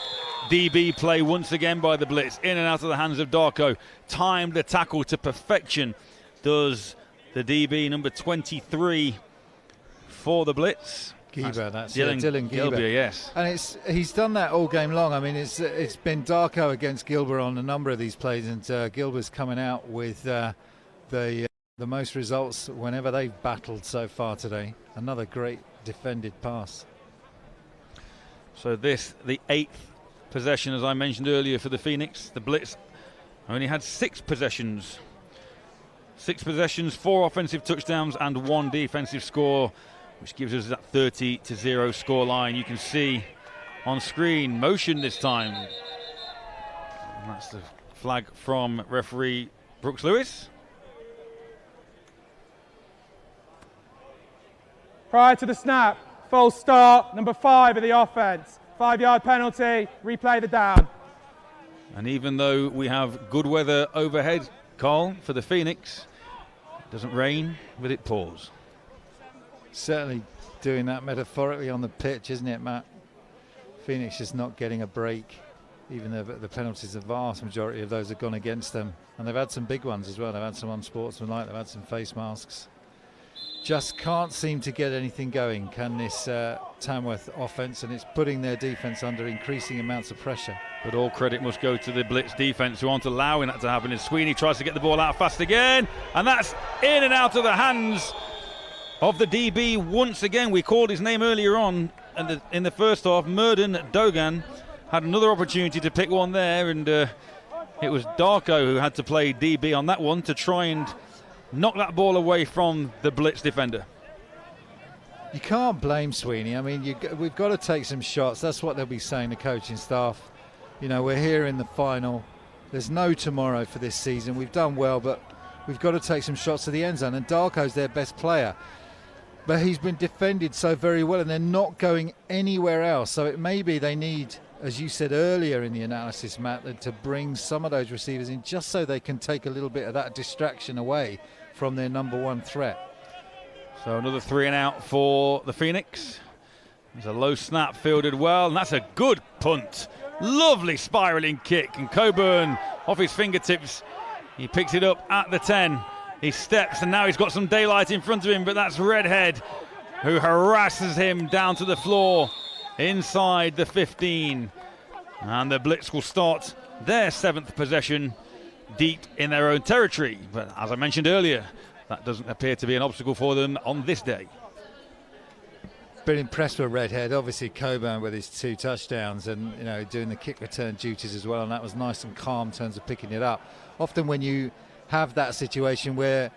DB play once again by the Blitz, in and out of the hands of Darko. Timed the tackle to perfection does the DB, number 23 for the Blitz. Gieber, that's Dylan Gieber, yes. And he's done that all game long. I mean, it's been Darko against Gilbert on a number of these plays, and Gilbert's coming out with the most results whenever they've battled so far today. Another great defended pass. So this, the 8th possession, as I mentioned earlier, for the Phoenix. The Blitz only had 6 possessions. 6 possessions, 4 offensive touchdowns and 1 defensive score, which gives us that 30-0 scoreline. You can see on screen, motion this time. And that's the flag from referee Brooks Lewis. Prior to the snap, false start, number 5 of the offence. 5-yard penalty, replay the down. And even though we have good weather overhead, Carl, for the Phoenix, it doesn't rain, but it pours. Certainly doing that metaphorically on the pitch, isn't it, Matt? Phoenix is not getting a break, even though the penalties, the vast majority of those have gone against them. And they've had some big ones as well. They've had some unsportsmanlike, they've had some face masks. Just can't seem to get anything going, can this Tamworth offence, and it's putting their defence under increasing amounts of pressure. But all credit must go to the Blitz defence, who aren't allowing that to happen. And Sweeney tries to get the ball out fast again, and that's in and out of the hands of the DB once again. We called his name earlier on in the first half. Murden Dogan had another opportunity to pick one there, and it was Darko who had to play DB on that one to try and knock that ball away from the Blitz defender. You can't blame Sweeney. I mean, we've got to take some shots. That's what they'll be saying, the coaching staff. You know, we're here in the final. There's no tomorrow for this season. We've done well, but we've got to take some shots to the end zone. And Darko's their best player. But he's been defended so very well, and they're not going anywhere else. So it may be they need, as you said earlier in the analysis, Matt, to bring some of those receivers in just so they can take a little bit of that distraction away from their number 1 threat. So another 3 and out for the Phoenix. There's a low snap fielded well, and that's a good punt. Lovely spiraling kick, and Coburn off his fingertips. He picks it up at the 10. He steps, and now he's got some daylight in front of him, but that's Redhead who harasses him down to the floor inside the 15. And the Blitz will start their 7th possession deep in their own territory. But as I mentioned earlier, that doesn't appear to be an obstacle for them on this day. Been impressed with Redhead. Obviously Coburn with his 2 touchdowns, and you know, doing the kick return duties as well, and that was nice and calm in terms of picking it up. Often when you have that situation where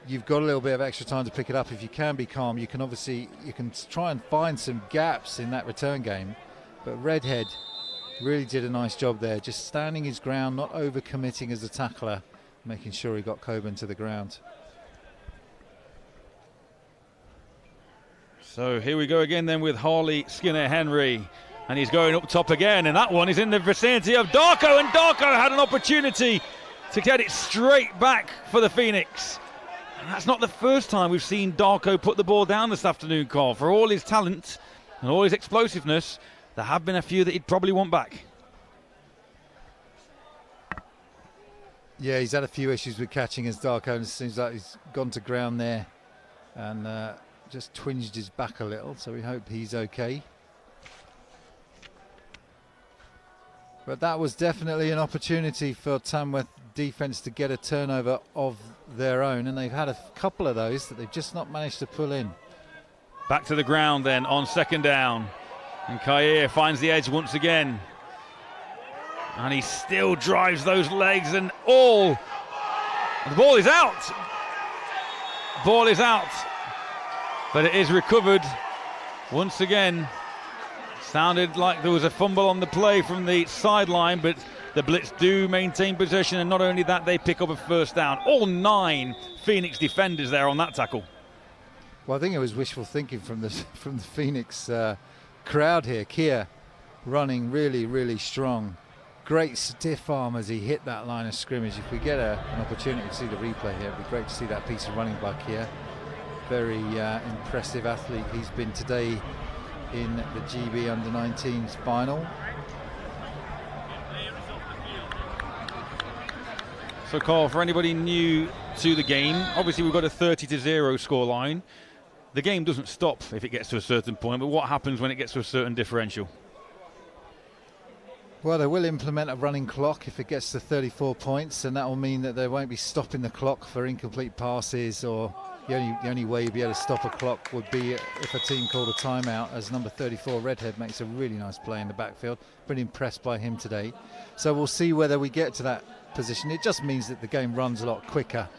you've got a little bit of extra time to pick it up. If you can be calm, you can try and find some gaps in that return game. But Redhead really did a nice job there, just standing his ground, not over-committing as a tackler, making sure he got Coburn to the ground. So here we go again then with Harley Skinner-Henry, and he's going up top again, and that one is in the vicinity of Darko, and Darko had an opportunity to get it straight back for the Phoenix. And that's not the first time we've seen Darko put the ball down this afternoon, Carl. For all his talent and all his explosiveness, there have been a few that he'd probably want back. Yeah, he's had a few issues with catching as Darko, and it seems like he's gone to ground there and just twinged his back a little, so we hope he's okay. But that was definitely an opportunity for Tamworth defence to get a turnover of their own, and they've had a couple of those that they've just not managed to pull in. Back to the ground then on second down, and Kair finds the edge once again, and he still drives those legs, and the ball is out. Ball is out, but it is recovered once again. Sounded like there was a fumble on the play from the sideline, but the Blitz do maintain possession, and not only that, they pick up a first down. All 9 Phoenix defenders there on that tackle. Well, I think it was wishful thinking from the Phoenix crowd here. Kia running really, really strong. Great stiff arm as he hit that line of scrimmage. If we get an opportunity to see the replay here, it'd be great to see that piece of running by Kia. Very impressive athlete he's been today in the GB Under-19s final. So, Carl, for anybody new to the game, obviously we've got a 30-0 scoreline. The game doesn't stop if it gets to a certain point, but what happens when it gets to a certain differential? Well, they will implement a running clock if it gets to 34 points, and that will mean that they won't be stopping the clock for incomplete passes, or the only way you'd be able to stop a clock would be if a team called a timeout, as number 34 Redhead makes a really nice play in the backfield. Been impressed by him today. So we'll see whether we get to that position. It just means that the game runs a lot quicker.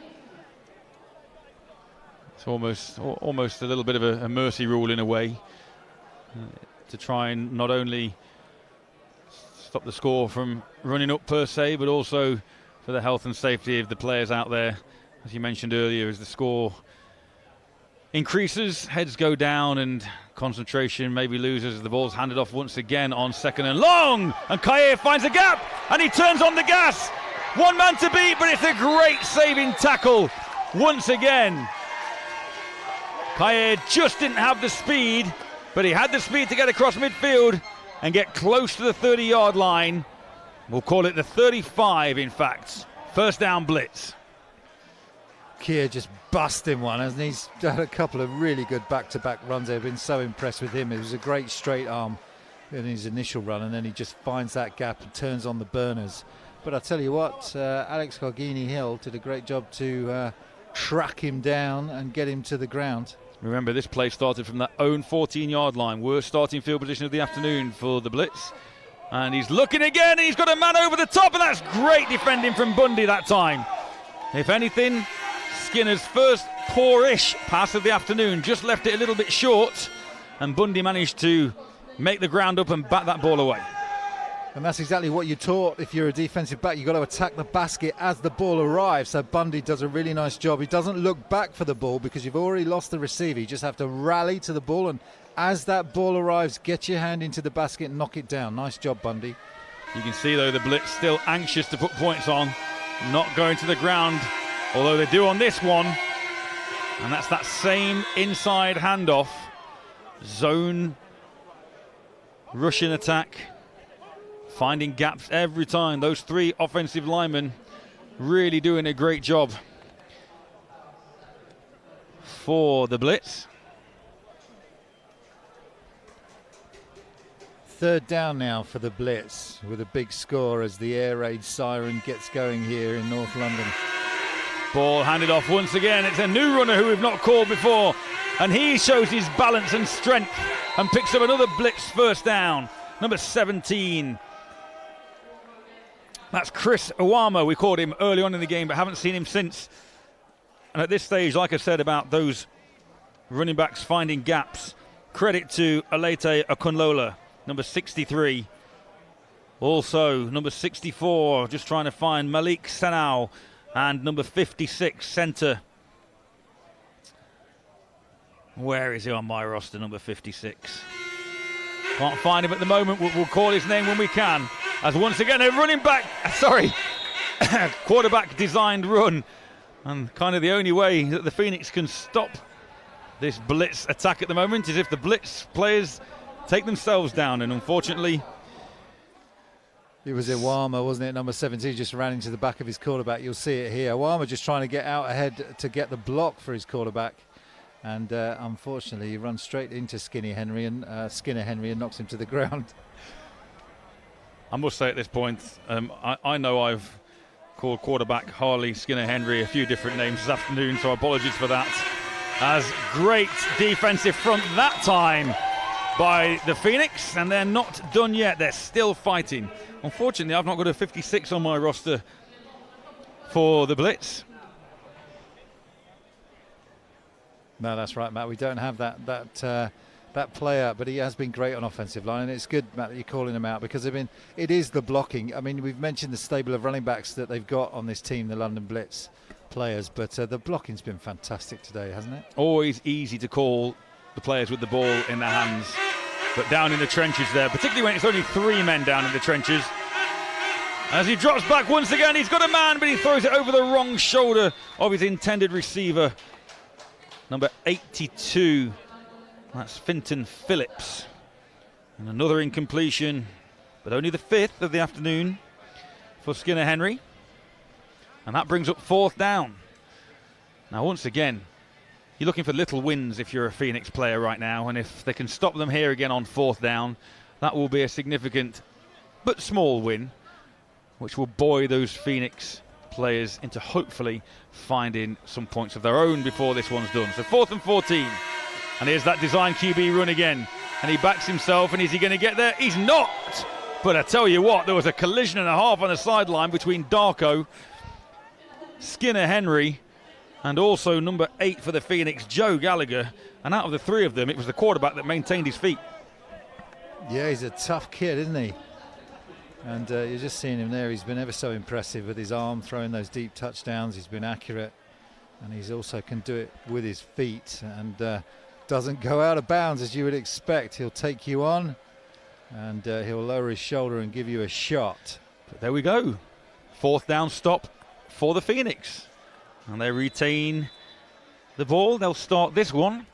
It's almost a little bit of a mercy rule in a way, to try and not only stop the score from running up per se, but also for the health and safety of the players out there. As you mentioned earlier, as the score increases, heads go down and concentration maybe loses as the ball's handed off once again on second and long, and Kair finds a gap and he turns on the gas. One man to beat, but it's a great saving tackle once again. Kair just didn't have the speed, but he had the speed to get across midfield and get close to the 30-yard line. We'll call it the 35, in fact. First down Blitz. Kia just busting one, hasn't he? He's had a couple of really good back-to-back runs. I've been so impressed with him. It was a great straight arm in his initial run, and then he just finds that gap and turns on the burners. But I tell you what, Alex Gargini-Hill did a great job to track him down and get him to the ground. Remember, this play started from that own 14-yard line. Worst starting field position of the afternoon for the Blitz. And he's looking again, and he's got a man over the top, and that's great defending from Bundy that time. If anything, Skinner's first poorish pass of the afternoon just left it a little bit short, and Bundy managed to make the ground up and bat that ball away. And that's exactly what you're taught if you're a defensive back. You've got to attack the basket as the ball arrives. So Bundy does a really nice job. He doesn't look back for the ball because you've already lost the receiver. You just have to rally to the ball, and as that ball arrives, get your hand into the basket and knock it down. Nice job, Bundy. You can see, though, the Blitz still anxious to put points on, not going to the ground, although they do on this one. And that's that same inside handoff. Zone Russian attack. Finding gaps every time. Those 3 offensive linemen really doing a great job for the Blitz. Third down now for the Blitz with a big score as the air raid siren gets going here in North London. Ball handed off once again. It's a new runner who we've not called before, and he shows his balance and strength and picks up another Blitz first down. Number 17. That's Chris Owama. We called him early on in the game, but haven't seen him since. And at this stage, like I said about those running backs finding gaps, credit to Alete Akunlola, number 63. Also, number 64, just trying to find Malik Sanau, and number 56, centre. Where is he on my roster, number 56? Can't find him at the moment. We'll call his name when we can. As once again, a running back, quarterback designed run. And kind of the only way that the Phoenix can stop this blitz attack at the moment is if the blitz players take themselves down. And unfortunately, it was Iwama, wasn't it? Number 17 just ran into the back of his quarterback. You'll see it here. Iwama just trying to get out ahead to get the block for his quarterback. And unfortunately, he runs straight into Skinner Henry and knocks him to the ground. I must say at this point, I know I've called quarterback Harley Skinner Henry a few different names this afternoon, so apologies for that. As great defensive front that time by the Phoenix, and they're not done yet. They're still fighting. Unfortunately, I've not got a 56 on my roster for the blitz. No, that's right, Matt. We don't have that player, but he has been great on offensive line, and it's good, Matt, that you're calling him out, because it is the blocking. I mean, we've mentioned the stable of running backs that they've got on this team, the London Blitz players, but the blocking's been fantastic today, hasn't it? Always easy to call the players with the ball in their hands, but down in the trenches there, particularly when it's only 3 men down in the trenches. As he drops back once again, he's got a man, but he throws it over the wrong shoulder of his intended receiver. Number 82, that's Finton Phillips. And another incompletion, but only the 5th of the afternoon for Skinner Henry. And that brings up 4th down. Now, once again, you're looking for little wins if you're a Phoenix player right now. And if they can stop them here again on 4th down, that will be a significant but small win, which will buoy those Phoenix players into hopefully finding some points of their own before this one's done. So 4th and 14. And here's that design QB run again. And he backs himself, and is he going to get there? He's not! But I tell you what, there was a collision and a half on the sideline between Darko, Skinner Henry, and also number 8 for the Phoenix, Joe Gallagher. And out of the 3 of them, it was the quarterback that maintained his feet. Yeah, he's a tough kid, isn't he? And you're just seeing him there. He's been ever so impressive with his arm, throwing those deep touchdowns. He's been accurate, and he's also can do it with his feet, and doesn't go out of bounds as you would expect. He'll take you on, and he'll lower his shoulder and give you a shot. But there we go. 4th down stop for the Phoenix. And they retain the ball. They'll start this one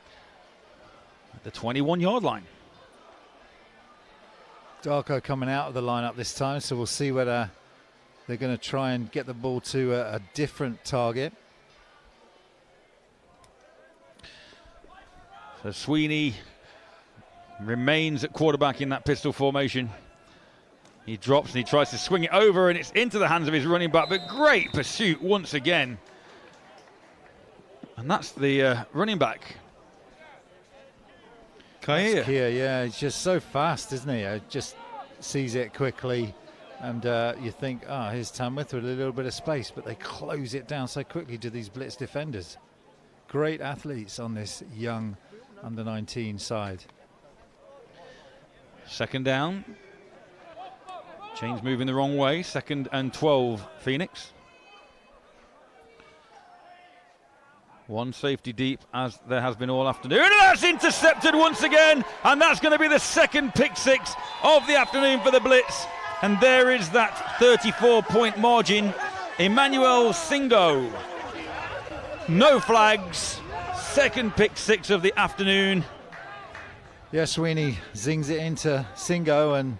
at the 21-yard line. Darko coming out of the lineup this time, so we'll see whether they're going to try and get the ball to a different target. So Sweeney remains at quarterback in that pistol formation. He drops and he tries to swing it over, and it's into the hands of his running back, but great pursuit once again. And that's the running back. Kia, yeah, he's just so fast, isn't he? Just sees it quickly, and you think, here's Tamworth with a little bit of space, but they close it down so quickly to these blitz defenders. Great athletes on this young under-19 side. 2nd down. Chains moving the wrong way. 2nd and 12, Phoenix. 1 safety deep, as there has been all afternoon. And that's intercepted once again. And that's going to be the 2nd pick 6 of the afternoon for the Blitz. And there is that 34-point margin. Emmanuel Singo. No flags. 2nd pick 6 of the afternoon. Yeah, Sweeney zings it into Singo, and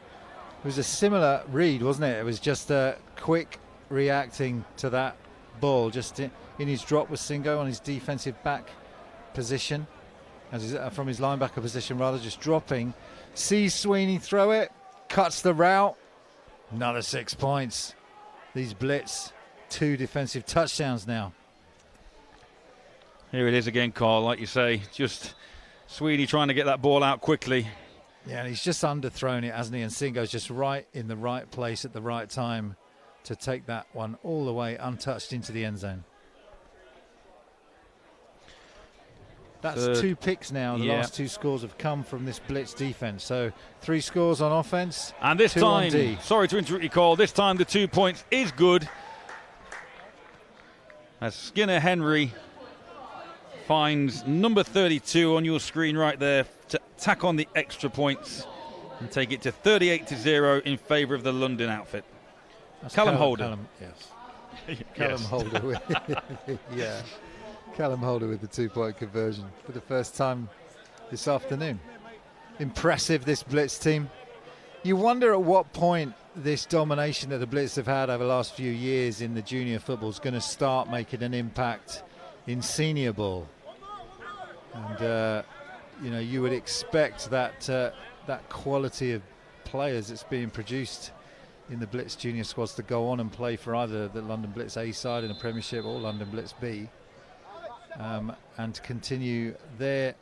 it was a similar read, wasn't it? It was just quick reacting to that ball, just in his drop with Singo on his defensive back position, from his linebacker position rather, just dropping. Sees Sweeney throw it, cuts the route, another 6 points. These Blitz, 2 defensive touchdowns now. Here it is again, Carl, like you say, just Sweeney trying to get that ball out quickly. Yeah, and he's just underthrown it, hasn't he? And Singo's just right in the right place at the right time to take that one all the way untouched into the end zone. That's 2 picks now. The last 2 scores have come from this blitz defense. So 3 scores on offense. And this time, sorry to interrupt you, Cole, this time the 2 points is good. As Skinner Henry finds number 32 on your screen right there to tack on the extra points and take it to 38-0 in favour of the London outfit. That's Callum Holder. Callum Holder with Callum Holder with the 2-point conversion for the first time this afternoon. Impressive, this blitz team. You wonder at what point this domination that the Blitz have had over the last few years in the junior football is going to start making an impact in senior ball. And you know, you would expect that that quality of players that's being produced in the Blitz junior squads to go on and play for either the London Blitz A side in the Premiership or London Blitz B, and continue their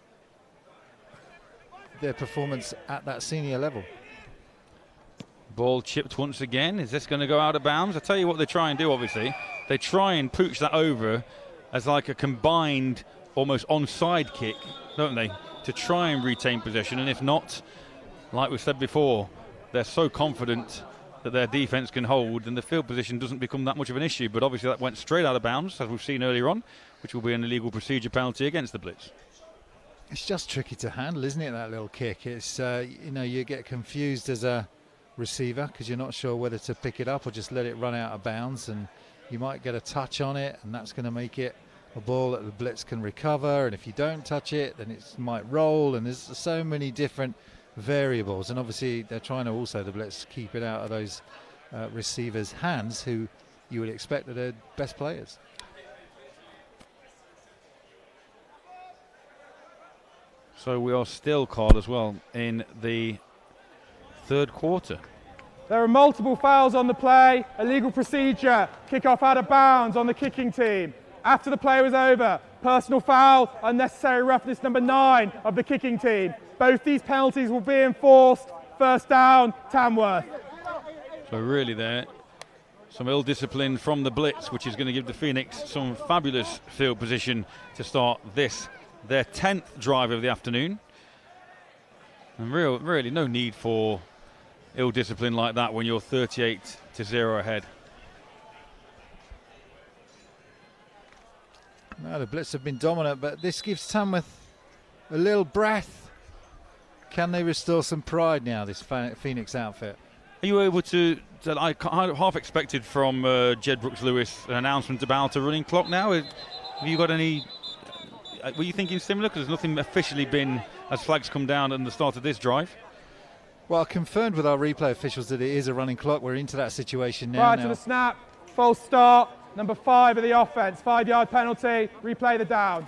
performance at that senior level. Ball chipped once again. Is this going to go out of bounds? I tell you what they try and do, obviously. They try and pooch that over as like a combined, almost onside kick, don't they? To try and retain possession. And if not, like we said before, they're so confident that their defence can hold and the field position doesn't become that much of an issue. But obviously that went straight out of bounds, as we've seen earlier on, which will be an illegal procedure penalty against the Blitz. It's just tricky to handle, isn't it, that little kick? It's, you know, you get confused as a receiver because you're not sure whether to pick it up or just let it run out of bounds, and you might get a touch on it, and that's going to make it a ball that the Blitz can recover, and if you don't touch it then it might roll, and there's so many different variables, and obviously they're trying to also, the Blitz, keep it out of those receivers' hands who you would expect are their best players. So we are still called as well in the third quarter. There are multiple fouls on the play, illegal procedure, kick-off out of bounds on the kicking team. After the play was over, personal foul, unnecessary roughness number 9 of the kicking team. Both these penalties will be enforced. First down, Tamworth. So really there, some ill discipline from the Blitz, which is going to give the Phoenix some fabulous field position to start this, their 10th drive of the afternoon. And really no need for ill discipline like that when you're 38-0 ahead. No, the Blitz have been dominant, but this gives Tamworth a little breath. Can they restore some pride now, this Phoenix outfit? Are you able to I half expected from Jed Brooks-Lewis an announcement about a running clock now? Have you got any, were you thinking similar? Because there's nothing officially been as flags come down at the start of this drive. Well, confirmed with our replay officials that it is a running clock. We're into that situation now. Right to the snap, false start, number 5 of the offence, 5-yard penalty, replay the down.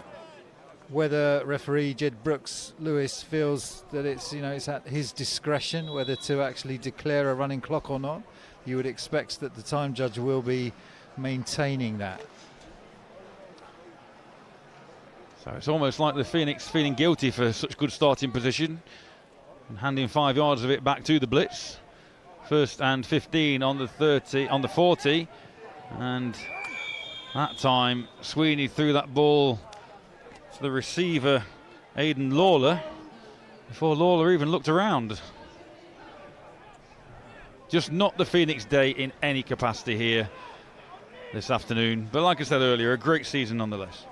Whether referee Jed Brooks-Lewis feels that it's, you know, it's at his discretion whether to actually declare a running clock or not, you would expect that the time judge will be maintaining that. So it's almost like the Phoenix feeling guilty for such good starting position and handing 5 yards of it back to the Blitz. First and 15 on the 30, on the 40, and that time Sweeney threw that ball to the receiver Aidan Lawler before Lawler even looked around. Just not the Phoenix day in any capacity here this afternoon, but like I said earlier, a great season nonetheless.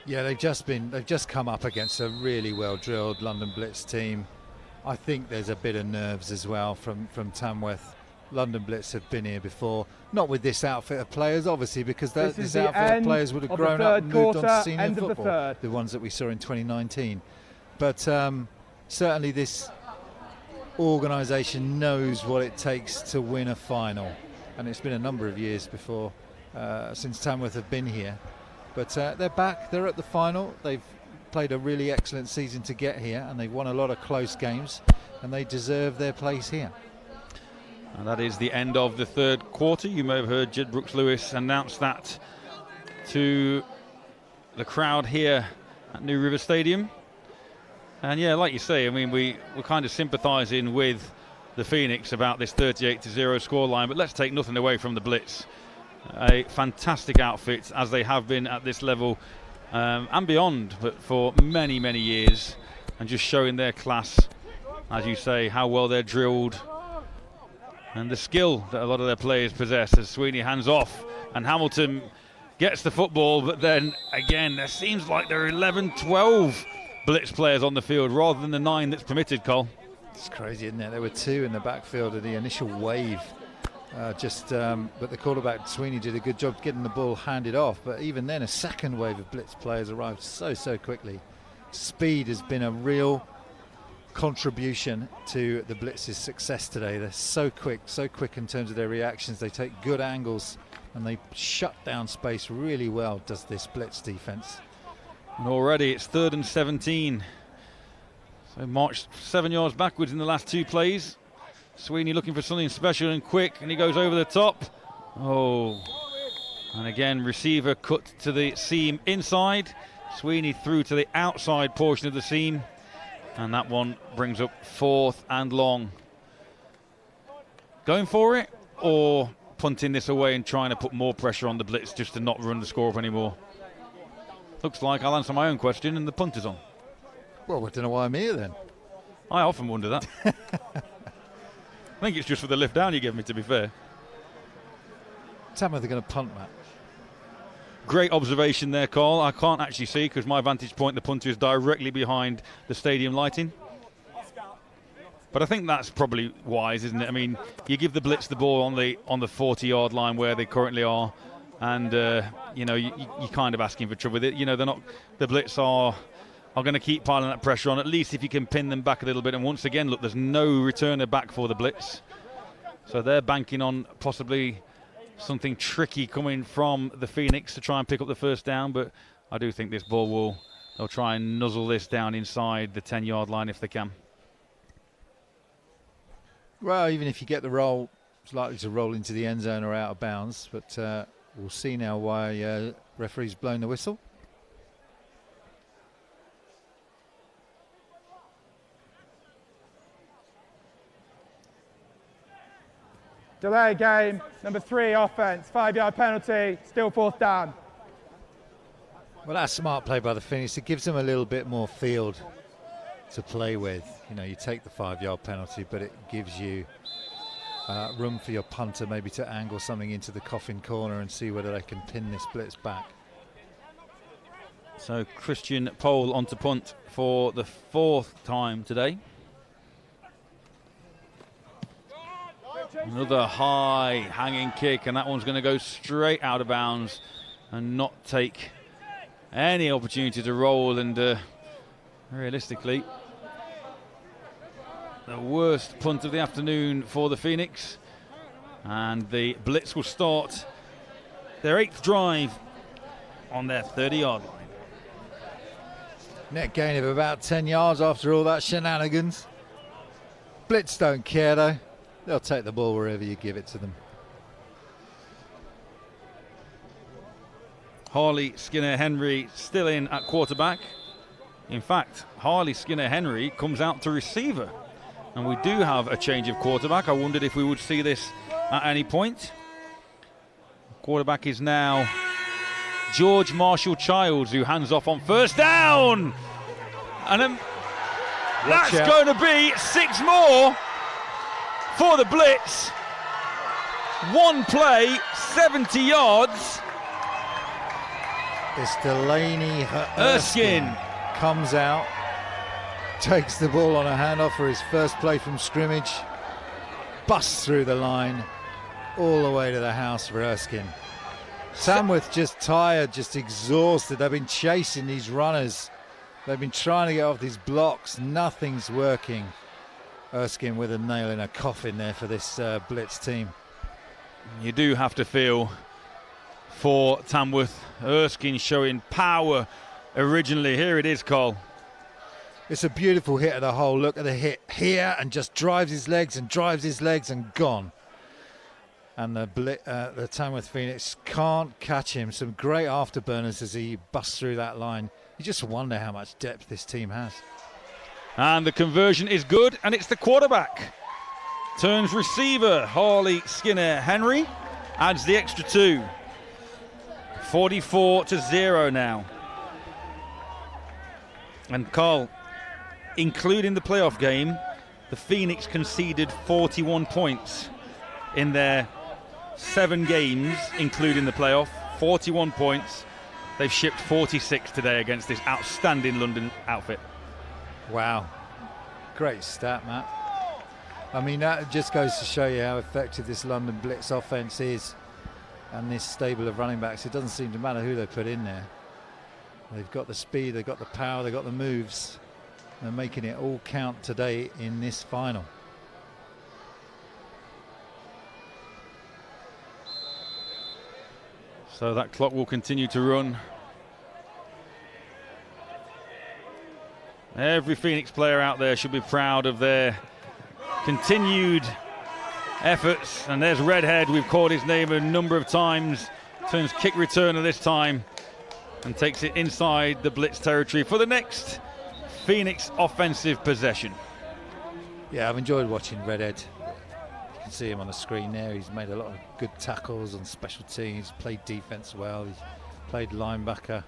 Yeah, they've just come up against a really well-drilled London Blitz team. I think there's a bit of nerves as well from Tamworth. London Blitz have been here before, not with this outfit of players, obviously, because this outfit of players would have grown up and moved on to senior football, the ones that we saw in 2019. But certainly this organisation knows what it takes to win a final, and it's been a number of years before since Tamworth have been here. But they're back, they're at the final, they've played a really excellent season to get here, and they've won a lot of close games, and they deserve their place here. And that is the end of the third quarter. You may have heard Jed Brooks-Lewis announce that to the crowd here at New River Stadium. And yeah, like you say, I mean, we're kind of sympathising with the Phoenix about this 38-0 scoreline, but let's take nothing away from the Blitz. A fantastic outfit, as they have been at this level and beyond, but for many, many years, and just showing their class, as you say, how well they're drilled and the skill that a lot of their players possess. As Sweeney hands off and Hamilton gets the football, but then again there seems like there are 11-12 blitz players on the field rather than the 9 that's permitted, Cole. It's crazy, isn't it? There were 2 in the backfield of the initial wave. But the quarterback Sweeney did a good job getting the ball handed off, but even then a second wave of blitz players arrived so quickly. Speed has been a real contribution to the Blitz's success today. They're so quick in terms of their reactions. They take good angles and they shut down space really well, does this Blitz defense. And already it's 3rd and 17. So marched 7 yards backwards in the last 2 plays. Sweeney looking for something special and quick, and he goes over the top. Oh, and again receiver cut to the seam inside. Sweeney through to the outside portion of the seam, and that one brings up 4th and long. Going for it or punting this away and trying to put more pressure on the Blitz just to not run the score up anymore? Looks like I'll answer my own question and the punt is on. Well, I don't know why I'm here then. I often wonder that. I think it's just for the lift down you give me, to be fair. Tamworth are going to punt, Matt. Great observation there, Carl. I can't actually see because my vantage point, the punter, is directly behind the stadium lighting. But I think that's probably wise, isn't it? I mean, you give the Blitz the ball on the 40-yard line where they currently are, and you're kind of asking for trouble with it. You know, they're not. The Blitz are going to keep piling that pressure on, at least if you can pin them back a little bit. And once again, look, there's no returner back for the Blitz. So they're banking on possibly something tricky coming from the Phoenix to try and pick up the first down. But I do think this ball they'll try and nuzzle this down inside the 10-yard line if they can. Well, even if you get the roll, it's likely to roll into the end zone or out of bounds. But we'll see now why referee's blown the whistle. Delay game, number 3 offense, 5-yard penalty, still 4th down. Well, that's smart play by the Phoenix. It gives them a little bit more field to play with. You know, you take the 5-yard penalty, but it gives you room for your punter maybe to angle something into the coffin corner and see whether they can pin this Blitz back. So Christian Pohl on to punt for the 4th time today. Another high hanging kick, and that one's going to go straight out of bounds and not take any opportunity to roll. And realistically, the worst punt of the afternoon for the Phoenix, and the Blitz will start their 8th drive on their 30-yard line. Net gain of about 10 yards after all that shenanigans. Blitz don't care though. They'll take the ball wherever you give it to them. Harley Skinner-Henry still in at quarterback. In fact, Harley Skinner-Henry comes out to receiver. And we do have a change of quarterback. I wondered if we would see this at any point. Quarterback is now George Marshall Childs, who hands off on 1st down. And then that's going to be 6 more for the Blitz. 1 play, 70 yards. It's Delaney Erskine comes out, takes the ball on a handoff for his first play from scrimmage, busts through the line all the way to the house for Erskine. Tamworth just tired, just exhausted. They've been chasing these runners. They've been trying to get off these blocks. Nothing's working. Erskine with a nail in a coffin there for this Blitz team. You do have to feel for Tamworth. Erskine showing power originally. Here it is, Cole. It's a beautiful hit of the hole. Look at the hit here, and just drives his legs and gone. And the Tamworth Phoenix can't catch him. Some great afterburners as he busts through that line. You just wonder how much depth this team has. And the conversion is good, and it's the quarterback. Turns receiver, Harley Skinner-Henry, adds the extra 2. 44-0 now. And Carl, including the playoff game, the Phoenix conceded 41 points in their 7 games, including the playoff. 41 points. They've shipped 46 today against this outstanding London outfit. Wow. Great stat, Matt. I mean, that just goes to show you how effective this London Blitz offense is, and this stable of running backs. It doesn't seem to matter who they put in there. They've got the speed, they've got the power, they've got the moves. They're making it all count today in this final. So that clock will continue to run. Every Phoenix player out there should be proud of their continued efforts. And there's Redhead. We've called his name a number of times. Turns kick returner this time and takes it inside the Blitz territory for the next Phoenix offensive possession. Yeah, I've enjoyed watching Redhead. You can see him on the screen there. He's made a lot of good tackles on special teams, played defense well, he's played linebacker.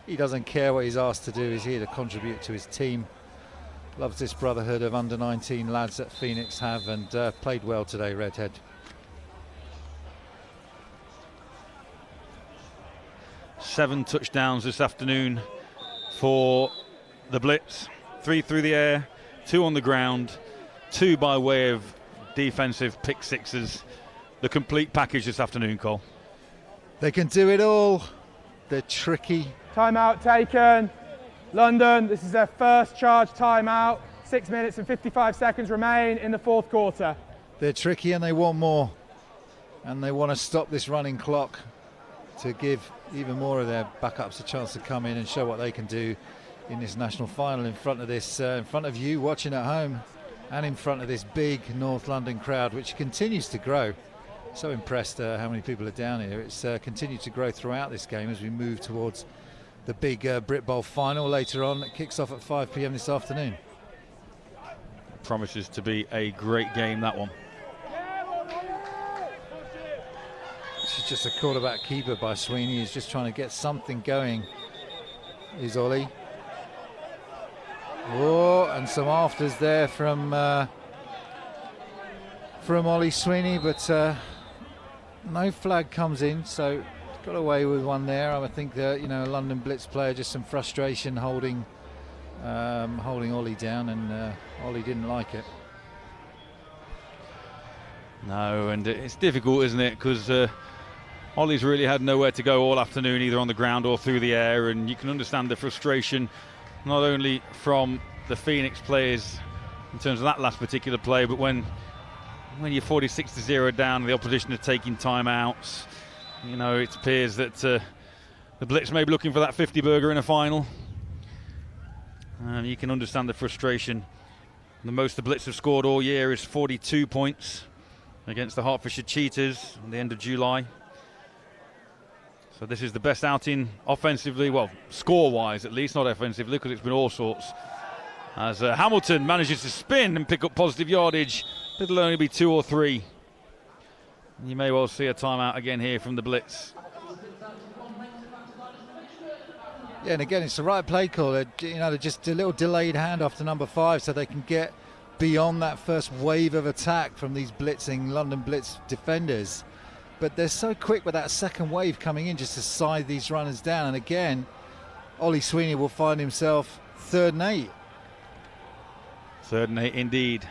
He doesn't care what he's asked to do. He's here to contribute to his team. Loves this brotherhood of under-19 lads that Phoenix have, and played well today, Redhead. Seven touchdowns this afternoon for the Blitz. 3 through the air, 2 on the ground, 2 by way of defensive pick sixes. The complete package this afternoon, Cole. They can do it all. They're tricky. Timeout taken. London, this is their first charge timeout. 6 minutes and 55 seconds remain in the fourth quarter. They're tricky and they want more. And they want to stop this running clock to give even more of their backups a chance to come in and show what they can do in this national final in front of this, in front of you watching at home, and in front of this big North London crowd, which continues to grow. So impressed how many people are down here. It's continued to grow throughout this game as we move towards the big Brit Bowl final later on. It kicks off at 5 p.m. this afternoon. Promises to be a great game, that one. This is just a quarterback keeper by Sweeney. He's just trying to get something going. Here's Ollie. Oh, and some afters there from Ollie Sweeney, but no flag comes in, so got away with one there. I think that, you know, a London Blitz player, just some frustration holding Ollie down, and Ollie didn't like it. No, and it's difficult, isn't it? Because Ollie's really had nowhere to go all afternoon, either on the ground or through the air, and you can understand the frustration not only from the Phoenix players in terms of that last particular play, but when you're 46-0 down and the opposition are taking timeouts, you know, it appears that the Blitz may be looking for that 50 burger in a final. And you can understand the frustration. The most the Blitz have scored all year is 42 points against the Hertfordshire Cheetahs at the end of July. So this is the best outing offensively, well, score-wise at least, not offensively, because it's been all sorts. As Hamilton manages to spin and pick up positive yardage, it'll only be 2 or 3. You may well see a timeout again here from the Blitz. Yeah, and again, it's the right play call. They're just a little delayed handoff to number 5 so they can get beyond that first wave of attack from these blitzing London Blitz defenders. But they're so quick with that second wave coming in just to side these runners down. And again, Ollie Sweeney will find himself 3rd and 8. 3rd and 8 indeed.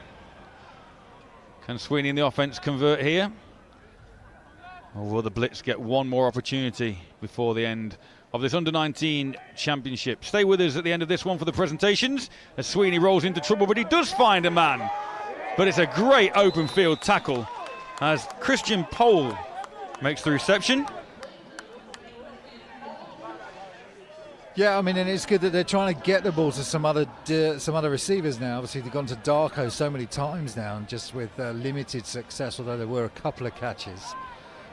Can Sweeney in the offense convert here? Or will the Blitz get one more opportunity before the end of this under-19 championship? Stay with us at the end of this one for the presentations as Sweeney rolls into trouble, but he does find a man. But it's a great open field tackle as Christian Pohl makes the reception. Yeah, I mean, and it's good that they're trying to get the ball to some other receivers now. Obviously, they've gone to Darko so many times now, and just with limited success, although there were a couple of catches.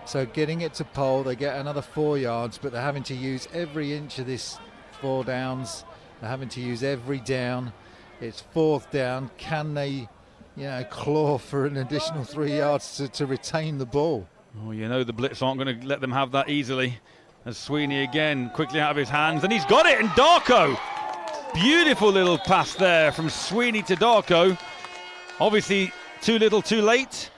So getting it to Pohl, they get another 4 yards, but they're having to use every inch of this 4 downs. They're having to use every down. It's 4th down. Can they, claw for an additional 3 yards to retain the ball? Oh, you know the Blitz aren't going to let them have that easily. As Sweeney again quickly out of his hands, and he's got it, and Darko Beautiful little pass there from Sweeney to Darko. Obviously too little too late,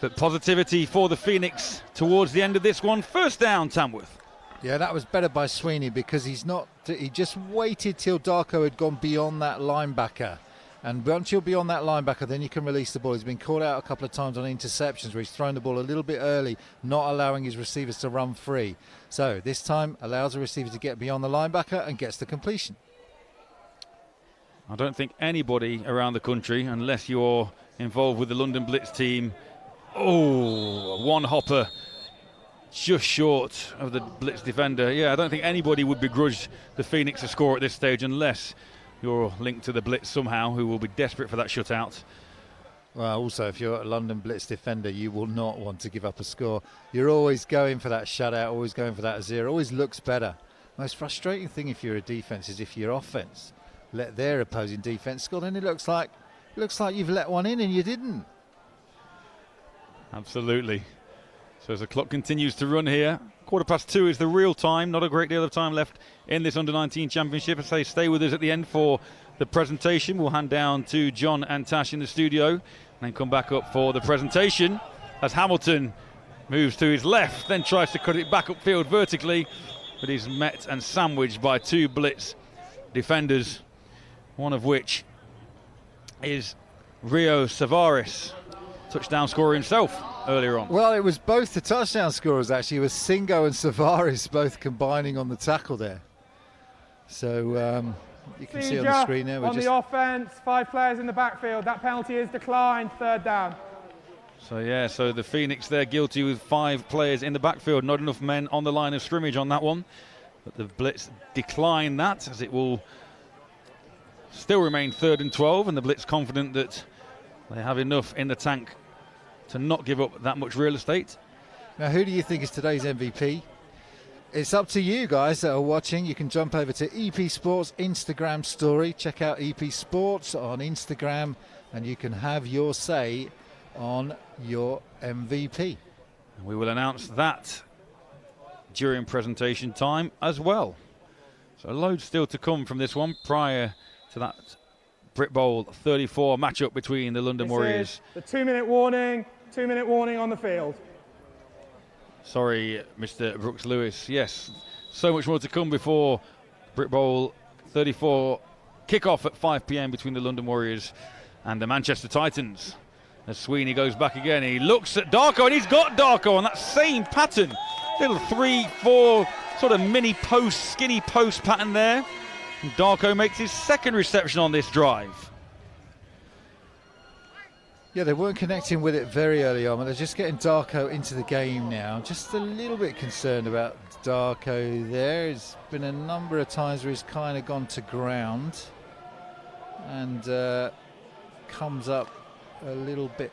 but positivity for the Phoenix towards the end of this one. First down, Tamworth. Yeah, that was better by Sweeney because he just waited till Darko had gone beyond that linebacker. And once you're beyond that linebacker, then you can release the ball. He's been called out a couple of times on interceptions where he's thrown the ball a little bit early, not allowing his receivers to run free. So this time allows the receiver to get beyond the linebacker and gets the completion. I don't think anybody around the country, unless you're involved with the London Blitz team, one hopper just short of the Blitz defender. Yeah, I don't think anybody would begrudge the Phoenix a score at this stage unless you're linked to the Blitz somehow, who will be desperate for that shutout. Well, also, if you're a London Blitz defender, you will not want to give up a score. You're always going for that shutout, always going for that 0. Always looks better. Most frustrating thing if you're a defence is if your offence let their opposing defence score, then it looks like you've let one in and you didn't. Absolutely. So as the clock continues to run here, 2:15 is the real time. Not a great deal of time left in this Under-19 Championship. I say stay with us at the end for the presentation. We'll hand down to John and Tash in the studio and then come back up for the presentation as Hamilton moves to his left, then tries to cut it back upfield vertically, but he's met and sandwiched by 2 Blitz defenders, one of which is Rio Savaris, touchdown scorer himself earlier on. Well, it was both the touchdown scorers actually. It was Singo and Savaris both combining on the tackle there. So you can see on the screen there. On the offense, 5 players in the backfield. That penalty is declined, 3rd down. So the Phoenix, they're guilty with 5 players in the backfield. Not enough men on the line of scrimmage on that one. But the Blitz decline that, as it will still remain 3rd and 12, and the Blitz confident that they have enough in the tank to not give up that much real estate. Now, who do you think is today's MVP? It's up to you guys that are watching. You can jump over to EP Sports Instagram story. Check out EP Sports on Instagram, and you can have your say on your MVP. We will announce that during presentation time as well. So loads still to come from this one prior to that Brit Bowl 34 matchup between the London Warriors. The 2-minute warning. 2-minute warning on the field. Sorry, Mr. Brooks Lewis. Yes, so much more to come before Brit Bowl 34 kickoff at 5 p.m. between the London Warriors and the Manchester Titans. As Sweeney goes back again, he looks at Darko, and he's got Darko on that same pattern. Little 3-4 sort of mini post, skinny post pattern there. And Darko makes his 2nd reception on this drive. Yeah, they weren't connecting with it very early on, but they're just getting Darko into the game now. Just a little bit concerned about Darko there. There's been a number of times where he's kind of gone to ground and comes up a little bit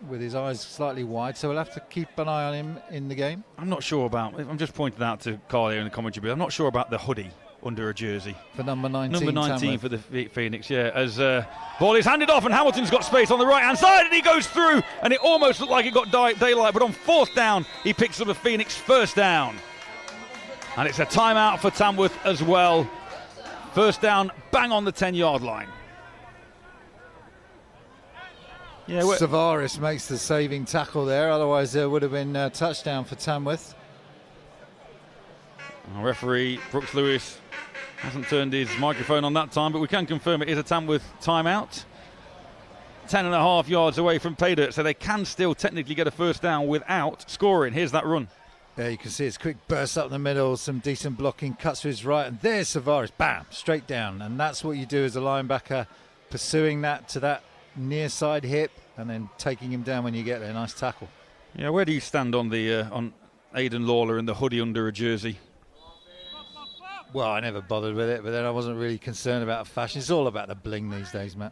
with his eyes slightly wide, so we'll have to keep an eye on him in the game. I'm not sure about, I'm just pointing out to Carl here in the commentary booth, I'm not sure about the hoodie under a jersey. For number 19. Number 19 Tamworth. for the Phoenix, yeah. As ball is handed off and Hamilton's got space on the right-hand side and he goes through and it almost looked like it got daylight, but on 4th down, he picks up a Phoenix 1st down. And it's a timeout for Tamworth as well. 1st down, bang on the 10-yard line. Yeah, Savaris makes the saving tackle there, otherwise there would have been a touchdown for Tamworth. Our referee, Brooks Lewis, hasn't turned his microphone on that time, but we can confirm it is a Tamworth timeout. 10.5 yards away from pay dirt, so they can still technically get a 1st down without scoring. Here's that run. Yeah, you can see it's quick burst up the middle, some decent blocking, cuts to his right, and there's Savaris, bam, straight down. And that's what you do as a linebacker, pursuing that to that near side hip and then taking him down when you get there. Nice tackle. Yeah, where do you stand on the on Aidan Lawler and the hoodie under a jersey? Well, I never bothered with it, but then I wasn't really concerned about fashion. It's all about the bling these days, Matt.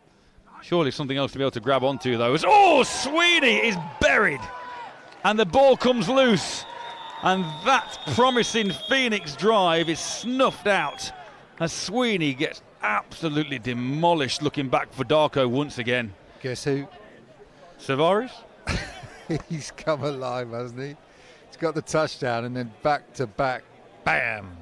Surely something else to be able to grab onto, though. Oh, Sweeney is buried. And the ball comes loose. And that promising Phoenix drive is snuffed out as Sweeney gets absolutely demolished, looking back for Darko once again. Guess who? Savaris? He's come alive, hasn't he? He's got the touchdown and then back to back, bam.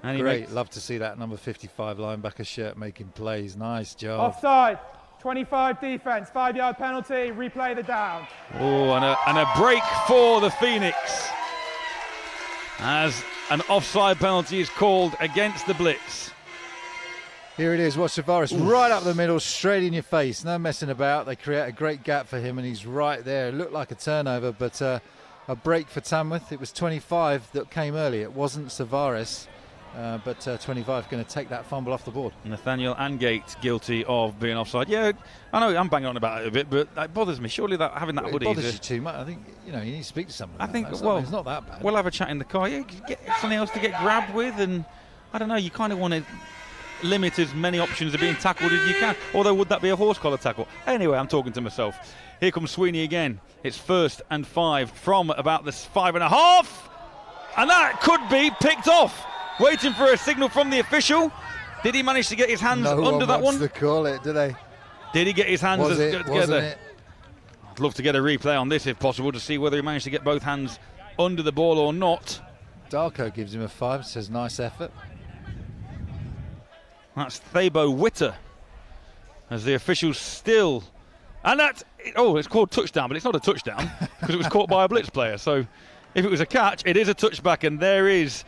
And great, love to see that number 55 linebacker shirt making plays. Nice job. Offside. 25 defense, 5-yard penalty, replay the down. Oh, and a break for the Phoenix as an offside penalty is called against the Blitz. Here it is, watch Tavares right up the middle, straight in your face, no messing about. They create a great gap for him and he's right there. It looked like a turnover, but a break for Tamworth. It was 25 that came early, it wasn't Tavares. But 25 going to take that fumble off the board. Nathaniel Angate guilty of being offside. Yeah, I know I'm banging on about it a bit, but that bothers me. Surely that having that hoodie bothers you too much. I think you need to speak to someone. I think it's well, not that bad. We'll have a chat in the car. Yeah, get something else to get grabbed with, and I don't know. You kind of want to limit as many options of being tackled as you can. Although, would that be a horse collar tackle? Anyway, I'm talking to myself. Here comes Sweeney again. It's 1st and 5 from about the 5.5, and that could be picked off. Waiting for a signal from the official. Did he manage to get his hands under that one? No one wants to call it, do they? Did he get his hands together? Wasn't it? I'd love to get a replay on this if possible to see whether he managed to get both hands under the ball or not. Darko gives him a 5, says nice effort. That's Thabo Witter as the officials still. And that's, it's called touchdown, but it's not a touchdown because it was caught by a Blitz player. So if it was a catch, it is a touchback, and there is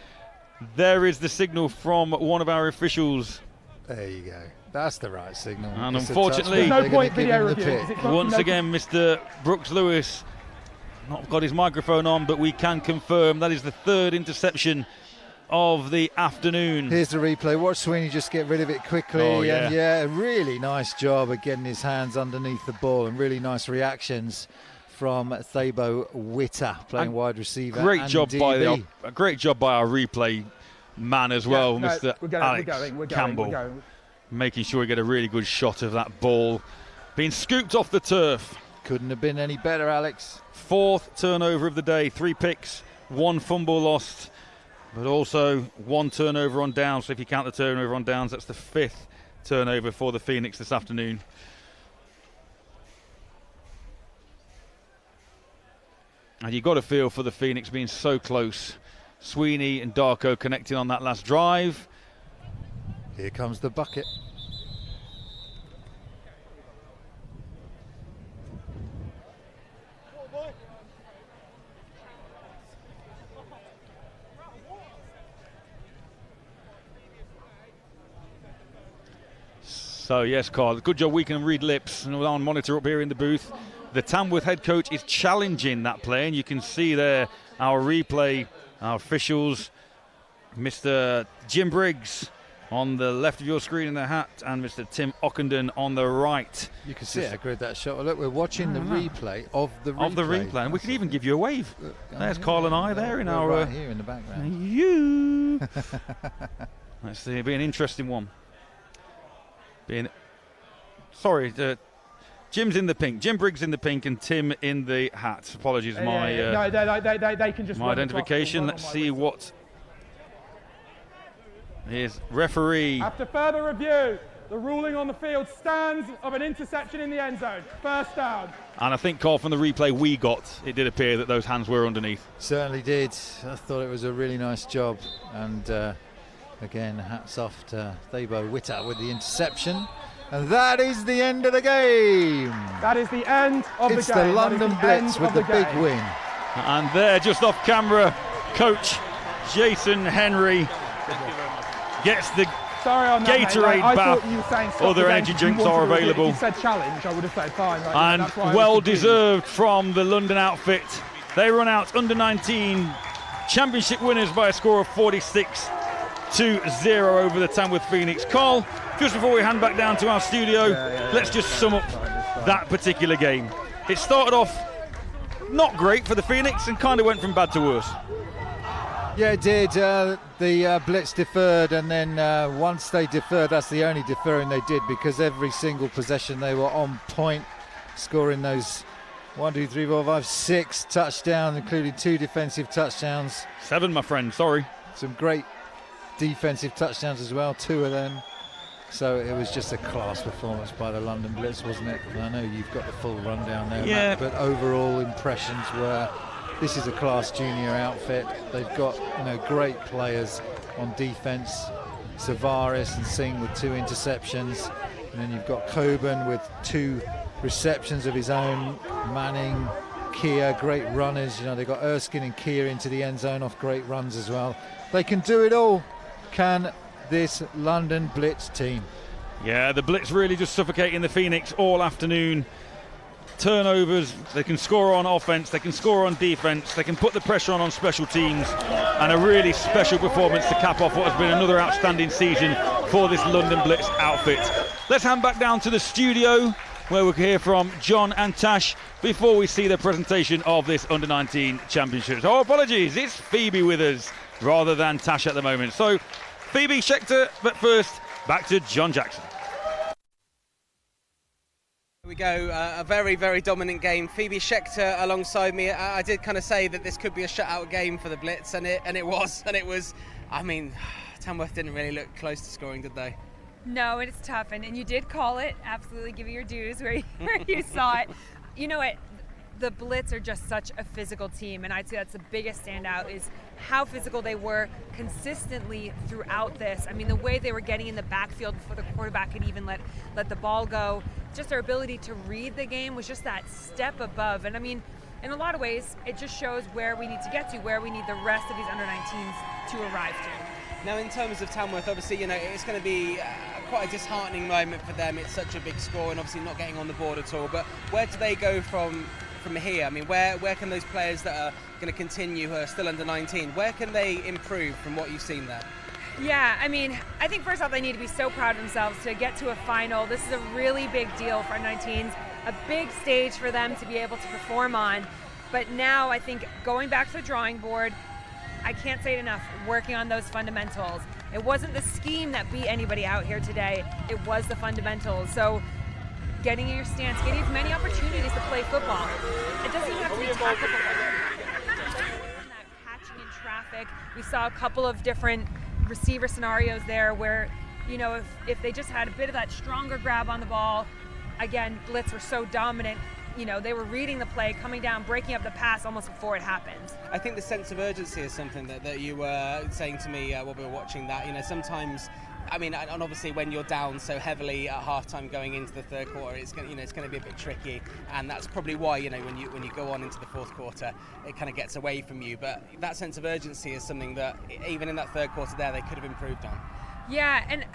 the signal from one of our officials. There you go. That's the right signal. And unfortunately, no point video review. Once again, Mr. Brooks Lewis not got his microphone on, but we can confirm that is the 3rd interception of the afternoon. Here's the replay. Watch Sweeney just get rid of it quickly. Oh, yeah. And yeah, really nice job of getting his hands underneath the ball, and really nice reactions from Thabo Witter, playing wide receiver. Great job by our replay man as well, Mr. Alex Campbell, making sure we get a really good shot of that ball being scooped off the turf. Couldn't have been any better, Alex. 4th turnover of the day, 3 picks, 1 fumble lost, but also 1 turnover on downs. So if you count the turnover on downs, that's the 5th turnover for the Phoenix this afternoon. And you've got to feel for the Phoenix being so close. Sweeney and Darko connecting on that last drive. Here comes the bucket. So yes, Carl, good job we can read lips. And on monitor up here in the booth, the Tamworth head coach is challenging that play, and you can see there our replay, our officials, Mr. Jim Briggs on the left of your screen in the hat, and Mr. Tim Ockenden on the right. You can see how good that shot. Look, we're watching the replay of the replay. And we can even give you a wave. There's Carl and I there in our right here in the background. You. Let's see, it'll be an interesting one. Jim's in the pink, Jim Briggs in the pink, and Tim in the hat. Apologies, my they can just my identification. Let's see what. Here's referee. After further review, the ruling on the field stands of an interception in the end zone. 1st down. And I think, Carl, from the replay we got, it did appear that those hands were underneath. Certainly did. I thought it was a really nice job. And again, hats off to Thabo Witter with the interception. And that is the end of the game. That is the end of the game. It's the London Blitz with the big win. And there, just off camera, Coach Jason Henry gets the Gatorade bath. Other energy drinks are available. If you said challenge, I would have said fine. Right? And well deserved from the London outfit. They run out under 19 championship winners by a score of 46-0 over the Tamworth Phoenix. Carl, just before we hand back down to our studio, let's just sum up that particular game. It started off not great for the Phoenix and kind of went from bad to worse. Yeah, it did. The Blitz deferred, and then once they deferred, that's the only deferring they did, because every single possession they were on point, scoring those 6 touchdowns, including 2 defensive touchdowns. 7, my friend, sorry. Some great defensive touchdowns as well, 2 of them. So it was just a class performance by the London Blitz, wasn't it? And I know you've got the full rundown there, Matt, but overall impressions were this is a class junior outfit. They've got great players, on defence. Savaris and Singh with 2 interceptions. And then you've got Coburn with 2 receptions of his own. Manning, Keir, great runners. You know, they've got Erskine and Keir into the end zone off great runs as well. They can do it all, can this London Blitz team. Yeah, the Blitz really just suffocating the Phoenix all afternoon. Turnovers, they can score on offense, they can score on defense, they can put the pressure on special teams, and a really special performance to cap off what has been another outstanding season for this London Blitz outfit. Let's hand back down to the studio where we'll hear from John and Tash before we see the presentation of this Under-19 Championships. Oh, apologies, it's Phoebe with us rather than Tash at the moment. So, Phoebe Schechter, but first, back to John Jackson. Here we go, a very, very dominant game. Phoebe Schechter alongside me. I did kind of say that this could be a shutout game for the Blitz, and it was. I mean, Tamworth didn't really look close to scoring, did they? No, it's tough, and you did call it. Absolutely, give it your dues where you saw it. You know what? The Blitz are just such a physical team, and I'd say that's the biggest standout is how physical they were consistently throughout this. I mean, the way they were getting in the backfield before the quarterback could even let the ball go. Just their ability to read the game was just that step above. And I mean, in a lot of ways, it just shows where we need to get to, where we need the rest of these under-19s to arrive to. Now, in terms of Tamworth, obviously, you know, it's going to be quite a disheartening moment for them. It's such a big score and obviously not getting on the board at all. But where do they go from here? I mean, where can those players that are going to continue who are still under 19, where can they improve from what you've seen there? Yeah, I mean, I think first off they need to be so proud of themselves to get to a final. This is a really big deal for under-19s, a big stage for them to be able to perform on. But now I think going back to the drawing board, I can't say it enough, working on those fundamentals. It wasn't the scheme that beat anybody out here today, it was the fundamentals. So getting in your stance, getting as many opportunities to play football. It doesn't even have to be tackle football. That catching in traffic, we saw a couple of different receiver scenarios there where, you know, if they just had a bit of that stronger grab on the ball, again, Blitz were so dominant, you know, they were reading the play, coming down, breaking up the pass almost before it happened. I think the sense of urgency is something that you were saying to me while we were watching that. You know, sometimes, I mean, and obviously when you're down so heavily at halftime going into the third quarter, it's going to be a bit tricky, and that's probably why, you know, when you go on into the fourth quarter, it kind of gets away from you. But that sense of urgency is something that even in that third quarter there, they could have improved on. Yeah, and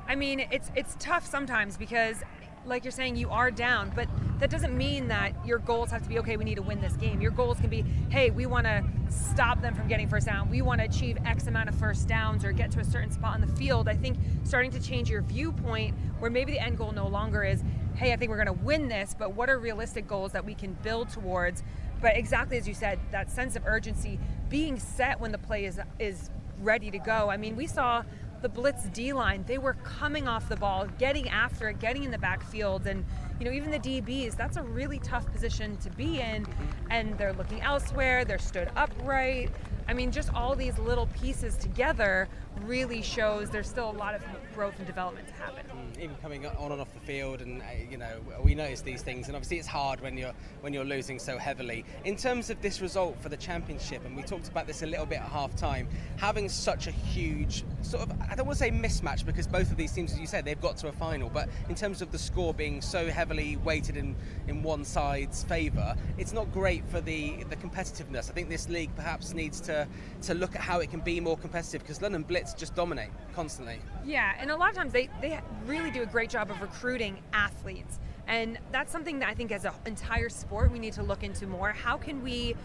I mean, it's tough sometimes because, like you're saying, you are down, but that doesn't mean that your goals have to be, okay, we need to win this game. Your goals can be, hey, we want to stop them from getting first down. We want to achieve X amount of first downs or get to a certain spot on the field. I think starting to change your viewpoint where maybe the end goal no longer is, hey, I think we're going to win this, but what are realistic goals that we can build towards? But exactly as you said, that sense of urgency, being set when the play is ready to go. I mean, we saw the Blitz D-line, they were coming off the ball, getting after it, getting in the backfield, and you know, even the DBs, that's a really tough position to be in, and they're looking elsewhere, they're stood upright. I mean, just all these little pieces together really shows there's still a lot of growth and development to happen. Even coming on and off the field, and you know, we notice these things, and obviously it's hard when you're losing so heavily. In terms of this result for the championship, and we talked about this a little bit at half-time, having such a huge sort of, I don't want to say mismatch, because both of these teams, as you said, they've got to a final, but in terms of the score being so heavily weighted in one side's favour, it's not great for the competitiveness. I think this league perhaps needs to look at how it can be more competitive, because London Blitz just dominate constantly. Yeah, and a lot of times they really do a great job of recruiting athletes, and that's something that I think as an entire sport we need to look into more. How can we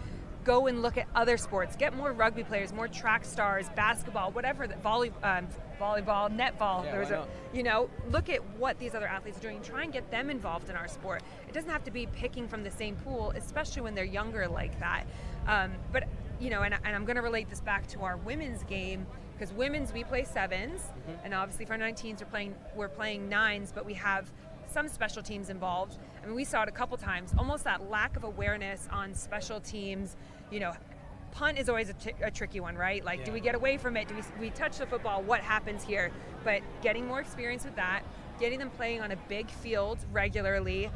go and look at other sports, get more rugby players, more track stars, basketball, whatever, volleyball, netball, look at what these other athletes are doing, try and get them involved in our sport. It doesn't have to be picking from the same pool, especially when they're younger like that. But you know, and I'm going to relate this back to our women's game, because women's, we play sevens, and obviously for our 19s we're playing nines, but we have some special teams involved. I mean, we saw it a couple times, almost that lack of awareness on special teams. You know, punt is always a tricky one, right? Like, do we get away from it? Do we touch the football? What happens here? But getting more experience with that, getting them playing on a big field regularly,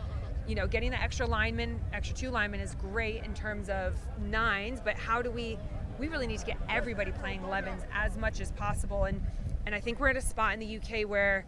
you know, getting the extra two linemen is great in terms of nines, but how do we we really need to get everybody playing 11s as much as possible. And I think we're at a spot in the UK where,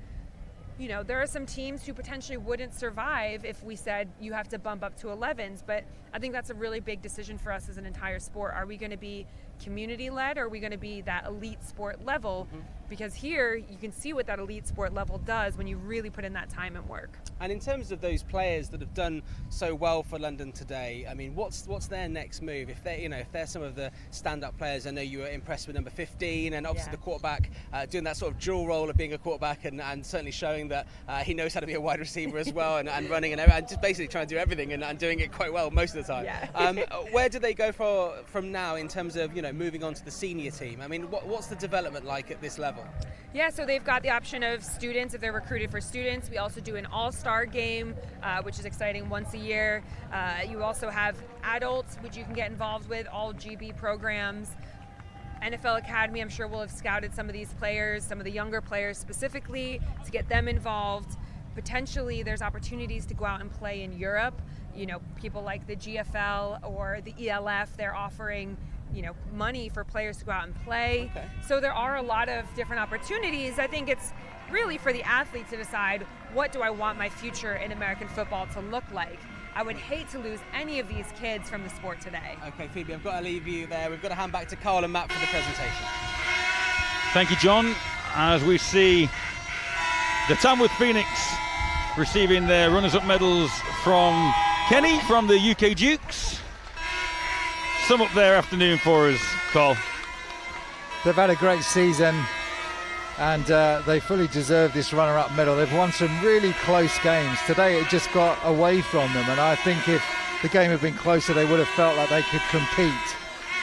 you know, there are some teams who potentially wouldn't survive if we said you have to bump up to 11s, but I think that's a really big decision for us as an entire sport. Are we going to be community-led, or are we going to be that elite sport level? Because here you can see what that elite sport level does when you really put in that time and work. And in terms of those players that have done so well for London today, I mean, what's their next move? If they, you know, if they're some of the stand-up players, I know you were impressed with number 15, and obviously the quarterback doing that sort of dual role of being a quarterback and certainly showing that he knows how to be a wide receiver as well, and running and just basically trying to do everything and doing it quite well most of the time. Where do they go from now in terms of, you know, moving on to the senior team? I mean, what's the development like at this level? Yeah, so they've got the option of students if they're recruited for students. We also do an all-star game, which is exciting once a year. You also have adults, which you can get involved with, all GB programs. NFL Academy, I'm sure will have scouted some of these players, some of the younger players specifically, to get them involved. Potentially, there's opportunities to go out and play in Europe. You know, people like the GFL or the ELF, they're offering, you know, money for players to go out and play. So there are a lot of different opportunities. I think it's really for the athlete to decide, what do I want my future in American football to look like? I would hate to lose any of these kids from the sport today. Okay, Phoebe, I've got to leave you there. We've got to hand back to Carl and Matt for the presentation. Thank you, John. As we see the Tamworth Phoenix receiving their runners-up medals from Kenny from the UK Dukes. Sum up their afternoon for us, Carl. They've had a great season, and they fully deserve this runner-up medal. They've won some really close games. Today it just got away from them, and I think if the game had been closer they would have felt like they could compete.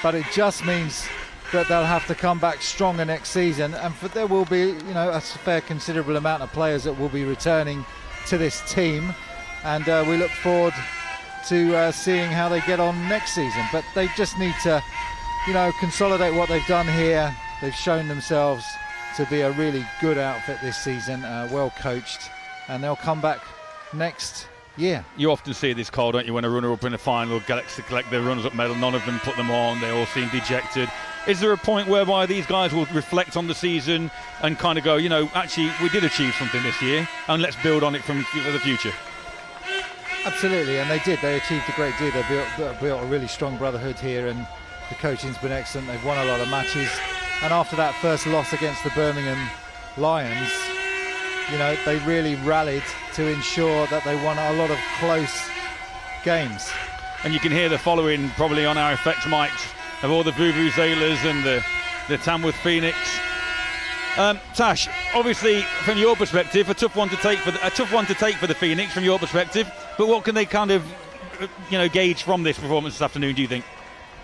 But it just means that they'll have to come back stronger next season, and there will be, you know, a fair considerable amount of players that will be returning to this team, and we look forward to seeing how they get on next season. But they just need to, you know, consolidate what they've done here. They've shown themselves to be a really good outfit this season, well coached, and they'll come back next year. You often see this, Carl, don't you, when a runner-up in a final gets to collect their runners-up medal, none of them put them on, they all seem dejected. Is there a point whereby these guys will reflect on the season and kind of go, you know, actually we did achieve something this year and let's build on it for the future? Absolutely, and they did. They achieved a great deal. They built a really strong brotherhood here, and the coaching's been excellent. They've won a lot of matches, and after that first loss against the Birmingham Lions, you know, they really rallied to ensure that they won a lot of close games. And you can hear the following probably on our effects mics of all the Vuvuzelas and the Tamworth Phoenix. Tash, obviously from your perspective, a tough one to take for the Phoenix from your perspective. But what can they kind of, you know, gauge from this performance this afternoon, do you think?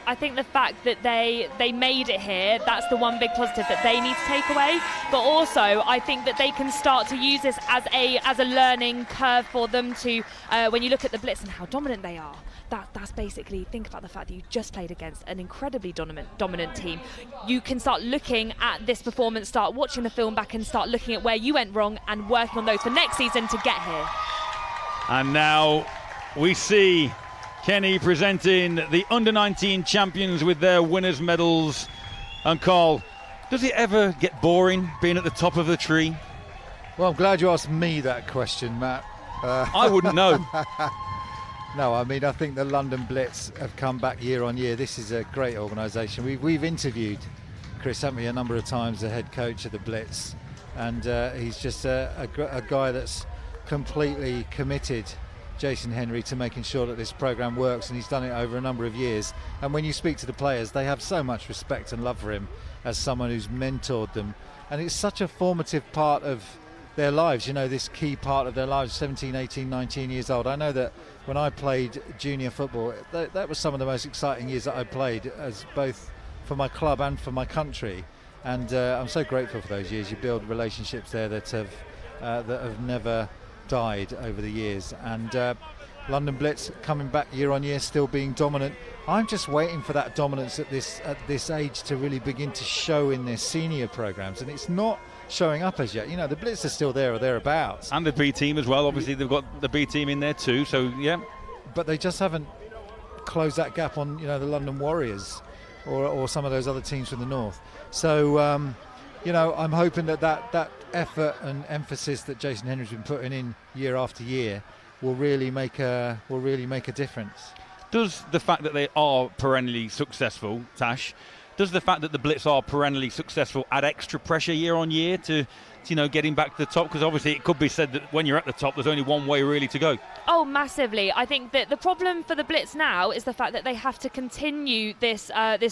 I think the fact that they made it here, that's the one big positive that they need to take away. But also, I think that they can start to use this as a learning curve for them to, when you look at the BLITZ and how dominant they are, that's basically, think about the fact that you just played against an incredibly dominant team. You can start looking at this performance, start watching the film back and start looking at where you went wrong and working on those for next season to get here. And now we see Kenny presenting the under-19 champions with their winners' medals. And Carl, does it ever get boring being at the top of the tree? Well, I'm glad you asked me that question, Matt. I wouldn't know. No, I mean, I think the London BLITZ have come back year on year. This is a great organisation. We've interviewed Chris, haven't we, a number of times, the head coach of the BLITZ, and he's just a guy that's completely committed, Jason Henry, to making sure that this programme works, and he's done it over a number of years. And when you speak to the players, they have so much respect and love for him as someone who's mentored them, and it's such a formative part of their lives, you know, this key part of their lives, 17, 18, 19 years old. I know that when I played junior football, that was some of the most exciting years that I played, as both for my club and for my country, and I'm so grateful for those years. You build relationships there that have never died over the years, and London BLITZ coming back year on year, still being dominant. I'm just waiting for that dominance at this age to really begin to show in their senior programs, and it's not showing up as yet. You know, the BLITZ are still there or thereabouts, and the B team as well. Obviously they've got the B team in there too, so yeah, but they just haven't closed that gap on, you know, the London Warriors or some of those other teams from the north. So, I'm hoping that effort and emphasis that Jason Henry's been putting in year after year will really make a difference. Does the fact that they are perennially successful, Tash, does the fact that the Blitz are perennially successful add extra pressure year on year to getting back to the top? Because obviously it could be said that when you're at the top, there's only one way really to go. Oh, massively. I think that the problem for the Blitz now is the fact that they have to continue this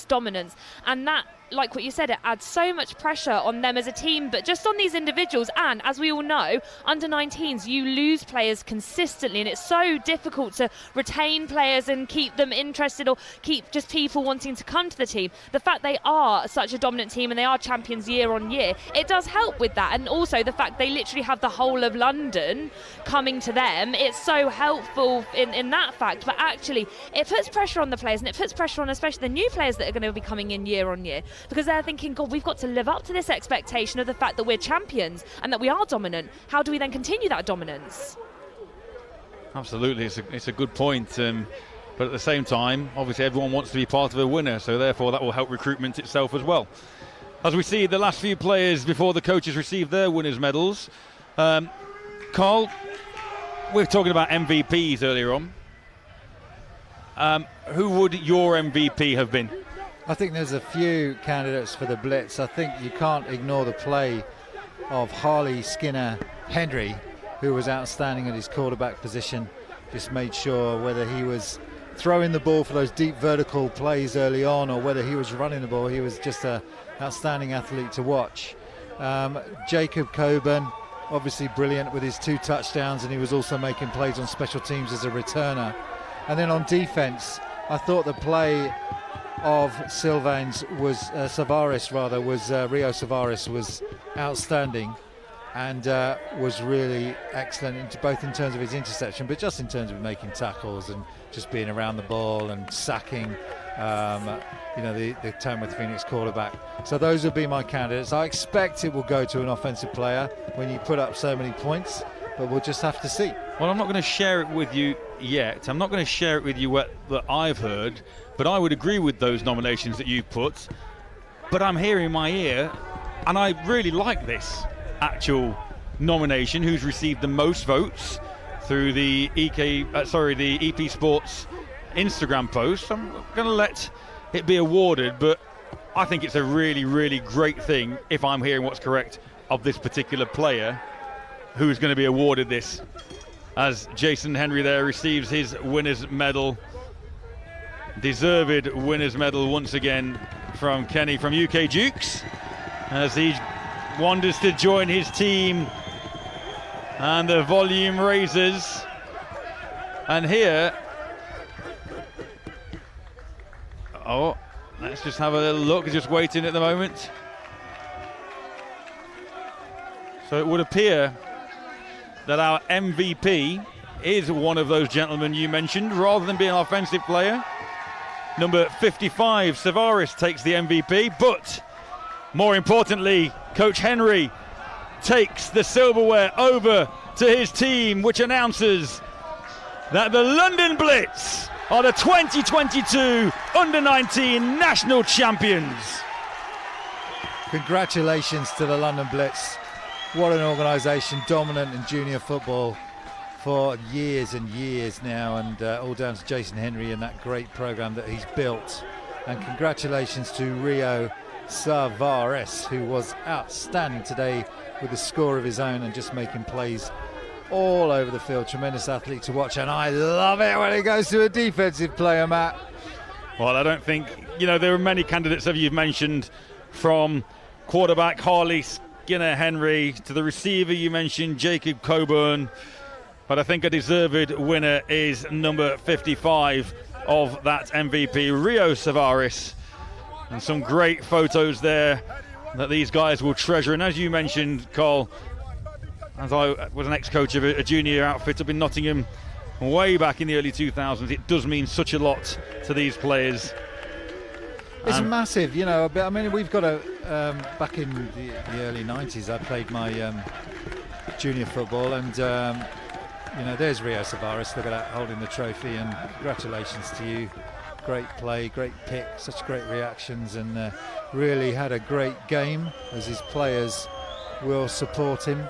dominance, and that, like what you said, it adds so much pressure on them as a team, but just on these individuals. And as we all know, under 19s, you lose players consistently, and it's so difficult to retain players and keep them interested or keep just people wanting to come to the team. The fact they are such a dominant team and they are champions year on year, it does help with that. And also the fact they literally have the whole of London coming to them, it's so helpful in that fact. But actually, it puts pressure on the players, and it puts pressure on especially the new players that are going to be coming in year on year, because they're thinking, God, we've got to live up to this expectation of the fact that we're champions and that we are dominant. How do we then continue that dominance? Absolutely, it's a good point. But at the same time, obviously everyone wants to be part of a winner, so therefore that will help recruitment itself as well. As we see the last few players before the coaches receive their winners' medals. Carl, we were talking about MVPs earlier on. Who would your MVP have been? I think there's a few candidates for the Blitz. I think you can't ignore the play of Harley Skinner Henry, who was outstanding at his quarterback position. Just made sure whether he was throwing the ball for those deep vertical plays early on or whether he was running the ball. He was just an outstanding athlete to watch. Jacob Coburn, obviously brilliant with his 2 touchdowns, and he was also making plays on special teams as a returner. And then on defense, I thought the play of Rio Savaris was outstanding and was really excellent, both in terms of his interception, but just in terms of making tackles and just being around the ball and sacking the Tamworth Phoenix quarterback. So those would be my candidates. I expect it will go to an offensive player when you put up so many points, but we'll just have to see. Well, I'm not going to share it with you yet. I'm not going to share it with you what I've heard, but I would agree with those nominations that you put. But I'm hearing in my ear, and I really like this actual nomination, who's received the most votes through the EP Sports Instagram post. I'm going to let it be awarded, but I think it's a really, really great thing, if I'm hearing what's correct, of this particular player who's going to be awarded this, as Jason Henry there receives his winner's medal. Deserved winner's medal once again from Kenny from UK Dukes, as he wanders to join his team, and the volume raises. And here, let's just have a little look. Just waiting at the moment. So it would appear that our MVP is one of those gentlemen you mentioned, rather than being an offensive player. Number 55, Savaris, takes the MVP, but more importantly, Coach Henry takes the silverware over to his team, which announces that the London Blitz are the 2022 Under-19 national champions. Congratulations to the London Blitz. What an organisation, dominant in junior football for years and years now, and all down to Jason Henry and that great programme that he's built. And congratulations to Rio Savaris, who was outstanding today with a score of his own and just making plays all over the field. Tremendous athlete to watch, and I love it when he goes to a defensive player, Matt. Well, I don't think, there are many candidates that you've mentioned, from quarterback Harley Skinner Henry to the receiver you mentioned, Jacob Coburn. But I think a deserved winner is number 55 of that MVP, Rio Savaris. And some great photos there that these guys will treasure. And as you mentioned, Carl, as I was an ex-coach of a junior outfit up in Nottingham way back in the early 2000s, it does mean such a lot to these players. It's massive, I mean, we've got back in the early 90s, I played my junior football, and there's Rio Savaris, look at that, holding the trophy, and congratulations to you great play, great pick, such great reactions, and really had a great game as his players will support him.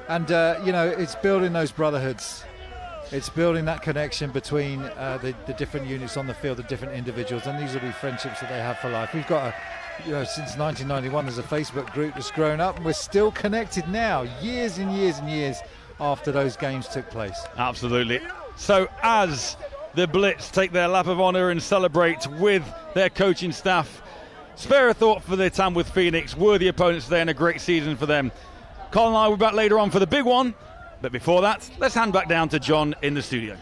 And it's building those brotherhoods. It's building that connection between the different units on the field, the different individuals, and these will be friendships that they have for life. We've got since 1991 there's a Facebook group that's grown up, and we're still connected now, years and years and years after those games took place. Absolutely. So as the Blitz take their lap of honour and celebrate with their coaching staff, spare a thought for the Tamworth Phoenix, worthy opponents today and a great season for them. Colin and I will be back later on for the big one, but before that, let's hand back down to John in the studio.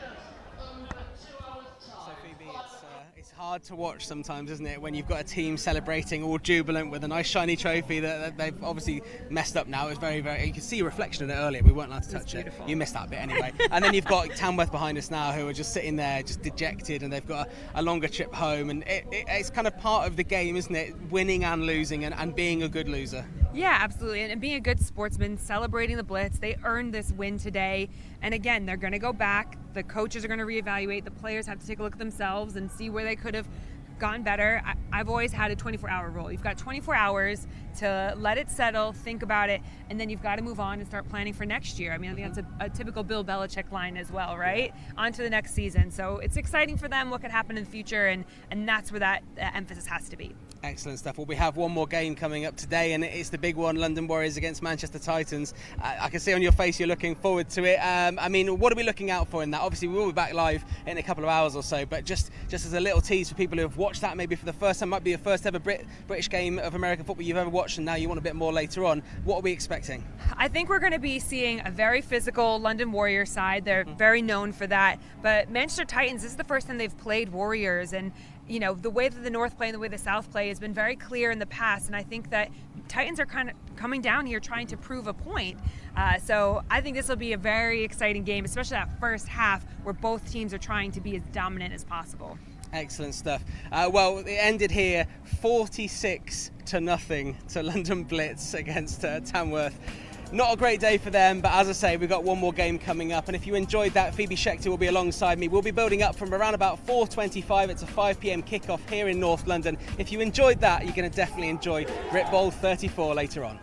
It's hard to watch sometimes, isn't it, when you've got a team celebrating all jubilant with a nice shiny trophy that they've obviously messed up now. It's very, very, you can see a reflection in it earlier. We weren't allowed to touch it. You missed that bit anyway. And then you've got Tamworth behind us now, who are just sitting there just dejected, and they've got a longer trip home, and it's kind of part of the game, isn't it, winning and losing and being a good loser. Yeah, absolutely. And being a good sportsman, celebrating the Blitz, they earned this win today. And again, they're going to go back. The coaches are going to reevaluate. The players have to take a look at themselves and see where they could have gotten better. I've always had a 24-hour rule. You've got 24 hours to let it settle, think about it, and then you've got to move on and start planning for next year. I mean, I think that's a typical Bill Belichick line as well, right? On to the next season. So it's exciting for them what could happen in the future, and that's where that emphasis has to be. Excellent stuff. Well, we have one more game coming up today, and it's the big one, London Warriors against Manchester Titans. I can see on your face you're looking forward to it. I mean, what are we looking out for in that? Obviously, we will be back live in a couple of hours or so, but just as a little tease for people who have watched that maybe for the first time, might be your first ever British game of American football you've ever watched, and now you want a bit more later on. What are we expecting? I think we're going to be seeing a very physical London Warriors side. They're very known for that. But Manchester Titans, this is the first time they've played Warriors, and the way that the North play and the way the South play has been very clear in the past, and I think that Titans are kind of coming down here trying to prove a point. So I think this will be a very exciting game, especially that first half where both teams are trying to be as dominant as possible. Excellent stuff. Well, it ended here 46-0 to London Blitz against Tamworth. Not a great day for them, but as I say, we've got one more game coming up, and if you enjoyed that, Phoebe Schechter will be alongside me. We'll be building up from around about 4:25. It's a 5 p.m. kickoff here in North London. If you enjoyed that, you're going to definitely enjoy Rip Bowl 34 later on.